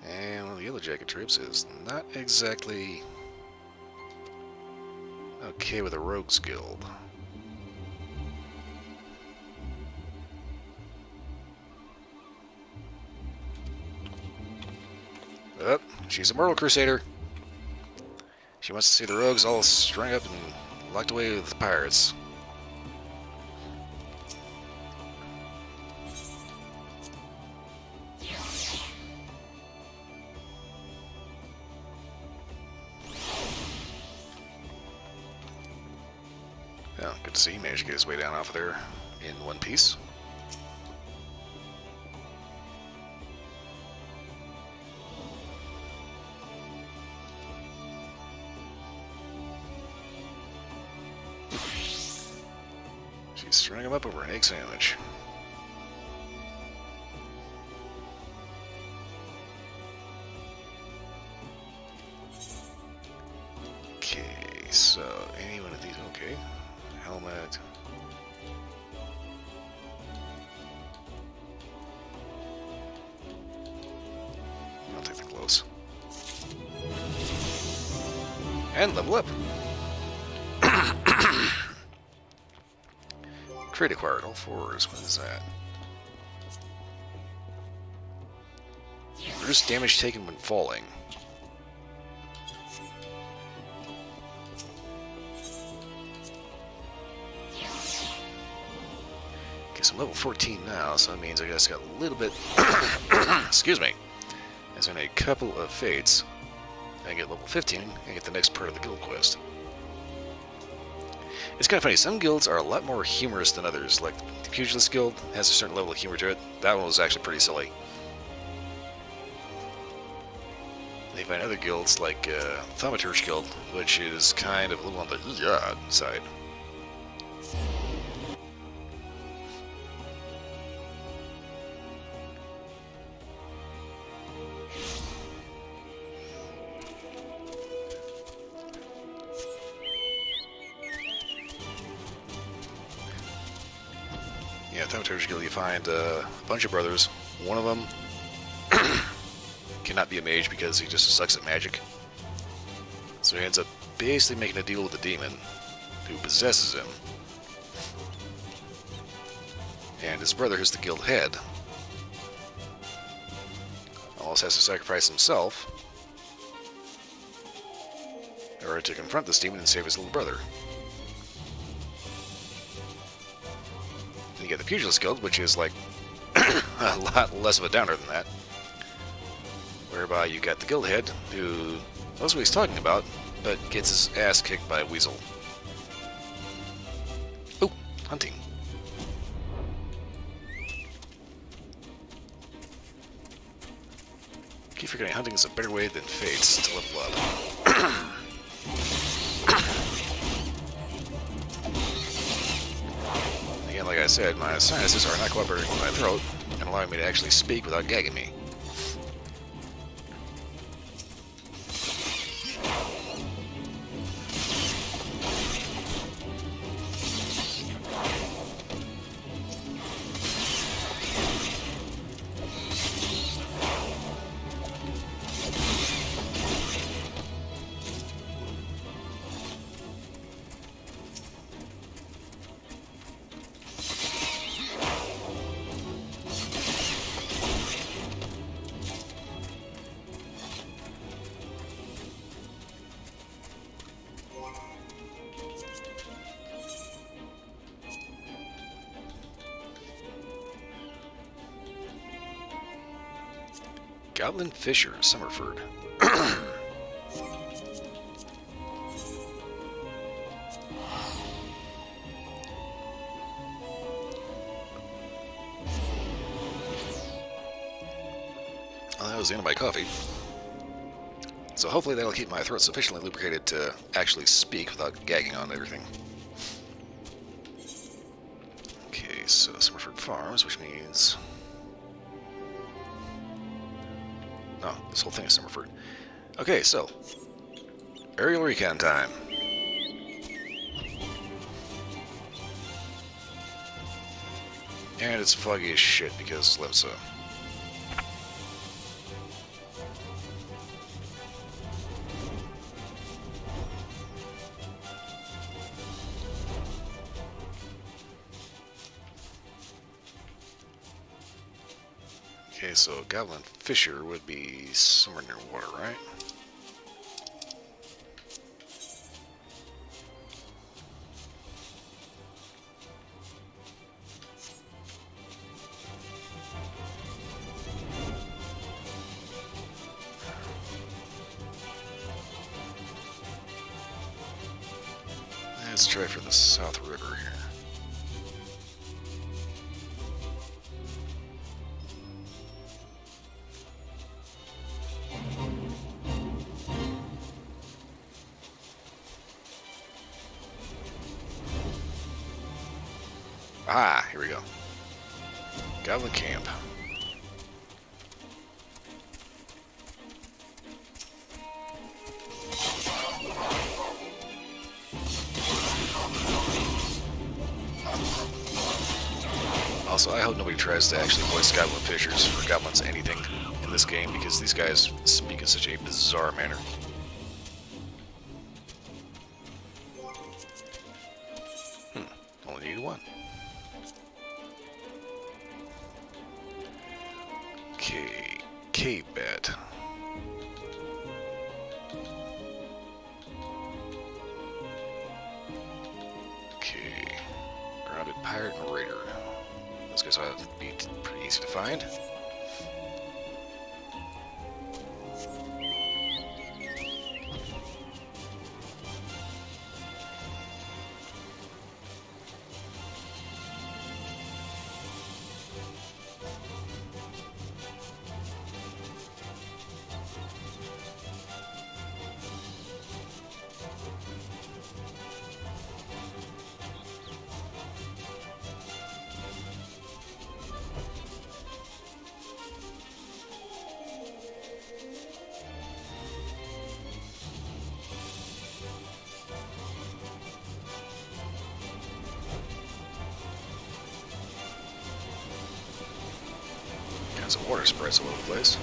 And one of the Yellow Jacket troops is not exactly okay with a Rogues Guild. Oh, she's a Mortal Crusader. She wants to see the rogues all strung up and locked away with the pirates. Oh, good to see he managed to get his way down off of there in one piece. She's strung him up over an egg sandwich. Okay, so any one of these, okay. Helmet. I'll take the clothes. And level up. Trait acquired, all fours. What is that? Reduce damage taken when falling. Okay, so I'm level 14 now, so that means I guess got a little bit. Excuse me. As in a couple of fates, I get level 15 and get the next part of the guild quest. It's kind of funny, some guilds are a lot more humorous than others, like the Pugilist Guild has a certain level of humor to it. That one was actually pretty silly. They find other guilds like Thaumaturge Guild, which is kind of a little on the side. Yeah, Thaumaturge Guild, you find a bunch of brothers. One of them cannot be a mage because he just sucks at magic. So he ends up basically making a deal with the demon who possesses him. And his brother, who's the guild head, almost has to sacrifice himself in order to confront this demon and save his little brother. You get the Pugilist Guild, which is like a lot less of a downer than that. Whereby you got the guild head, who knows what he's talking about, but gets his ass kicked by a weasel. Oh, hunting. Keep forgetting hunting is a better way than fates to level up. Again, like I said, my sinuses are not cooperating with my throat and allowing me to actually speak without gagging me. Goblin Fisher, Summerford. Well, that was the end of my coffee. So hopefully that'll keep my throat sufficiently lubricated to actually speak without gagging on everything. Okay, so Summerford Farms, which means... No, this whole thing is Summerford. Okay, so aerial recon time. And it's foggy as shit because Limsa. Okay, so Goblin Fisher would be somewhere near water, right? Let's try for the South River here. Ah, here we go. Goblin Camp. Also, I hope nobody tries to actually voice Goblin Fishers or Goblins anything in this game because these guys speak in such a bizarre manner. Only need one. Okay, cave bat. Okay, grounded pirate and raider. Those guys ought to be pretty easy to find. Some water spreads all over the place.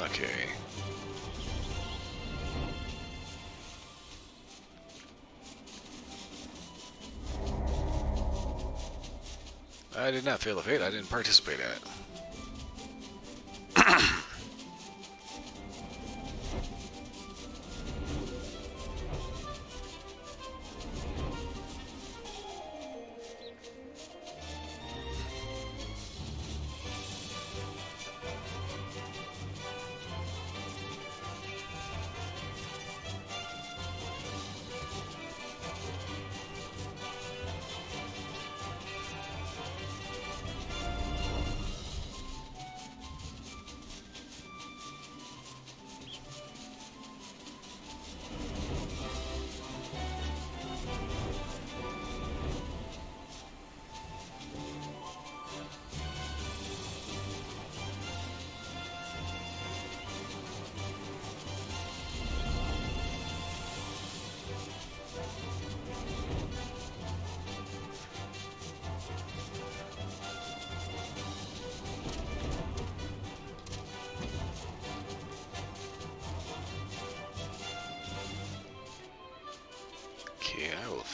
Okay. I did not fail the fate. I didn't participate in it.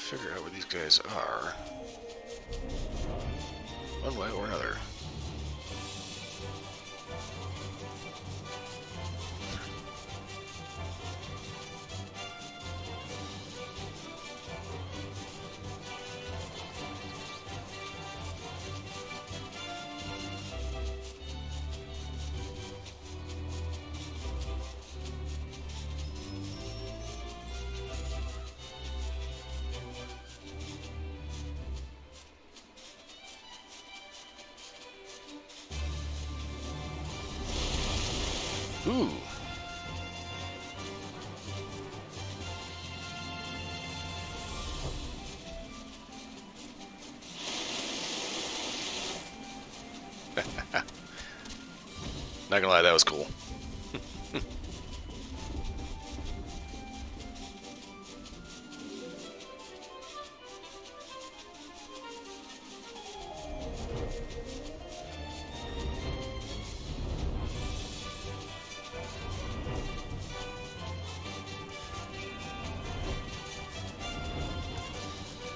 figure out where these guys are. One way or another. Ooh. Not gonna lie, that was cool.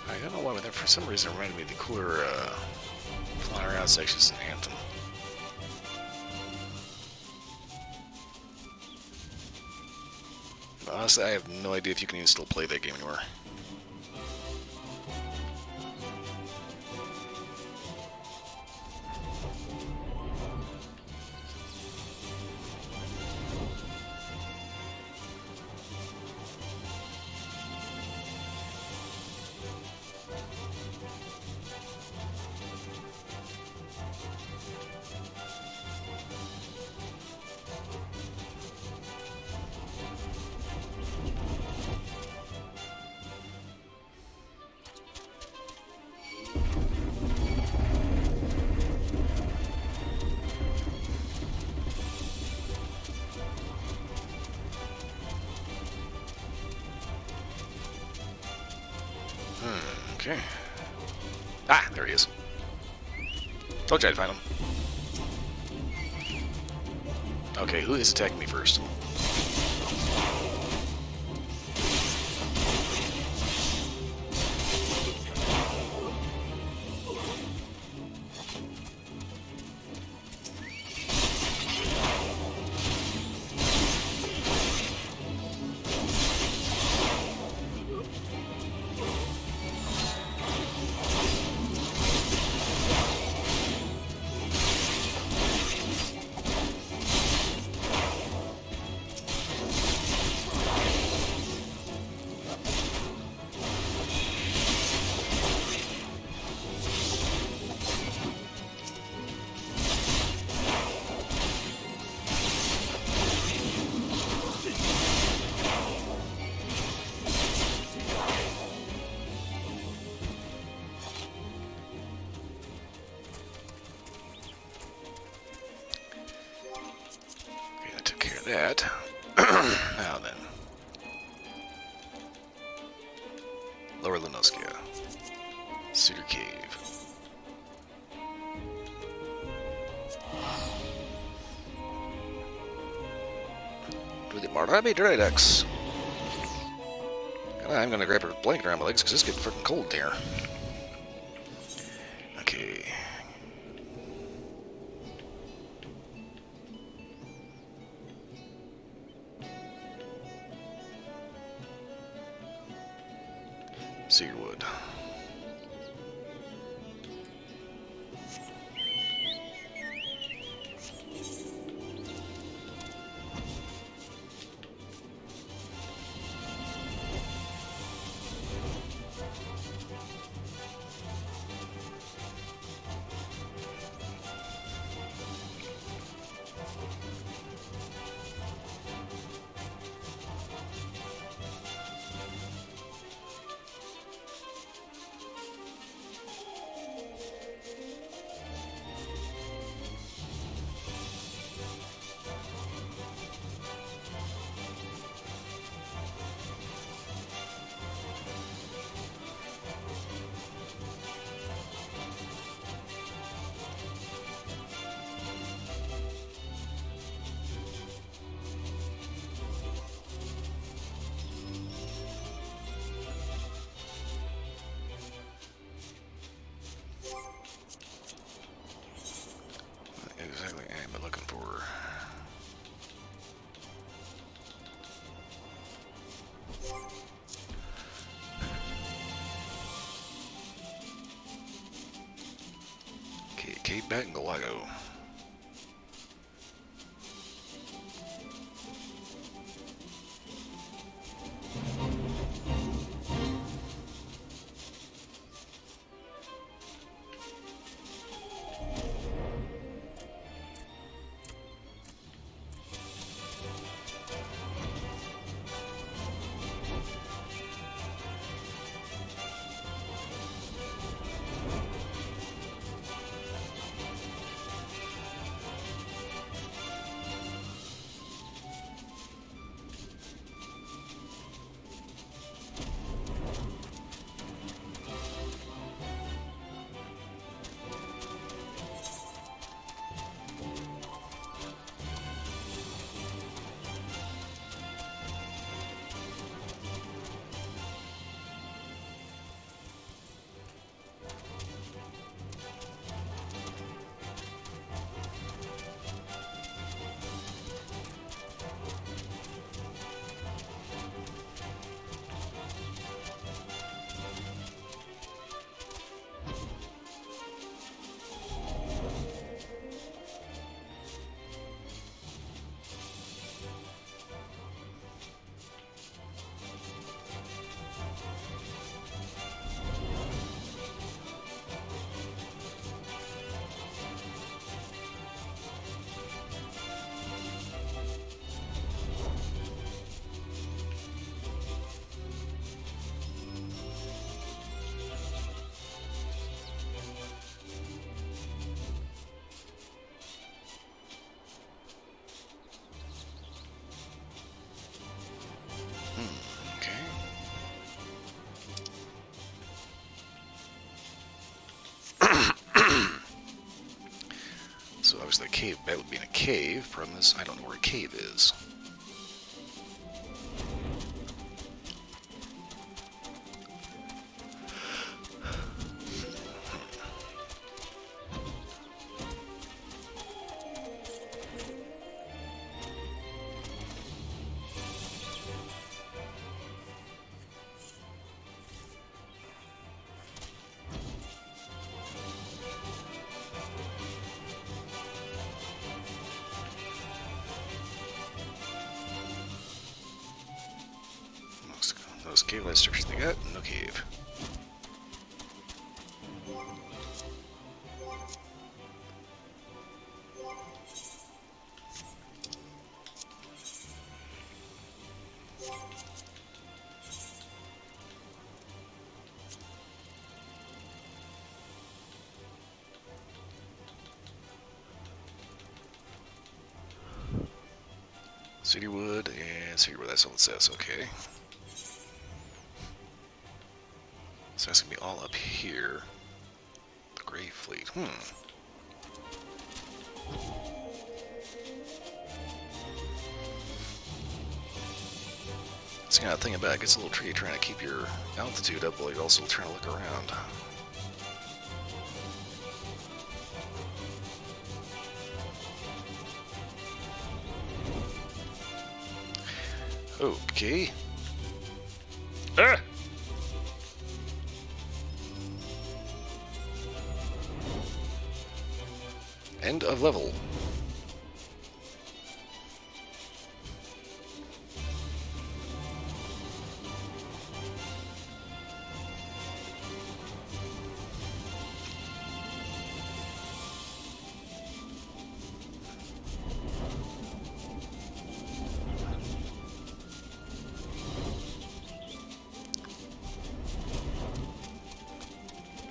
I don't know why, but that for some reason reminded me of the cooler flying around sections in Anthem. But honestly, I have no idea if you can even still play that game anymore. Okay. Ah, there he is. Told you I'd find him. Okay, who is attacking me first? That. Now then. Lower Lunoskia. Cedar Cave. To the Marabi Dreadex. I'm gonna grab a blanket around my legs because it's getting freaking cold in here. Okay. Cedarwood. Cave Bat and Galago. So obviously the cave bat would be in a cave. Problem is, I don't know where a cave is. Those cave light structures they got? No cave. Cedarwood and Cedarwood, that's all it says, okay. So that's gonna be all up here. The Grey Fleet, It's the kind of thing about it gets a little tricky trying to keep your altitude up while you're also trying to look around. Okay. Ah! End of level.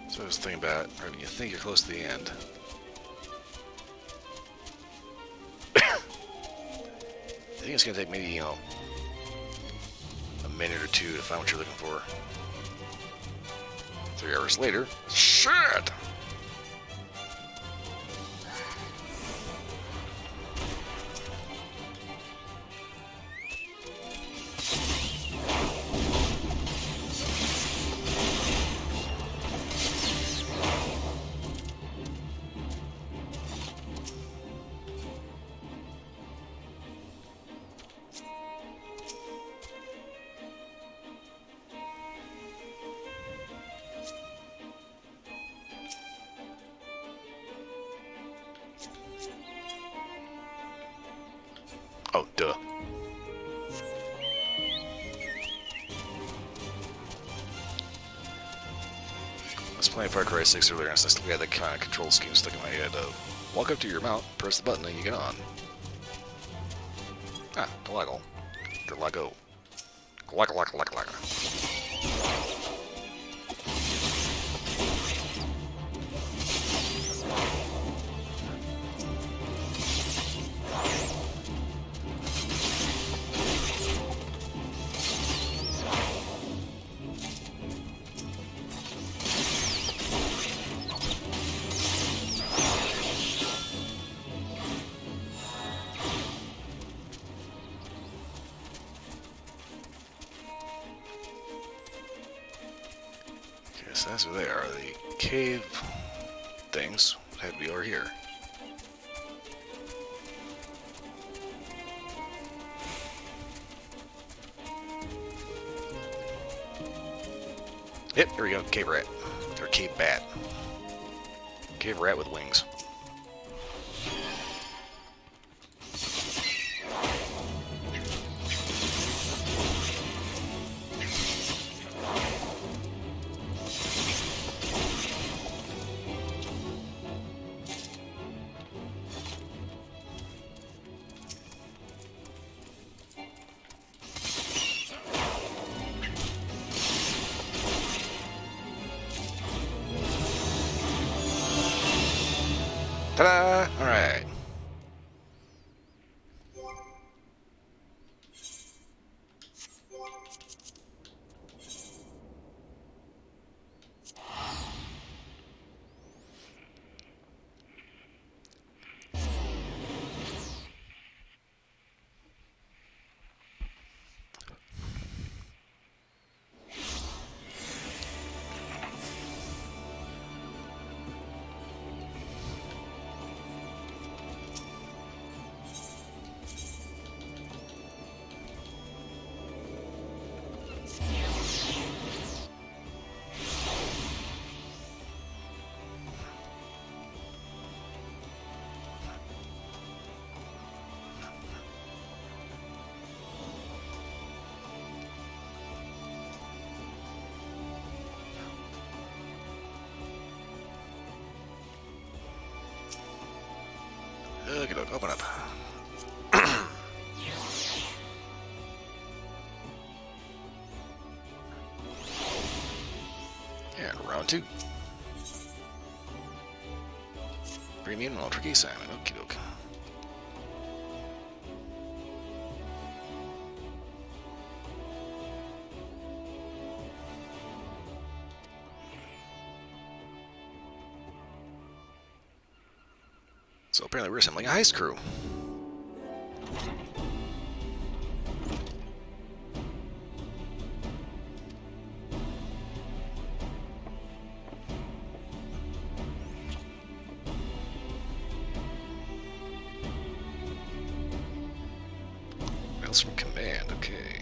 So I was thinking about, right when you think you're close to the end. I think it's going to take maybe, a minute or two to find what you're looking for. 3 hours later. Shit! Oh, duh. I was playing Far Cry 6 earlier, and I still got that kind of control scheme stuck in my head of walk up to your mount, press the button, and you get on. Ah, Galago. Galago. Galaga. So that's what they are. The cave things have to be over here. Yep, here we go. Cave rat. Or cave bat. Cave rat with wings. Ta-da! Alright. Look at it, open up. And round 2. Premium and Ultra Key Salmon, okie doke. So apparently we're assembling a heist crew. Mails from command, okay.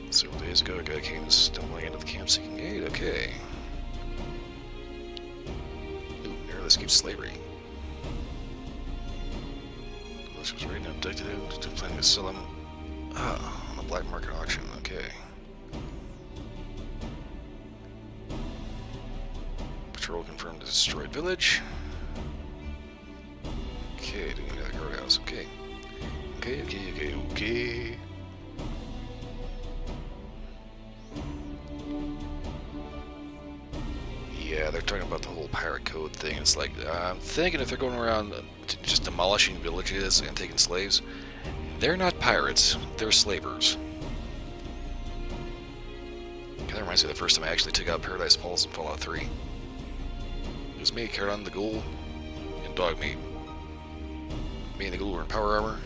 Several days ago, a guy came stumbling into the camp seeking aid. Okay. Ooh, nearly escaped slavery. This was right now abducted to planning to sell them on a black market auction. Okay. Patrol confirmed a destroyed village. Okay, doing another guardhouse. Okay. Okay. Yeah, they're talking about the whole pirate code thing. It's like, I'm thinking if they're going around just demolishing villages and taking slaves, they're not pirates, they're slavers. That reminds me of the first time I actually took out Paradise Falls in Fallout 3. It was me, Charon the Ghoul, and Dogmeat. Me and the Ghoul were in power armor.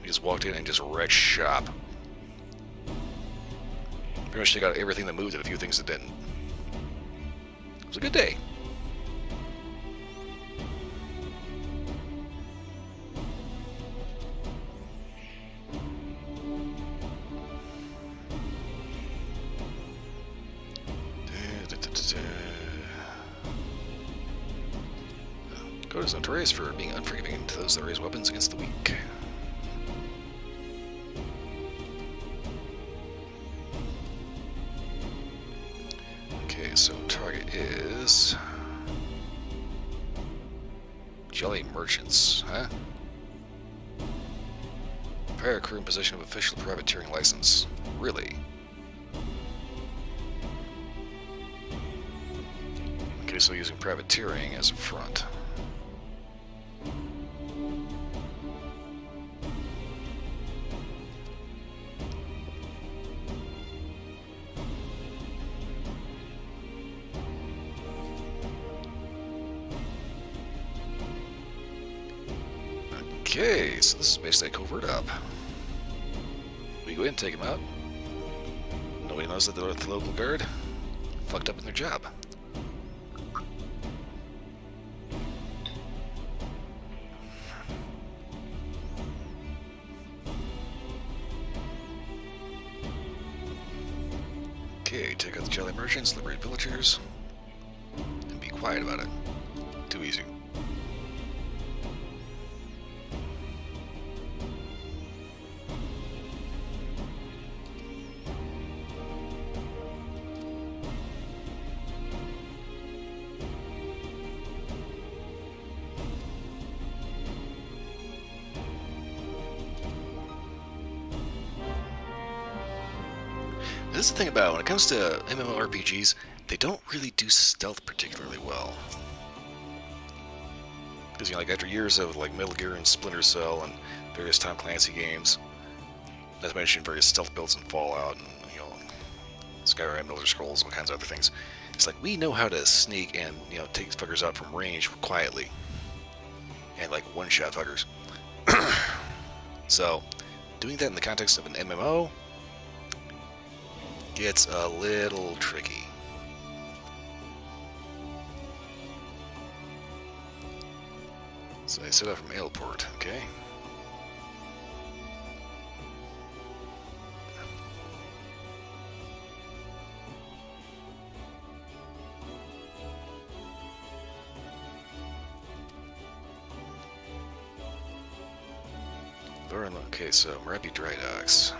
We just walked in and just wrecked shop. Pretty much took out everything that moved and a few things that didn't. It was a good day. What is notorious for being unforgiving to those that raise weapons against the weak. Okay, so target is Jelly Merchants, huh? Prior crew in possession of official privateering license. Really? Okay, so using privateering as a front. Okay, so this is basically a covert op. We go ahead and take him out. Nobody knows that the local guard fucked up in their job. Okay, take out the jelly merchants, liberate villagers, and be quiet about it. Too easy. This is the thing about it. When it comes to MMORPGs, they don't really do stealth particularly well. Because, you know, like after years of like Metal Gear and Splinter Cell and various Tom Clancy games, as mentioned, various stealth builds in Fallout and, you know, Skyrim, Elder Scrolls, all kinds of other things. It's like we know how to sneak and, you know, take fuckers out from range quietly and like one-shot fuckers. So, doing that in the context of an MMO gets a little tricky. So I set out from Ailport, okay? Okay, so Merapi Dry Docks.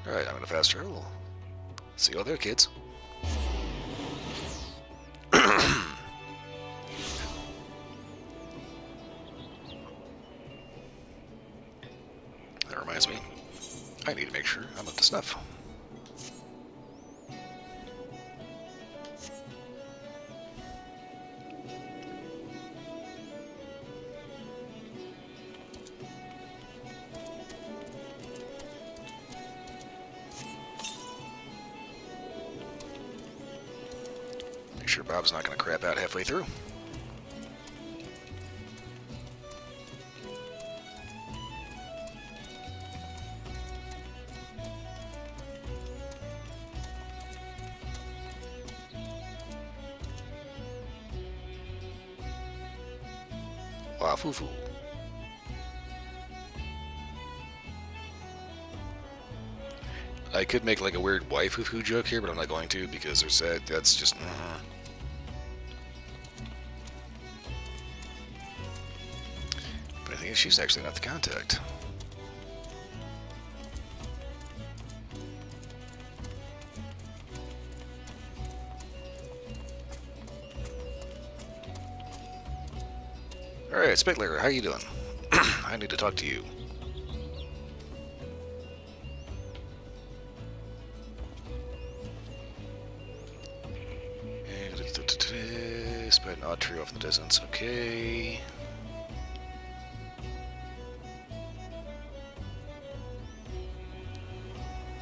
Alright, I'm in a fast travel. See you all there, kids. That reminds me, I need to make sure I'm up to snuff. Make sure Bob's not going to crap out halfway through. Wafufu. I could make like a weird waifu joke here, but I'm not going to because there's that's just. But I think she's actually not the contact. Alright, Spitler, how you doing? I need to talk to you. Spied an odd trio off in the distance. Okay.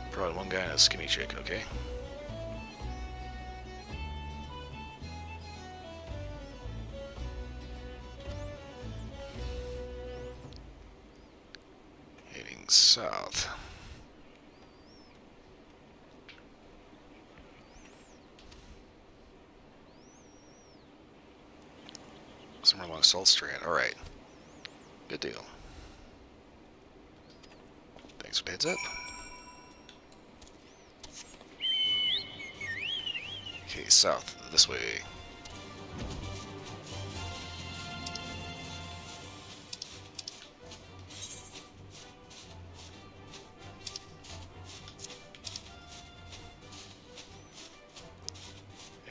Probably one guy and a skinny chick, okay. Heading south. Somewhere along Salt Strand. Alright. Good deal. Thanks for the heads up. Okay, south, this way.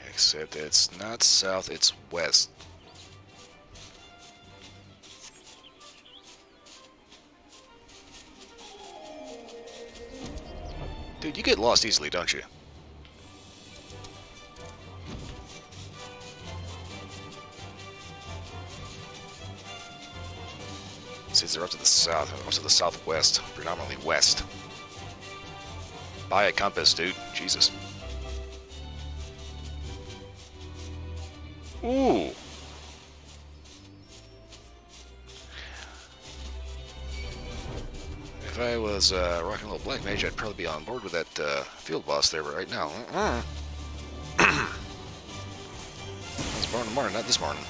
Except it's not south, it's west. Dude, you get lost easily, don't you? Since they're up to the south, up to the southwest, predominantly west. Buy a compass, dude. Jesus. Ooh. If I was rocking a little black mage, I'd probably be on board with that field boss there, but right now, It's morning, not this morning.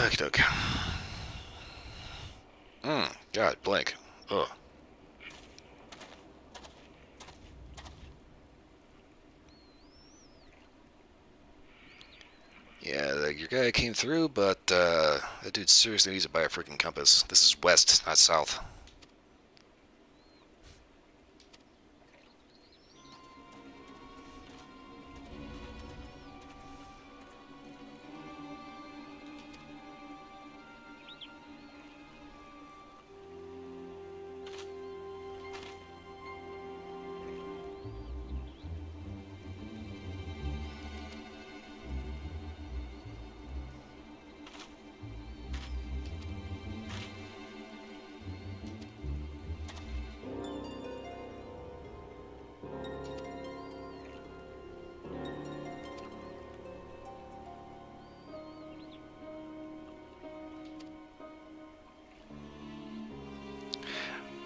Okey-doke. God, blank. Ugh. Yeah, your guy came through, but that dude seriously needs to buy a freaking compass. This is west, not south.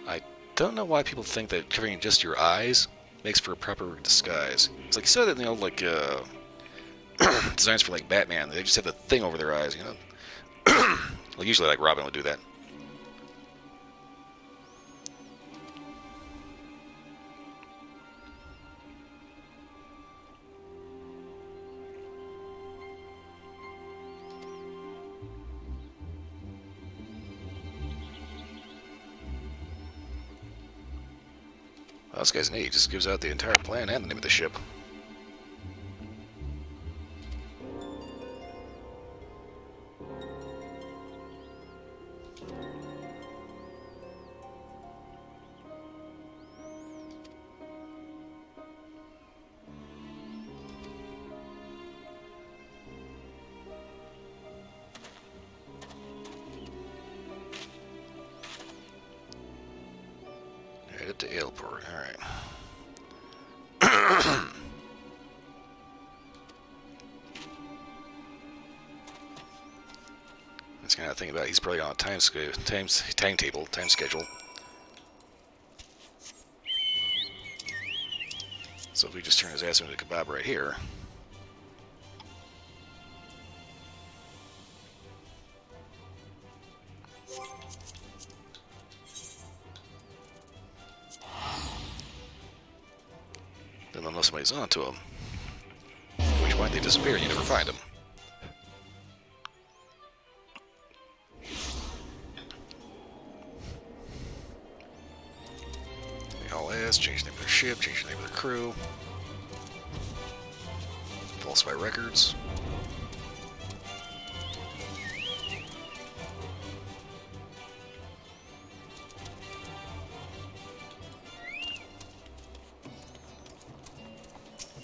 I don't know why people think that covering just your eyes makes for a proper disguise. It's like, so that, you know, like, designs for, like, Batman, they just have the thing over their eyes, you know? Well, usually, like, Robin would do that. Well, this guy's neat. He just gives out the entire plan and the name of the ship. Headed to Aleport. Alright. That's kind of thing about it. He's probably on a time schedule. So if we just turn his ass into a kebab right here. Then unless somebody's onto him, at which point they disappear and you never find them. They all ass, change the name of their ship, change the name of their crew, falsify records.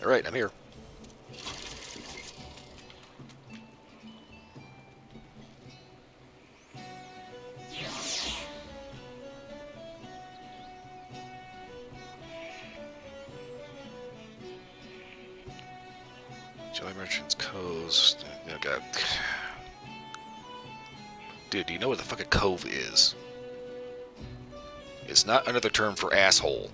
Alright, I'm here. Jelly Merchant's Coast. Oh, God. Dude, do you know what the fuck a cove is? It's not another term for asshole.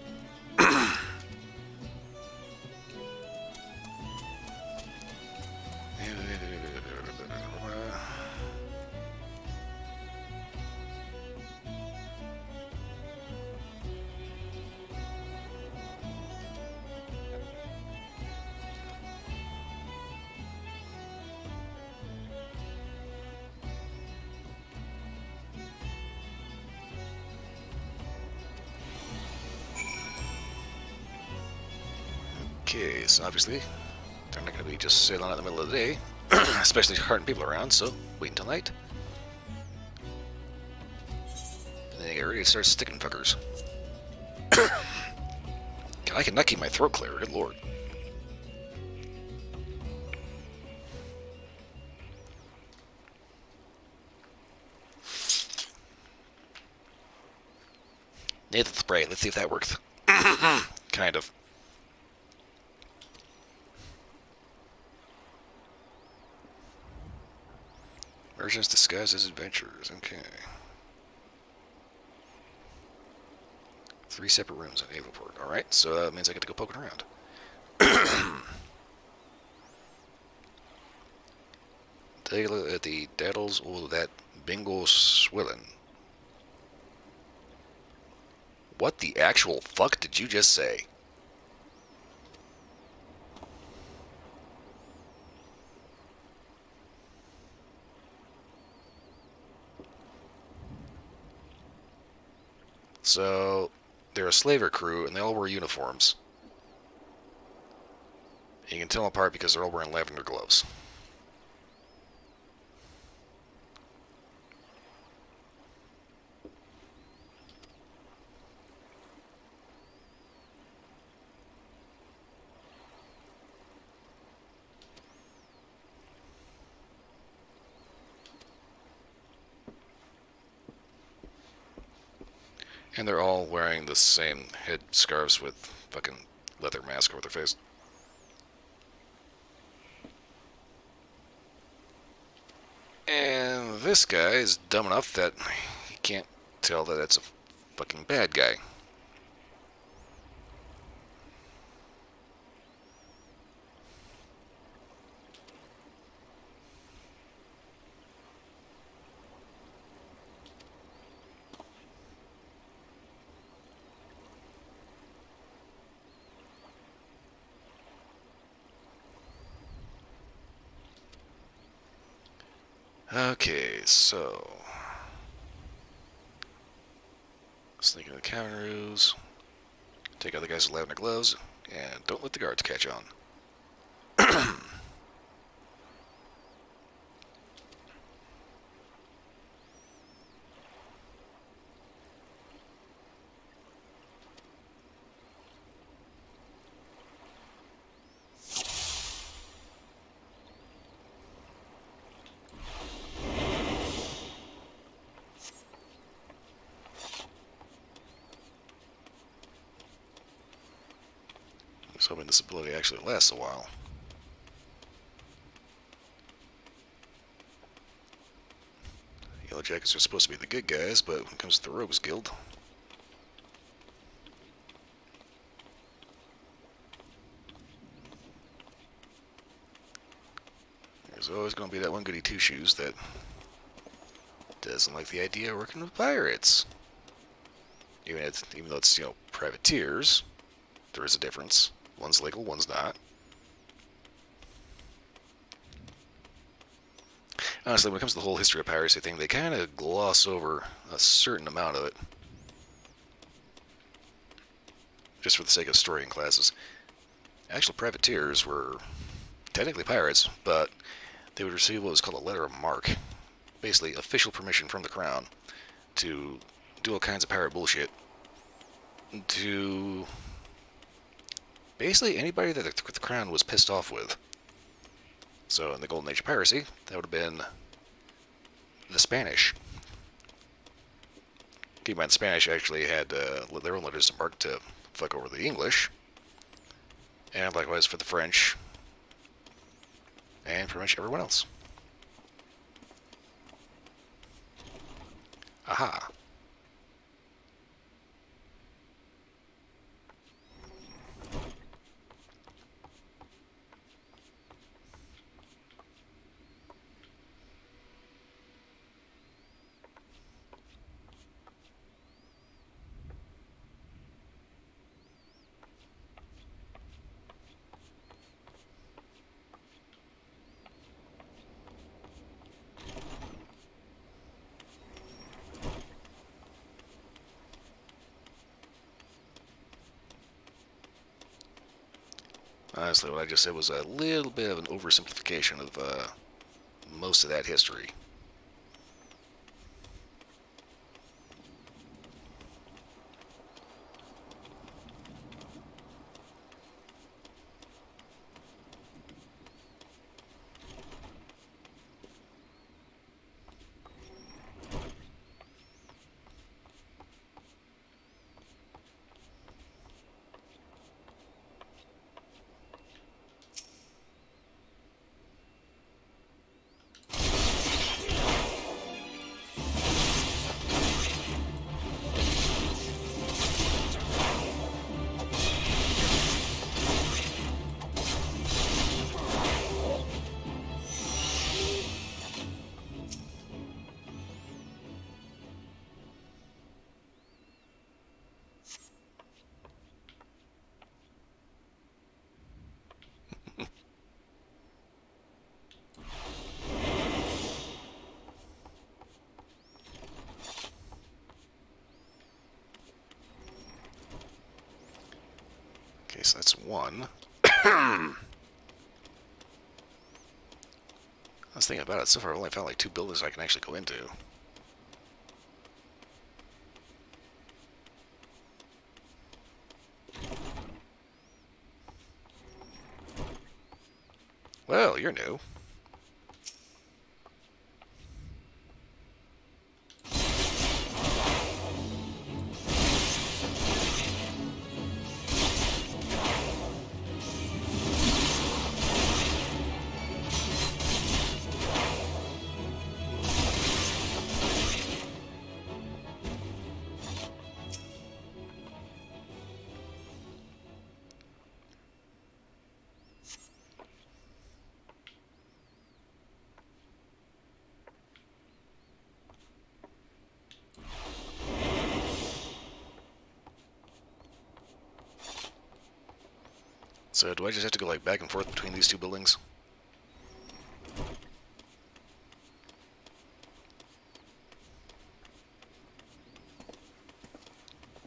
Okay, so obviously they're not going to be just sitting on it in the middle of the day, especially carting people around, so wait until night. And then you get ready to start sticking fuckers. I cannot keep my throat clear, good lord. Nasal spray, let's see if that works. Kind of. Merchants disguised as adventurers, okay. 3 separate rooms in Avelport. Alright, so that means I get to go poking around. Take a look at the daddles or that bingo swillin'. What the actual fuck did you just say? So, they're a slaver crew, and they all wear uniforms. You can tell them apart because they're all wearing lavender gloves. And they're all wearing the same head scarves with fucking leather mask over their face. And this guy is dumb enough that he can't tell that it's a fucking bad guy. Okay, so sneak into the cameras, take out the guys with lavender gloves, and don't let the guards catch on. I was hoping this ability actually lasts a while. Yellow Jackets are supposed to be the good guys, but when it comes to the Rogues Guild, there's always going to be that one goody two-shoes that doesn't like the idea of working with pirates. Even though it's, privateers, there is a difference. One's legal, one's not. Honestly, when it comes to the whole history of piracy thing, they kind of gloss over a certain amount of it. Just for the sake of story in classes. Actual privateers were technically pirates, but they would receive what was called a letter of marque. Basically, official permission from the crown to do all kinds of pirate bullshit. To basically anybody that the crown was pissed off with. So in the Golden Age of piracy, that would have been the Spanish. Keep in mind, the Spanish actually had their own letters of marque to fuck over the English. And likewise for the French. And pretty much everyone else. Aha. Honestly, what I just said was a little bit of an oversimplification of most of that history. Okay, so that's one. I was thinking about it. So far, I've only found like 2 buildings I can actually go into. Well, you're new. So do I just have to go like back and forth between these 2 buildings?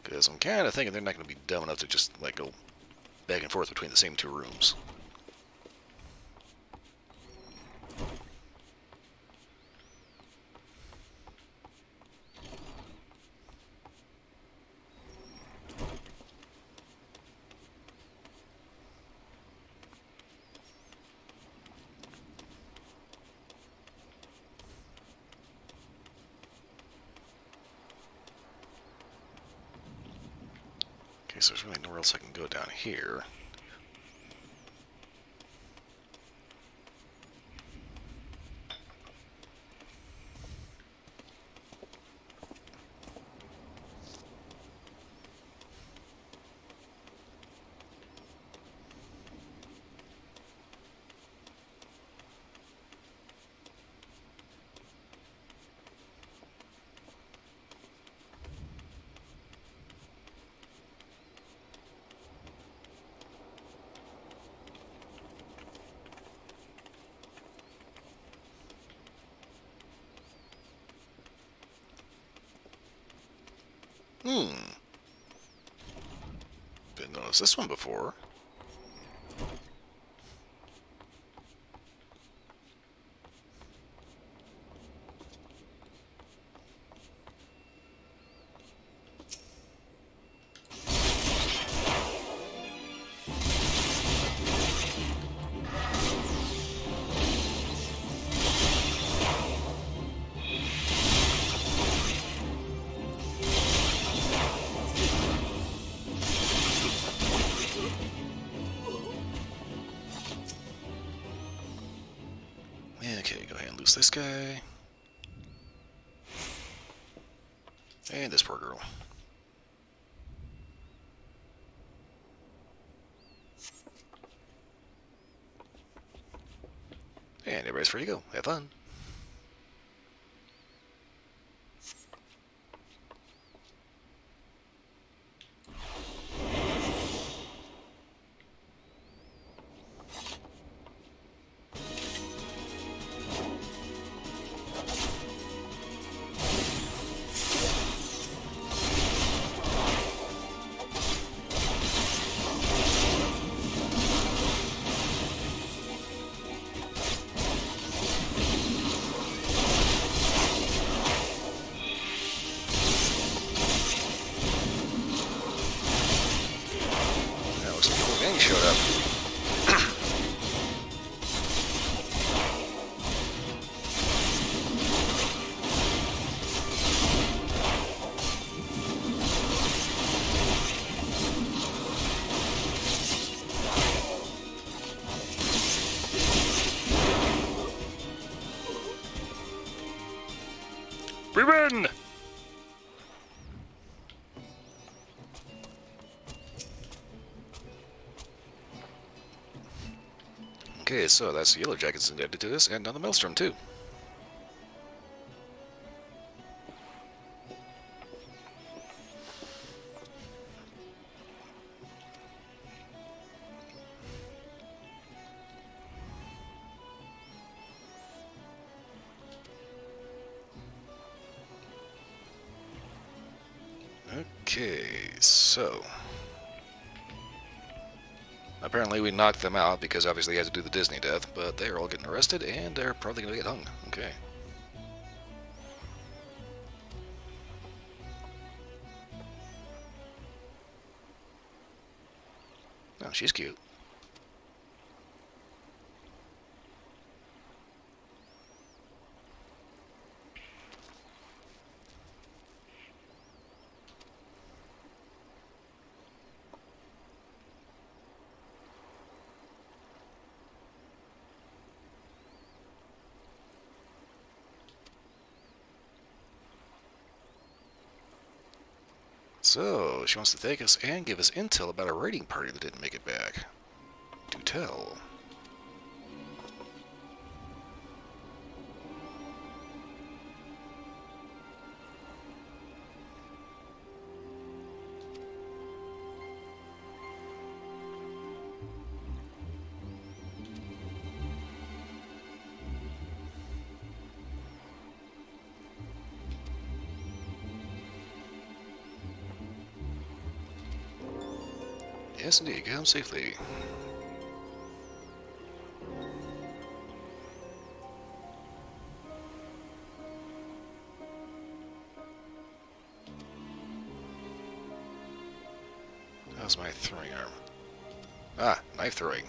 Because I'm kind of thinking they're not going to be dumb enough to just like go back and forth between the same 2 rooms. Okay, so there's really nowhere else I can go down here. Didn't notice this one before. Okay, go ahead and lose this guy. And this poor girl. And everybody's free to go. Have fun. Reuben! Okay, so that's the Yellow Jackets indebted to this, and now the Maelstrom, too. Okay, so... apparently we knocked them out because obviously they had to do the Disney death, but they're all getting arrested and they're probably going to get hung. Okay. Oh, she's cute. So, she wants to thank us and give us intel about a raiding party that didn't make it back. Do tell. Yes, indeed. Get home safely. How's my throwing arm? Ah, knife throwing.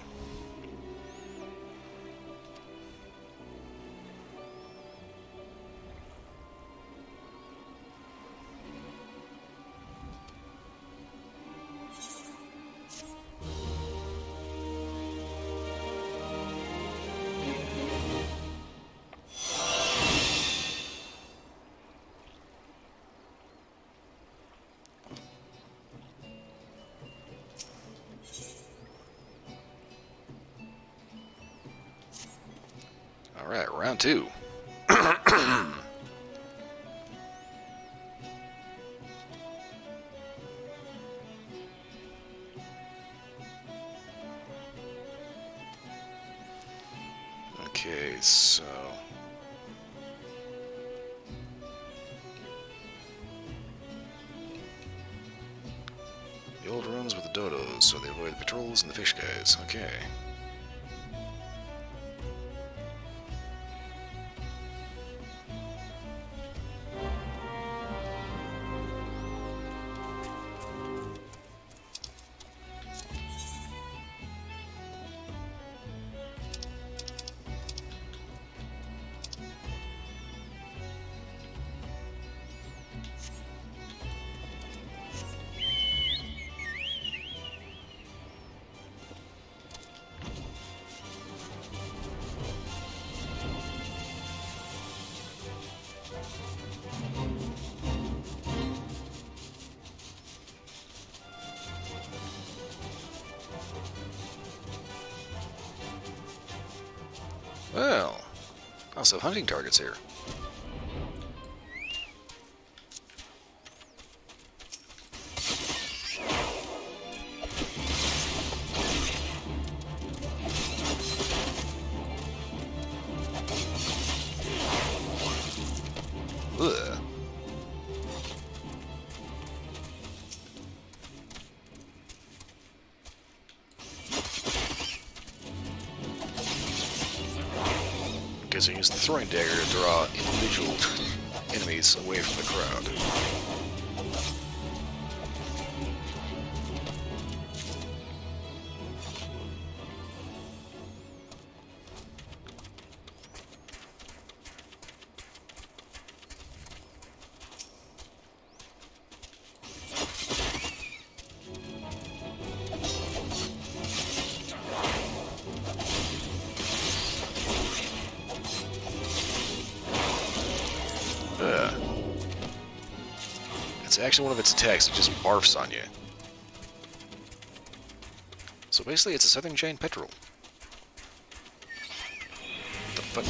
Alright, round two. Okay, so... the old rooms with the dodos, so they avoid the patrols and the fish guys. Okay. Well, also hunting targets here. Ugh. Because I use the throwing dagger to draw individual enemies away from the crowd. It's actually one of its attacks. It just barfs on you. So basically, it's a southern giant petrel. What the fuck?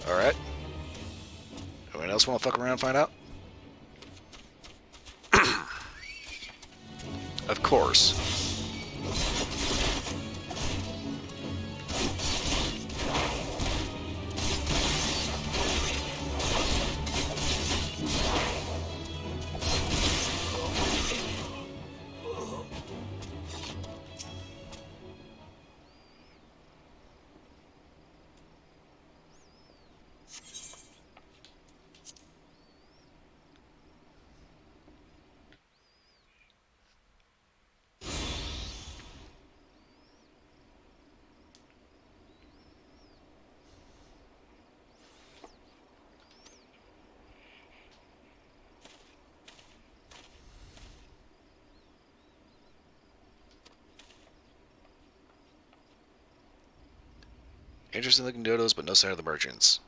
Alright. Anyone else want to fuck around and find out? Of course. Interesting looking dodos, but no sign of the merchants.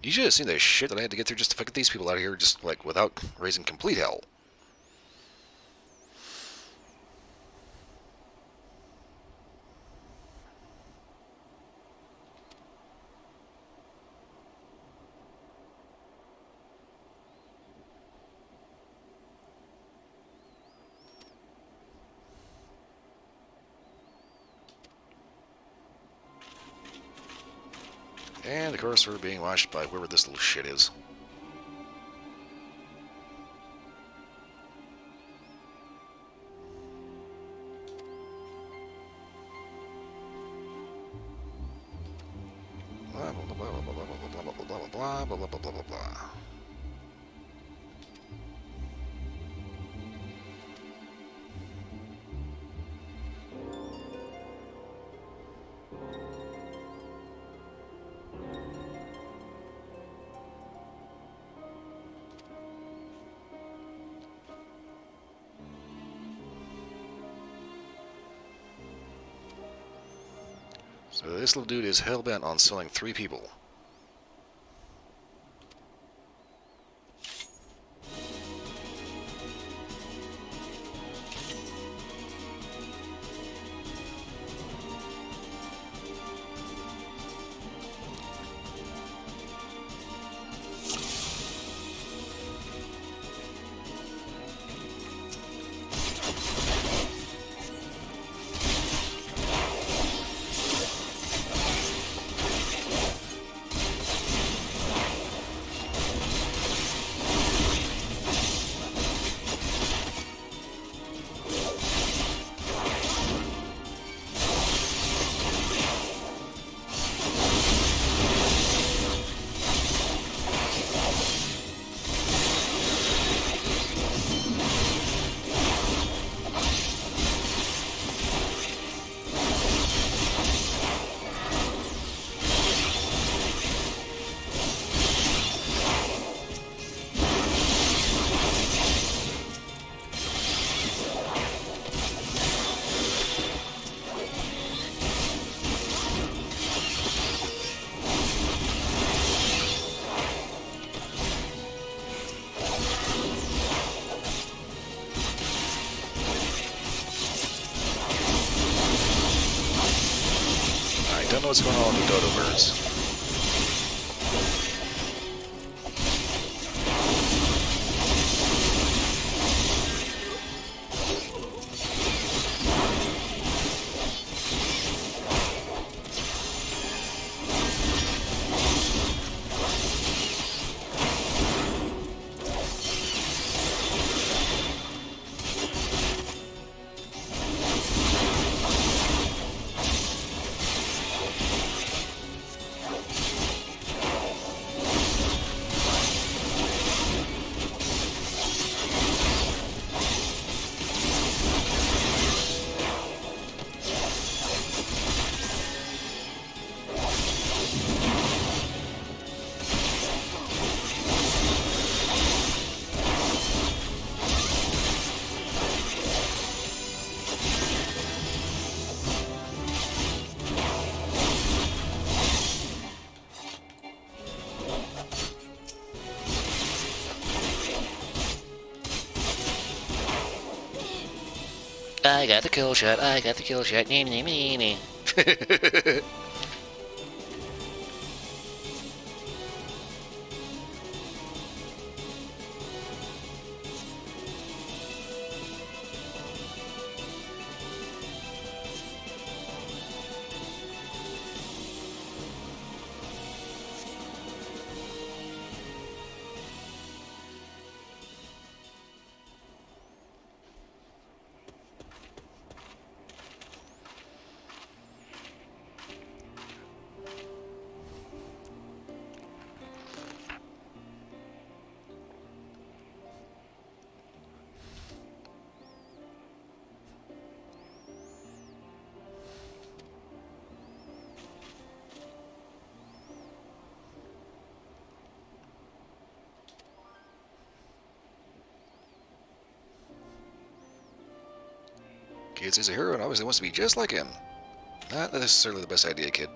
You should have seen the shit that I had to get through just to fuck get these people out of here, just like without raising complete hell. And of course, we're being watched by whoever this little shit is. Blah blah blah blah blah blah blah blah blah blah blah blah blah blah blah. So this little dude is hell-bent on selling 3 people. Don't know what's going on with the dodo birds. I got the kill shot. I got the kill shot. Nee, nee, nee, nee. Kid sees a hero and obviously wants to be just like him. Not necessarily the best idea, kid.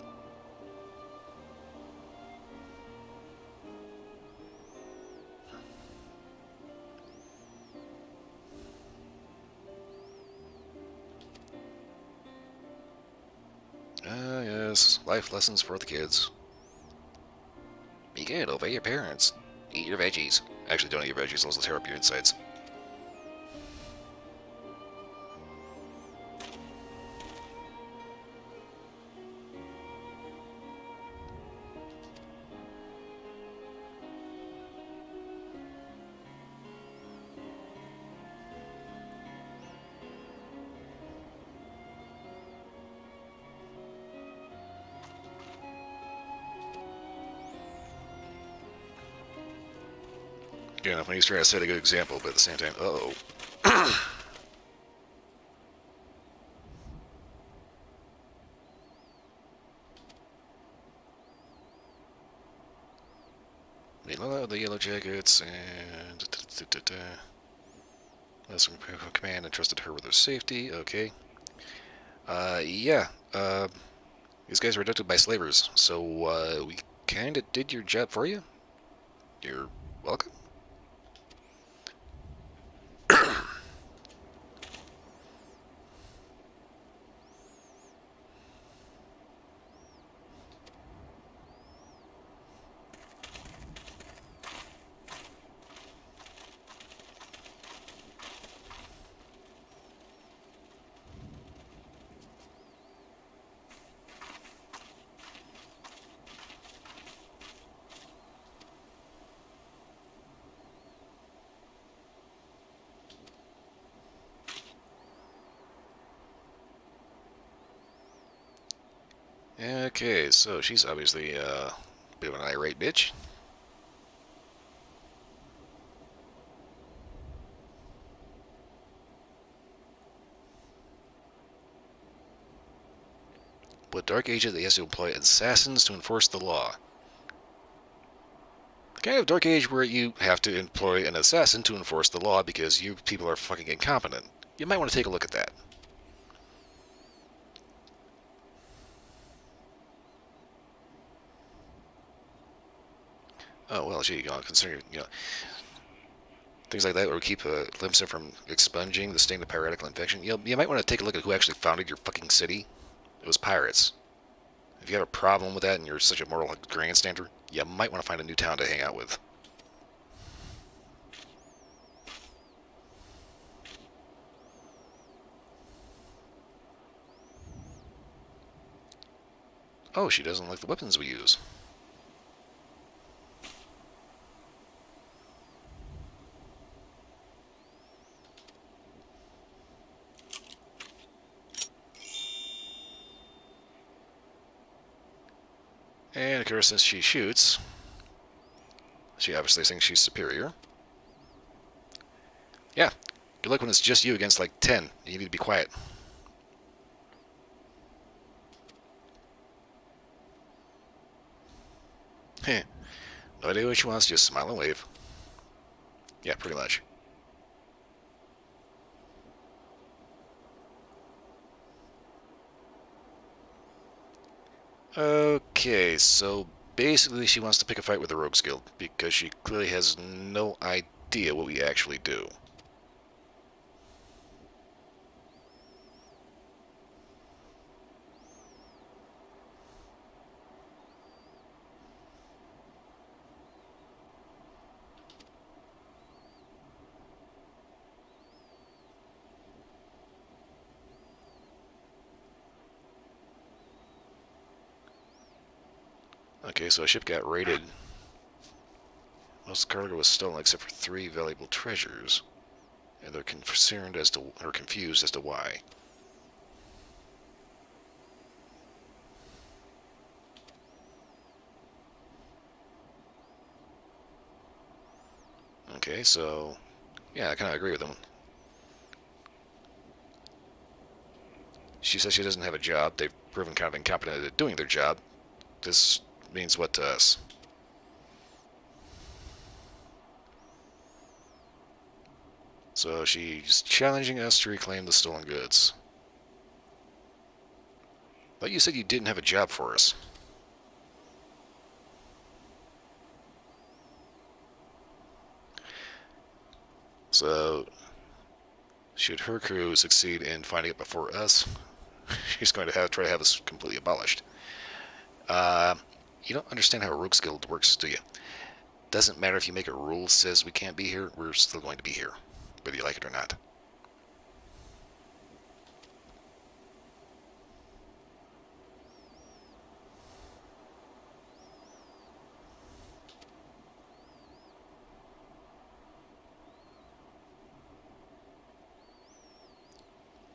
Ah, yes. Life lessons for the kids. Be good, obey your parents. Eat your veggies. Actually, don't eat your veggies, those will tear up your insides. Good enough when he's trying to set a good example, but at the same time, uh-oh. Meanwhile, the Yellow Jackets and... That's from command entrusted her with her safety. Okay. Yeah. These guys were abducted by slavers, so we kind of did your job for you. You're welcome. Okay, so she's obviously a bit of an irate bitch. But Dark Age that has to employ assassins to enforce the law. The kind of Dark Age where you have to employ an assassin to enforce the law because you people are fucking incompetent. You might want to take a look at that. Oh, well, gee, considering, things like that, or keep Limsa from expunging the stain of piratical infection. You might want to take a look at who actually founded your fucking city. It was pirates. If you have a problem with that and you're such a moral grandstander, you might want to find a new town to hang out with. Oh, she doesn't like the weapons we use. And of course, since she shoots, she obviously thinks she's superior. Yeah, good luck when it's just you against like 10. You need to be quiet. Heh. No idea what she wants, just smile and wave. Yeah, pretty much. Okay, so basically she wants to pick a fight with the Rogues Guild because she clearly has no idea what we actually do. Okay, so a ship got raided. Most cargo was stolen except for 3 valuable treasures. And they're concerned as to, or confused as to why. Okay, so yeah, I kind of agree with them. She says she doesn't have a job. They've proven kind of incompetent at doing their job. This means what to us? So she's challenging us to reclaim the stolen goods. But you said you didn't have a job for us. So, should her crew succeed in finding it before us, she's going to try to have us completely abolished. You don't understand how a Rogues Guild works, do you? Doesn't matter if you make a rule that says we can't be here, we're still going to be here, whether you like it or not.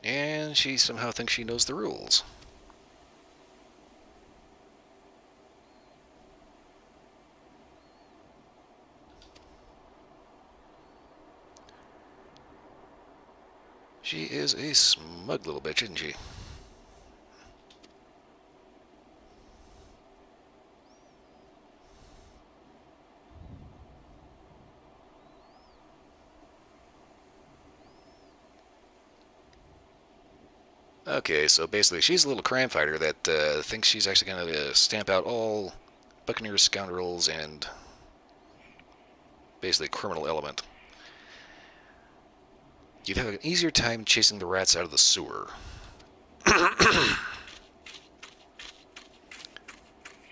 And she somehow thinks she knows the rules. She is a smug little bitch, isn't she? Okay, so basically she's a little crime fighter that thinks she's actually going to stamp out all Buccaneer scoundrels and basically criminal element. You'd have an easier time chasing the rats out of the sewer.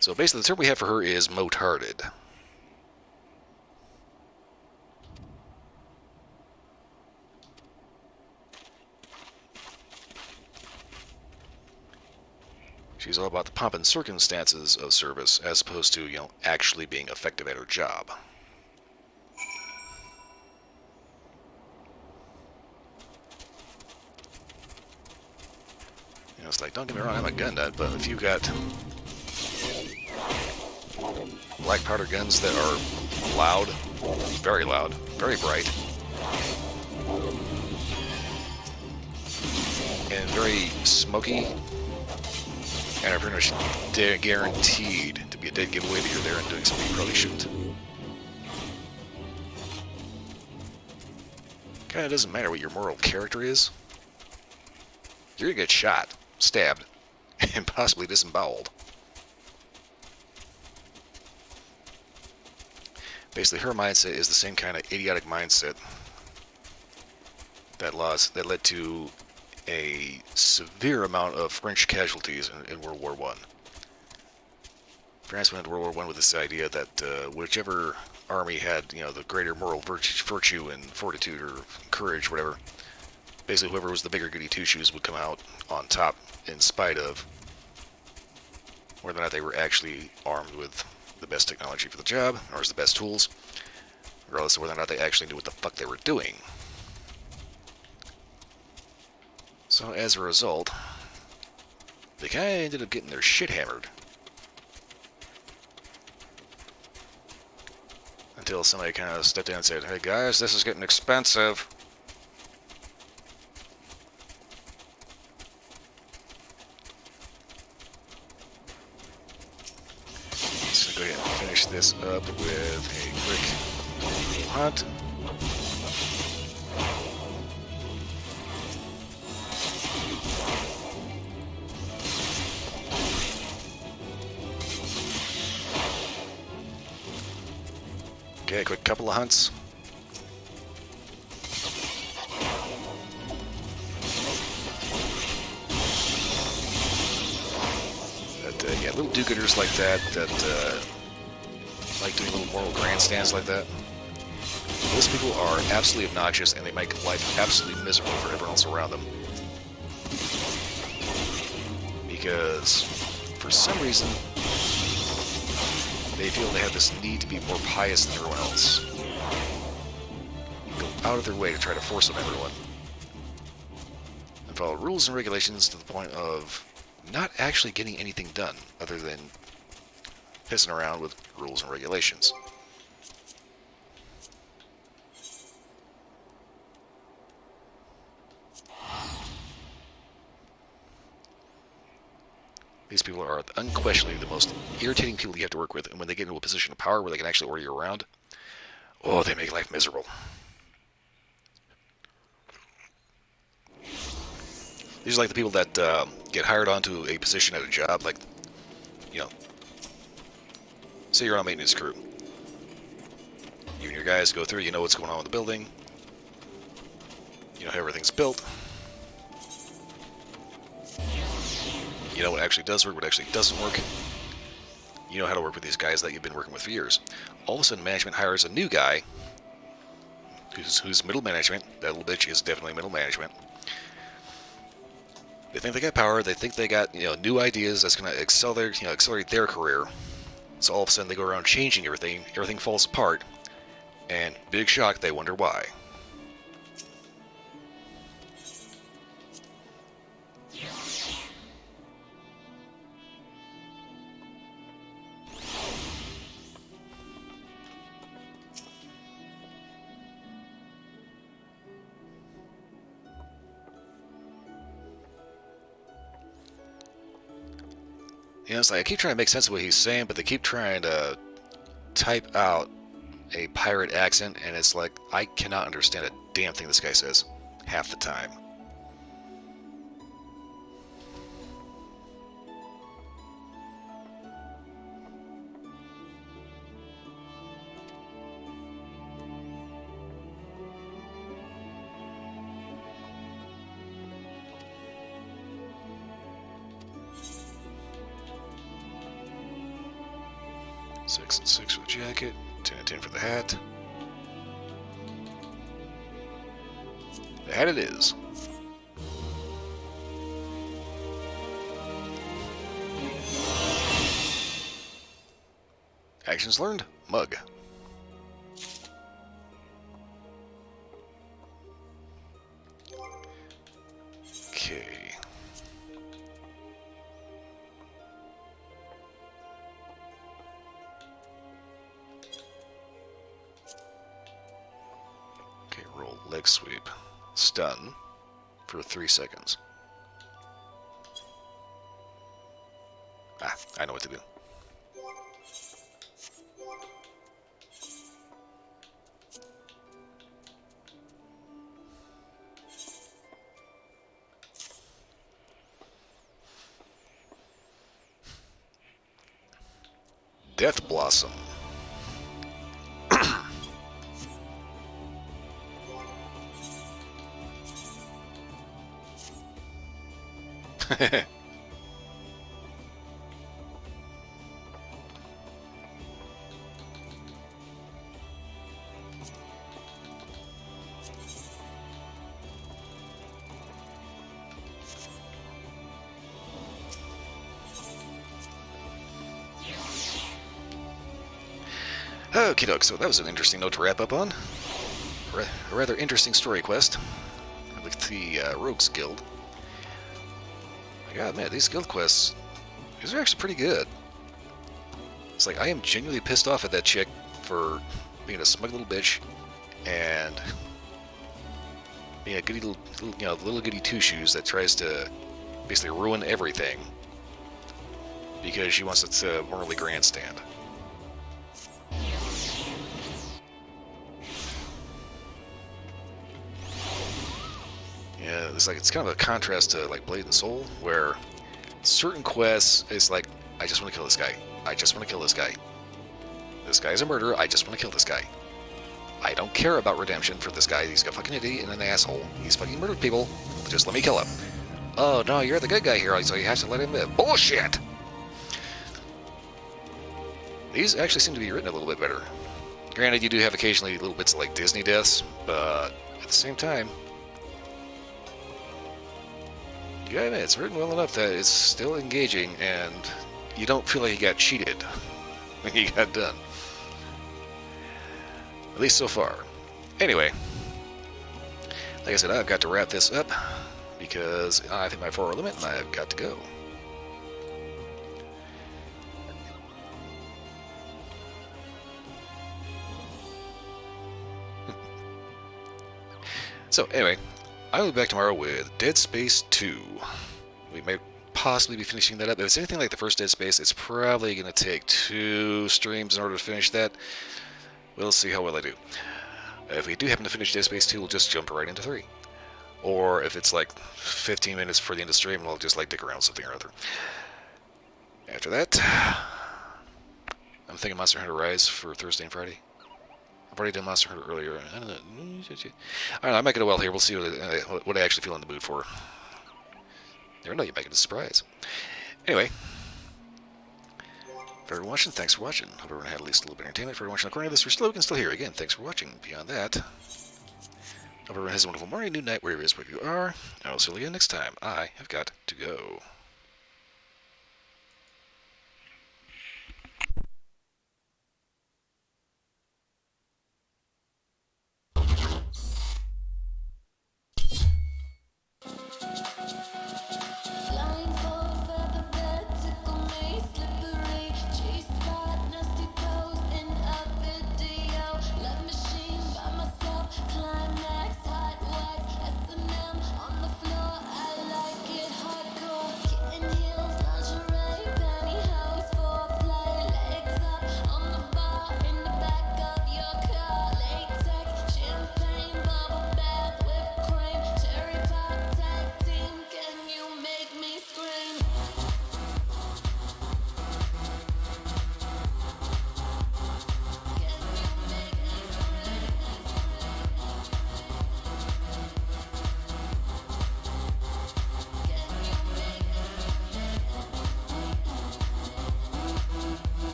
So basically the term we have for her is moat-hearted. She's all about the pomp and circumstances of service as opposed to, actually being effective at her job. It's like, don't get me wrong, I'm a gun nut, but if you've got black powder guns that are loud, very bright, and very smoky, and are pretty much guaranteed to be a dead giveaway that you're there and doing something you probably shouldn't. Kinda doesn't matter what your moral character is. You're gonna get shot, stabbed, and possibly disemboweled. Basically, her mindset is the same kind of idiotic mindset that led to a severe amount of French casualties in World War I. France went into World War I with this idea that whichever army had, the greater moral virtue and fortitude or courage, whatever, basically whoever was the bigger goody two-shoes would come out on top in spite of whether or not they were actually armed with the best technology for the job, or as the best tools, regardless of whether or not they actually knew what the fuck they were doing. So as a result, they kind of ended up getting their shit hammered. Until somebody kind of stepped in and said, hey guys, this is getting expensive. So go ahead and finish this up with a quick hunt. Okay, a quick couple of hunts. But yeah, little do-gooders like that like doing little moral grandstands like that. Those people are absolutely obnoxious, and they make life absolutely miserable for everyone else around them. Because, for some reason, they feel they have this need to be more pious than everyone else. Go out of their way to try to force on everyone. And follow rules and regulations to the point of not actually getting anything done other than pissing around with rules and regulations. These people are unquestionably the most irritating people you have to work with, and when they get into a position of power where they can actually order you around, oh, they make life miserable. These are like the people that get hired onto a position at a job, like, you know, say you're on a maintenance crew. You and your guys go through, you know what's going on with the building, you know how everything's built, you know what actually does work, what actually doesn't work. You know how to work with these guys that you've been working with for years. All of a sudden, management hires a new guy who's middle management. That little bitch is definitely middle management. They think they got power. They think they got new ideas that's going to accelerate their career. So all of a sudden, they go around changing everything. Everything falls apart, and big shock. They wonder why. It's like I keep trying to make sense of what he's saying, but they keep trying to type out a pirate accent, and it's like I cannot understand a damn thing this guy says half the time. Six and 6 for the jacket, 10 and 10 for the hat. The hat it is. Actions learned, mug. Okay. Roll leg sweep. Stun for 3 seconds. I know what to do. Death Blossom. Okie doke, so that was an interesting note to wrap up on. A rather interesting story quest with the Rogues Guild. I gotta admit, these guild quests, these are actually pretty good. It's like I am genuinely pissed off at that chick for being a smug little bitch and being a goody little goody two-shoes that tries to basically ruin everything because she wants it to morally grandstand. Yeah, it's kind of a contrast to like Blade and Soul, where certain quests is like, I just want to kill this guy. I just want to kill this guy. This guy is a murderer. I just want to kill this guy. I don't care about redemption for this guy. He's a fucking idiot and an asshole. He's fucking murdered people. Just let me kill him. Oh no, you're the good guy here, so you have to let him live. Bullshit! These actually seem to be written a little bit better. Granted, you do have occasionally little bits of like Disney deaths, but at the same time, yeah, it's written well enough that it's still engaging and you don't feel like you got cheated. You got done. At least so far. Anyway, like I said, I've got to wrap this up because I've hit my 4-hour limit and I've got to go. So anyway, I will be back tomorrow with Dead Space 2. We may possibly be finishing that up. If it's anything like the first Dead Space, it's probably going to take 2 streams in order to finish that. We'll see how well I do. If we do happen to finish Dead Space 2, we'll just jump right into 3. Or if it's like 15 minutes before the end of the stream, we'll just like dick around something or other. After that, I'm thinking Monster Hunter Rise for Thursday and Friday. I've already done Monster Hunter earlier. I don't know. I might get a well here. We'll see what I actually feel in the mood for. Never know, you might get a surprise. Anyway, for everyone watching, thanks for watching. Hope everyone had at least a little bit of entertainment. For everyone watching the corner of this, we're still here. Again, thanks for watching. Beyond that, hope everyone has a wonderful morning, noon, night, wherever it is, wherever you are. I will see you again next time. I have got to go.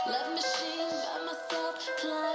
Love machine by myself, climb